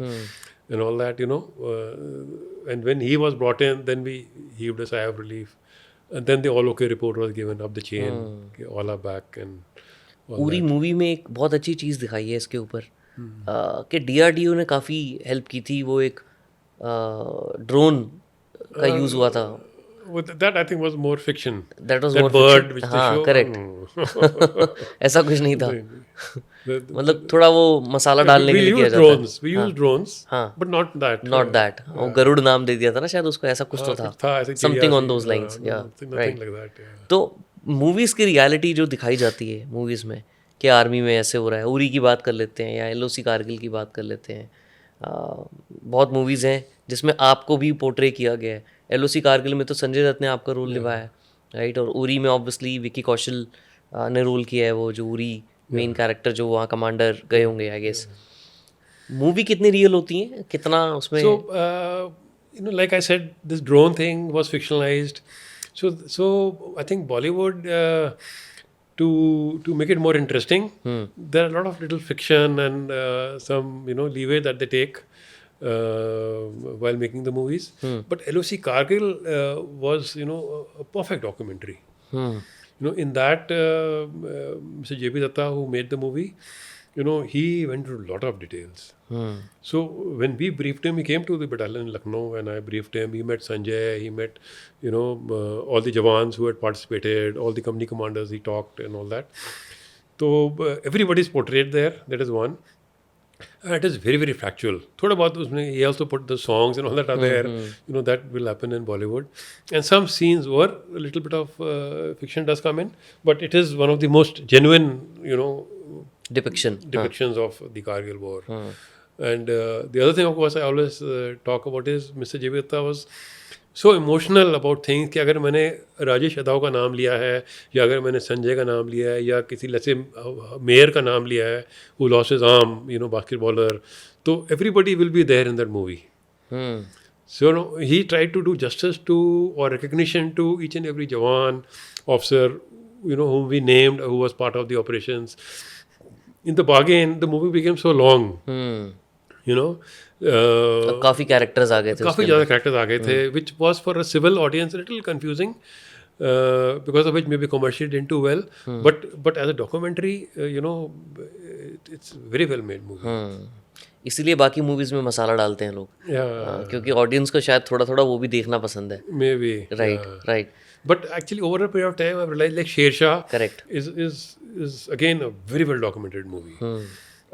and all that, and when he was brought in, then we heaved a sigh of relief, and then the all okay report was given up the chain, all are back and. पूरी movie में एक बहुत अच्छी चीज़ दिखाई है इसके ऊपर कि DRDO ने काफ़ी हेल्प की थी. वो एक ड्रोन का यूज़ हुआ था. That I think was more fiction. That was that more bird fiction. which हाँ, they show. correct. ऐसा कुछ नहीं था. मतलब थोड़ा वो मसाला डालने के लिए किया जाता है. We use drones, but not that. Not that. वो गरुड़ नाम दे दिया था ना शायद उसको, ऐसा कुछ तो था. Something on those lines. Yeah. Nothing like that. Yeah. तो मूवीज़ की रियलिटी जो दिखाई जाती है मूवीज़ में कि आर्मी में ऐसे हो रहा है. उरी की बात कर लेते हैं या LOC कारगिल की बात कर लेते हैं. बहुत मूवीज़ हैं जिसमें आपको भी पोर्ट्रे किया गया है. LOC कारगिल में तो संजय दत्त ने आपका रोल निभाया है, राइट. और उरी में ऑब्वियसली विकी कौशल ने रोल किया है, वो जो उरी मेन कैरेक्टर जो वहाँ कमांडर गए होंगे आई गेस. मूवी कितनी रियल होती है, कितना उसमें. So like I said, this drone thing was fictionalized. So I think Bollywood, to make it more interesting, there are a lot of little fiction and some leeway that they take while making the movies. But LOC Kargil was a perfect documentary. In that Mr. J.P. Datta, who made the movie, he went through a lot of details. So when we briefed him, he came to the battalion in Lucknow and I briefed him. He met Sanjay, he met, all the Jawans who had participated, all the company commanders, he talked and all that. So everybody is portrayed there, that is one. And it is very, very factual. Thoda bahut usme, he also put the songs and all that are there. That will happen in Bollywood. And some scenes were, a little bit of fiction does come in, but it is one of the most genuine, depictions of the Kargil war. And the other thing, of course, I always talk about is Mr. J.P. Datta was so emotional about things कि अगर मैंने राजेश यादव का नाम लिया है या अगर मैंने संजय का नाम लिया है या किसी लसे मेयर का नाम लिया है who lost his arm, basketballer, तो everybody will be there in that movie. So he tried to do justice to or recognition to each and every Jawan, officer, whom we named, who was part of the operations. In the bargain, the movie became so long. you know. काफ़ी characters आ गए थे काफ़ी उसके ज़्यादा characters आ गए थे, which was for a civil audience little confusing, because of which maybe commercially didn't do well, but as a documentary, it's very well made movie. इसीलिए बाकी मूवीज़ में मसाला डालते हैं लोग Yeah, क्योंकि ऑडियंस को शायद थोड़ा थोड़ा वो भी देखना पसंद है. maybe. Right Yeah. Right But actually, over a period of time, I've realized like Sher Shah Correct. is again a very well documented movie.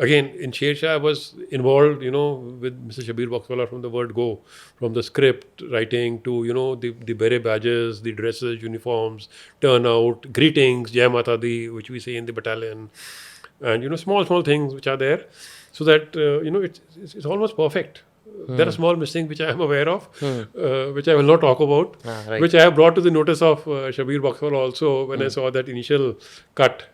Again, in Sher Shah, I was involved, with Mr. Shabir Boxwala from the word go, from the script writing to, the beret badges, the dresses, uniforms, turnout, greetings, Jai Mata Di, which we say in the battalion, and, small things which are there, so that, it's almost perfect. There are small mistakes which I am aware of, which I will not talk about, right. which I have brought to the notice of Shabir Boxwala also when I saw that initial cut.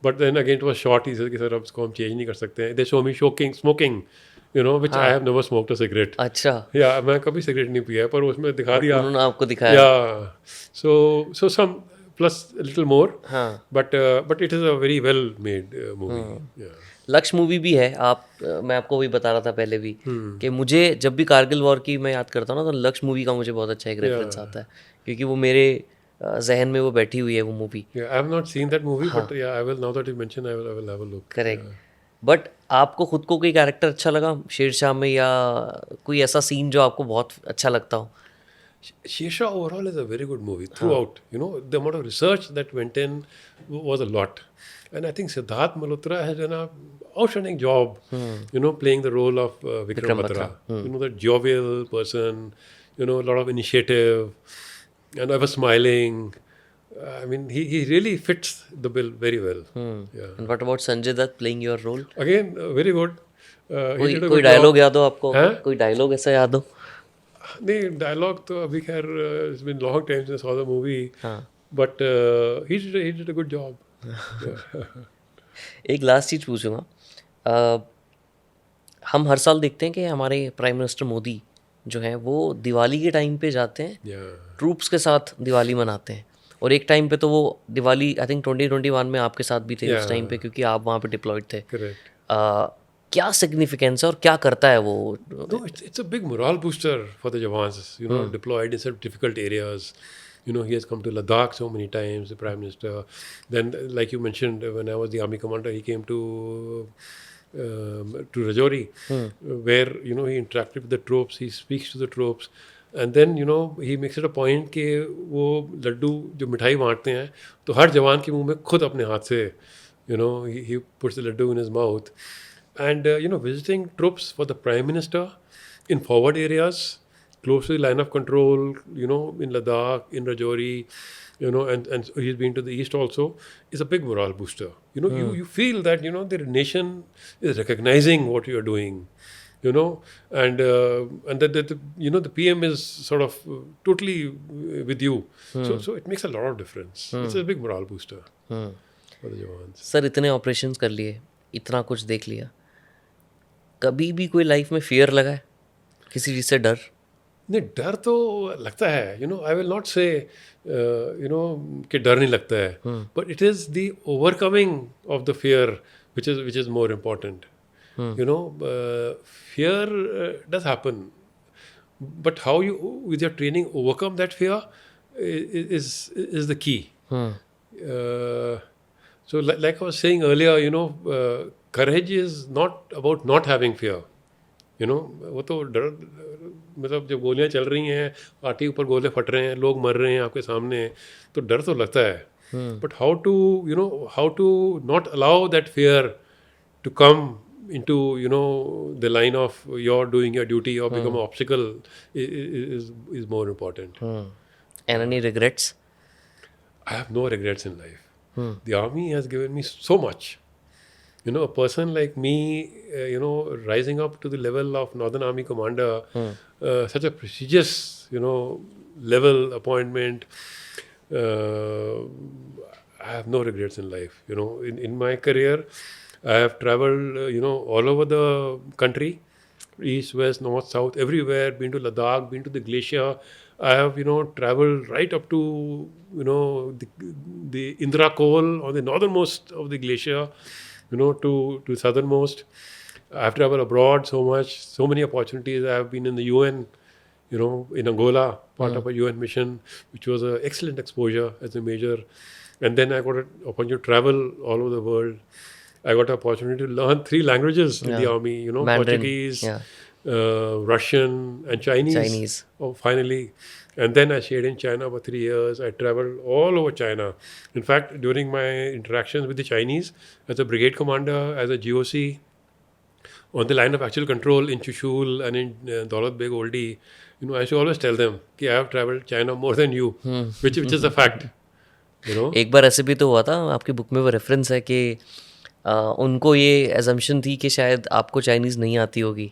But then again, it was short. He said कि sir अब इसको हम change नहीं कर सकते हैं. They show me smoking, which I have never smoked a cigarette. अच्छा Yeah, मैं कभी सिगरेट नहीं पिया है, पर उसमें दिखा दिया. उन्होंने आपको दिखाया. Yeah, so some plus a little more. हाँ. But it is a very well made movie. Yeah. लक्ष्य मूवी भी है. मैं आपको वही बता रहा था पहले भी कि मुझे जब भी कारगिल वॉर की मैं याद करता हूँ ना तो लक्ष्य मूवी का मुझे बहुत अच्छा एक रेफरेंस आता है क्योंकि वो मेरे जहन में वो बैठी हुई है वो movie. Yeah, I have not seen that movie, but yeah, I will, now that you mention, I will have a look. Correct. But आपको खुद को कोई कैरेक्टर अच्छा लगा शेरशाह में या कोई ऐसा सीन जो आपको बहुत अच्छा लगता हो? Sher Shah overall is a very good movie throughout. The amount of research that went in was a lot. And I think Siddharth Malhotra has done an outstanding job, playing the role of Vikram Batra. The jovial person, a lot of initiative, and ever smiling. I mean, he really fits the bill very well. Yeah. And what about Sanjay Dutt playing your role? Again, very good. He did a कोई good dialogue job. याद हो आपको? हाँ? कोई dialogue ऐसा याद हो? नहीं डायलॉग तो अभी खैर it's been long time since I saw the movie. हाँ. But he did a good job. एक लास्ट चीज़ पूछूंगा. हम हर साल देखते हैं कि हमारे प्राइम मिनिस्टर मोदी जो हैं वो दिवाली के टाइम पे जाते हैं Yeah. ट्रूप्स के साथ दिवाली मनाते हैं और एक टाइम पे तो वो दिवाली आई थिंक 2021 में आपके साथ भी थे उस Yeah. टाइम पे क्योंकि आप वहाँ पे डिप्लॉयड थे. Correct. क्या सिग्निफिकेंस है और क्या करता है वो? No, it's a big morale booster for the Jawans, deployed in such difficult areas. He has come to Ladakh so many times, the Prime Minister. Then, like you mentioned, when I was the Army Commander, he came to Rajouri, where, he interacted with the troops, he speaks to the troops. And then, he makes it a point कि वो लड्डू जो मिठाई बांटते हैं तो हर जवान के मुंह में खुद अपने हाथ से, he puts the laddu in his mouth. And, visiting troops for the Prime Minister in forward areas, close to the line of control, in Ladakh, in Rajouri, and he's been to the east also, is a big morale booster. You feel that, the nation is recognizing what you are doing, and that the PM is sort of totally with you. So it makes a lot of difference. It's a big morale booster for the Jawans. Sir इतने operations कर लिए, इतना कुछ देख लिया, कभी भी कोई लाइफ में फियर लगा है किसी चीज़ से डर? नहीं डर तो लगता है, आई विल नॉट से कि डर नहीं लगता है, but it is the overcoming of the fear which is more important. Fear does happen, but how you with your training overcome that fear is the key. So like I was saying earlier, courage is not about not having fear. वो तो डर मतलब जब गोलियां चल रही हैं, party ऊपर गोले फट रहे हैं, लोग मर रहे हैं आपके सामने, तो डर तो लगता है. But how to not allow that fear to come into the line of your doing your duty or become an obstacle is more important. And any regrets? I have no regrets in life. The army has given me so much. A person like me, rising up to the level of Northern Army Commander, such a prestigious, level appointment. I have no regrets in life. In my career, I have traveled, all over the country, east, west, north, south, everywhere. Been to Ladakh, been to the glacier. I have, traveled right up to, the Indra Col on the northernmost of the glacier, to southernmost. I've traveled abroad so much, so many opportunities. I've been in the UN, in Angola, part of a UN mission, which was an excellent exposure as a major. And then I got an opportunity to travel all over the world. I got an opportunity to learn 3 languages in the army, Mandarin, Portuguese, yeah. Russian, and Chinese. Chinese. Oh, finally. And then I stayed in China for 3 years. I traveled all over China. In fact, during my interactions with the Chinese, as a brigade commander, as a GOC, on the line of actual control in Chushul and in Daulat Beg Oldi, I should always tell them that I have traveled China more than you, which is a fact. एक बार ऐसे भी तो हुआ था, आपकी book में वो reference है कि उनको ये एजम्पशन थी कि शायद आपको चाइनीज़ नहीं आती होगी,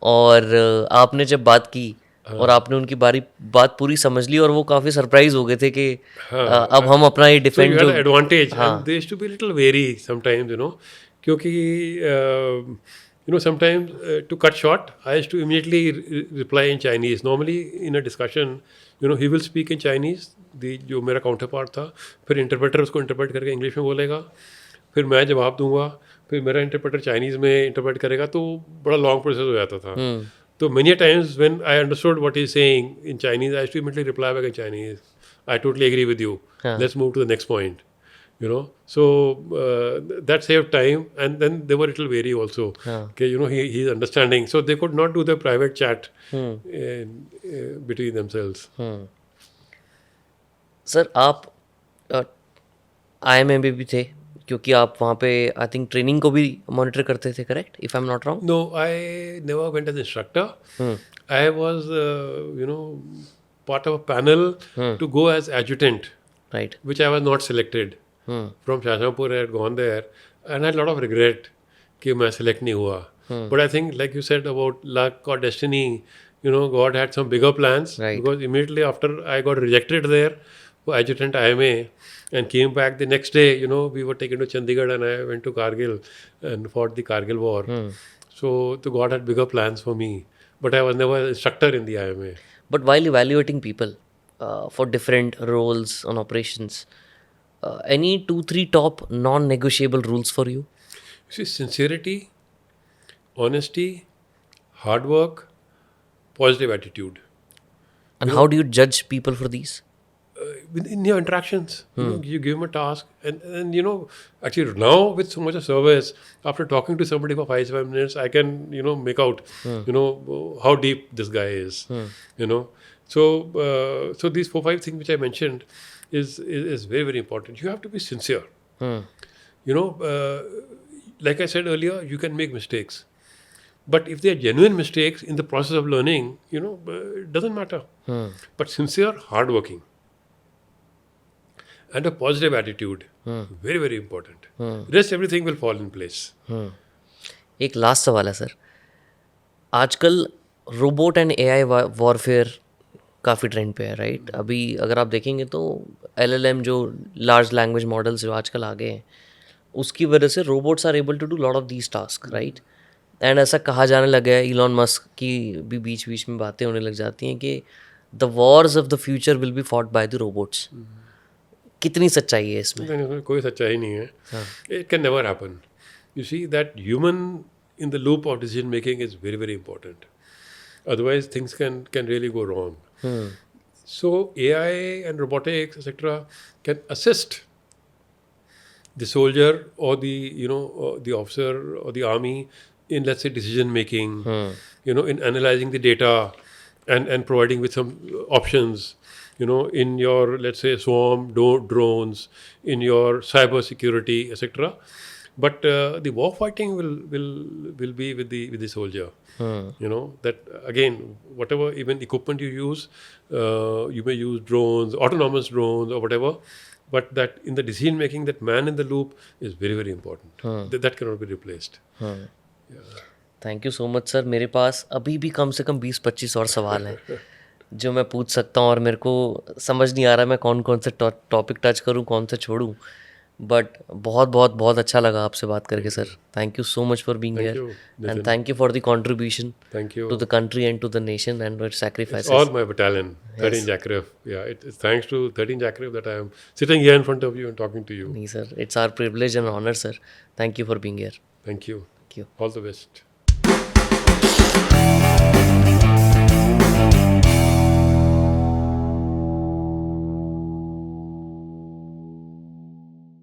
और आपने जब बात की और आपने उनकी बात पूरी समझ ली, और वो काफ़ी सरप्राइज हो गए थे कि अब हम अपना ये So you डिफेंड had जो an advantage, and they used to be a little wary sometimes, क्योंकि sometimes to cut short, I used to immediately reply in Chinese. Normally in a discussion, he will speak in Chinese, जो मेरा counterpart था, फिर interpreter उसको interpret करके English में बोलेगा, फिर मैं जवाब दूंगा, फिर मेरा इंटरप्रेटर चाइनीज़ में इंटरप्रेट करेगा, तो बड़ा लॉन्ग प्रोसेस हो जाता था. So many times when I understood what he's saying in Chinese, I used to immediately reply back in Chinese. I totally agree with you. Let's move to the next point. So that saved time, and then they were a little wary also. Okay, he's understanding, so they could not do the private chat between themselves. Sir आप IMA में भी थे, क्योंकि आप वहाँ पे I think training को भी मॉनिटर करते थे, correct, if I am not wrong? No, I never went as instructor. I was, part of a panel to go as adjutant, right. which I was not selected. From Shashampur, I had gone there, and I had a lot of regret कि मैं select नहीं हुआ. But I think, like you said about luck or destiny, God had some bigger plans. Right. Because immediately after I got rejected there for adjutant IMA and came back the next day, we were taken to Chandigarh, and I went to Kargil and fought the Kargil war. So God had bigger plans for me, but I was never an instructor in the IMA. But while evaluating people for different roles on operations, any 2-3 top non-negotiable rules for you? You see, sincerity, honesty, hard work, positive attitude. And how do you judge people for these? In your interactions, you give them a task, and actually now with so much of service, after talking to somebody for 5 minutes, I can make out how deep this guy is. So these 4-5 things which I mentioned is very, very important. You have to be sincere. Like I said earlier, you can make mistakes, but if they are genuine mistakes in the process of learning, it doesn't matter. But sincere, hardworking, and a positive attitude, very, very important. Rest everything will fall in place. एक last सवाल है sir, आजकल robot and AI warfare काफ़ी trend पे है, right? अभी अगर आप देखेंगे तो LLM जो लार्ज लैंग्वेज मॉडल्स जो आजकल आ गए हैं, उसकी वजह से robots are able to do lot of these task, right? And ऐसा कहा जाने लगा है, इलॉन मस्क की भी बीच बीच में बातें होने लग जाती हैं कि the Wars of the future will be fought by the robots. कितनी सच्चाई है इसमें? नहीं, कोई सच्चाई नहीं है. It can never happen. You see, that human in the loop of decision making is very, very important. Otherwise, things can really go wrong. So AI and robotics, etc., can assist the soldier or the officer or the army in, let's say, decision making, in analyzing the data and providing with some options, in your, let's say, swarm drones, in your cyber security, etc. But the war fighting will be with the soldier. That again, whatever even equipment you use, you may use drones, autonomous drones or whatever, but that in the decision making, that man in the loop is very, very important. That cannot be replaced. Thank you so much sir. मेरे पास अभी भी कम से कम 20-25 और सवाल हैं जो मैं पूछ सकता हूँ, और मेरे को समझ नहीं आ रहा मैं कौन कौन से टॉपिक टच करूँ, कौन से छोड़ूँ. बट बहुत बहुत बहुत अच्छा लगा आपसे बात करके sir. Thank you so much for being here, and thank you for the contribution Thank you. to the country and to the nation and its sacrifices. It's all my battalion, 13 Jackref. Yeah, it's thanks to 13 Jackref that I am sitting here in front of you and talking to you. नहीं sir, it's our privilege and honor sir. Thank you for being here. Thank you. Thank you. All the best.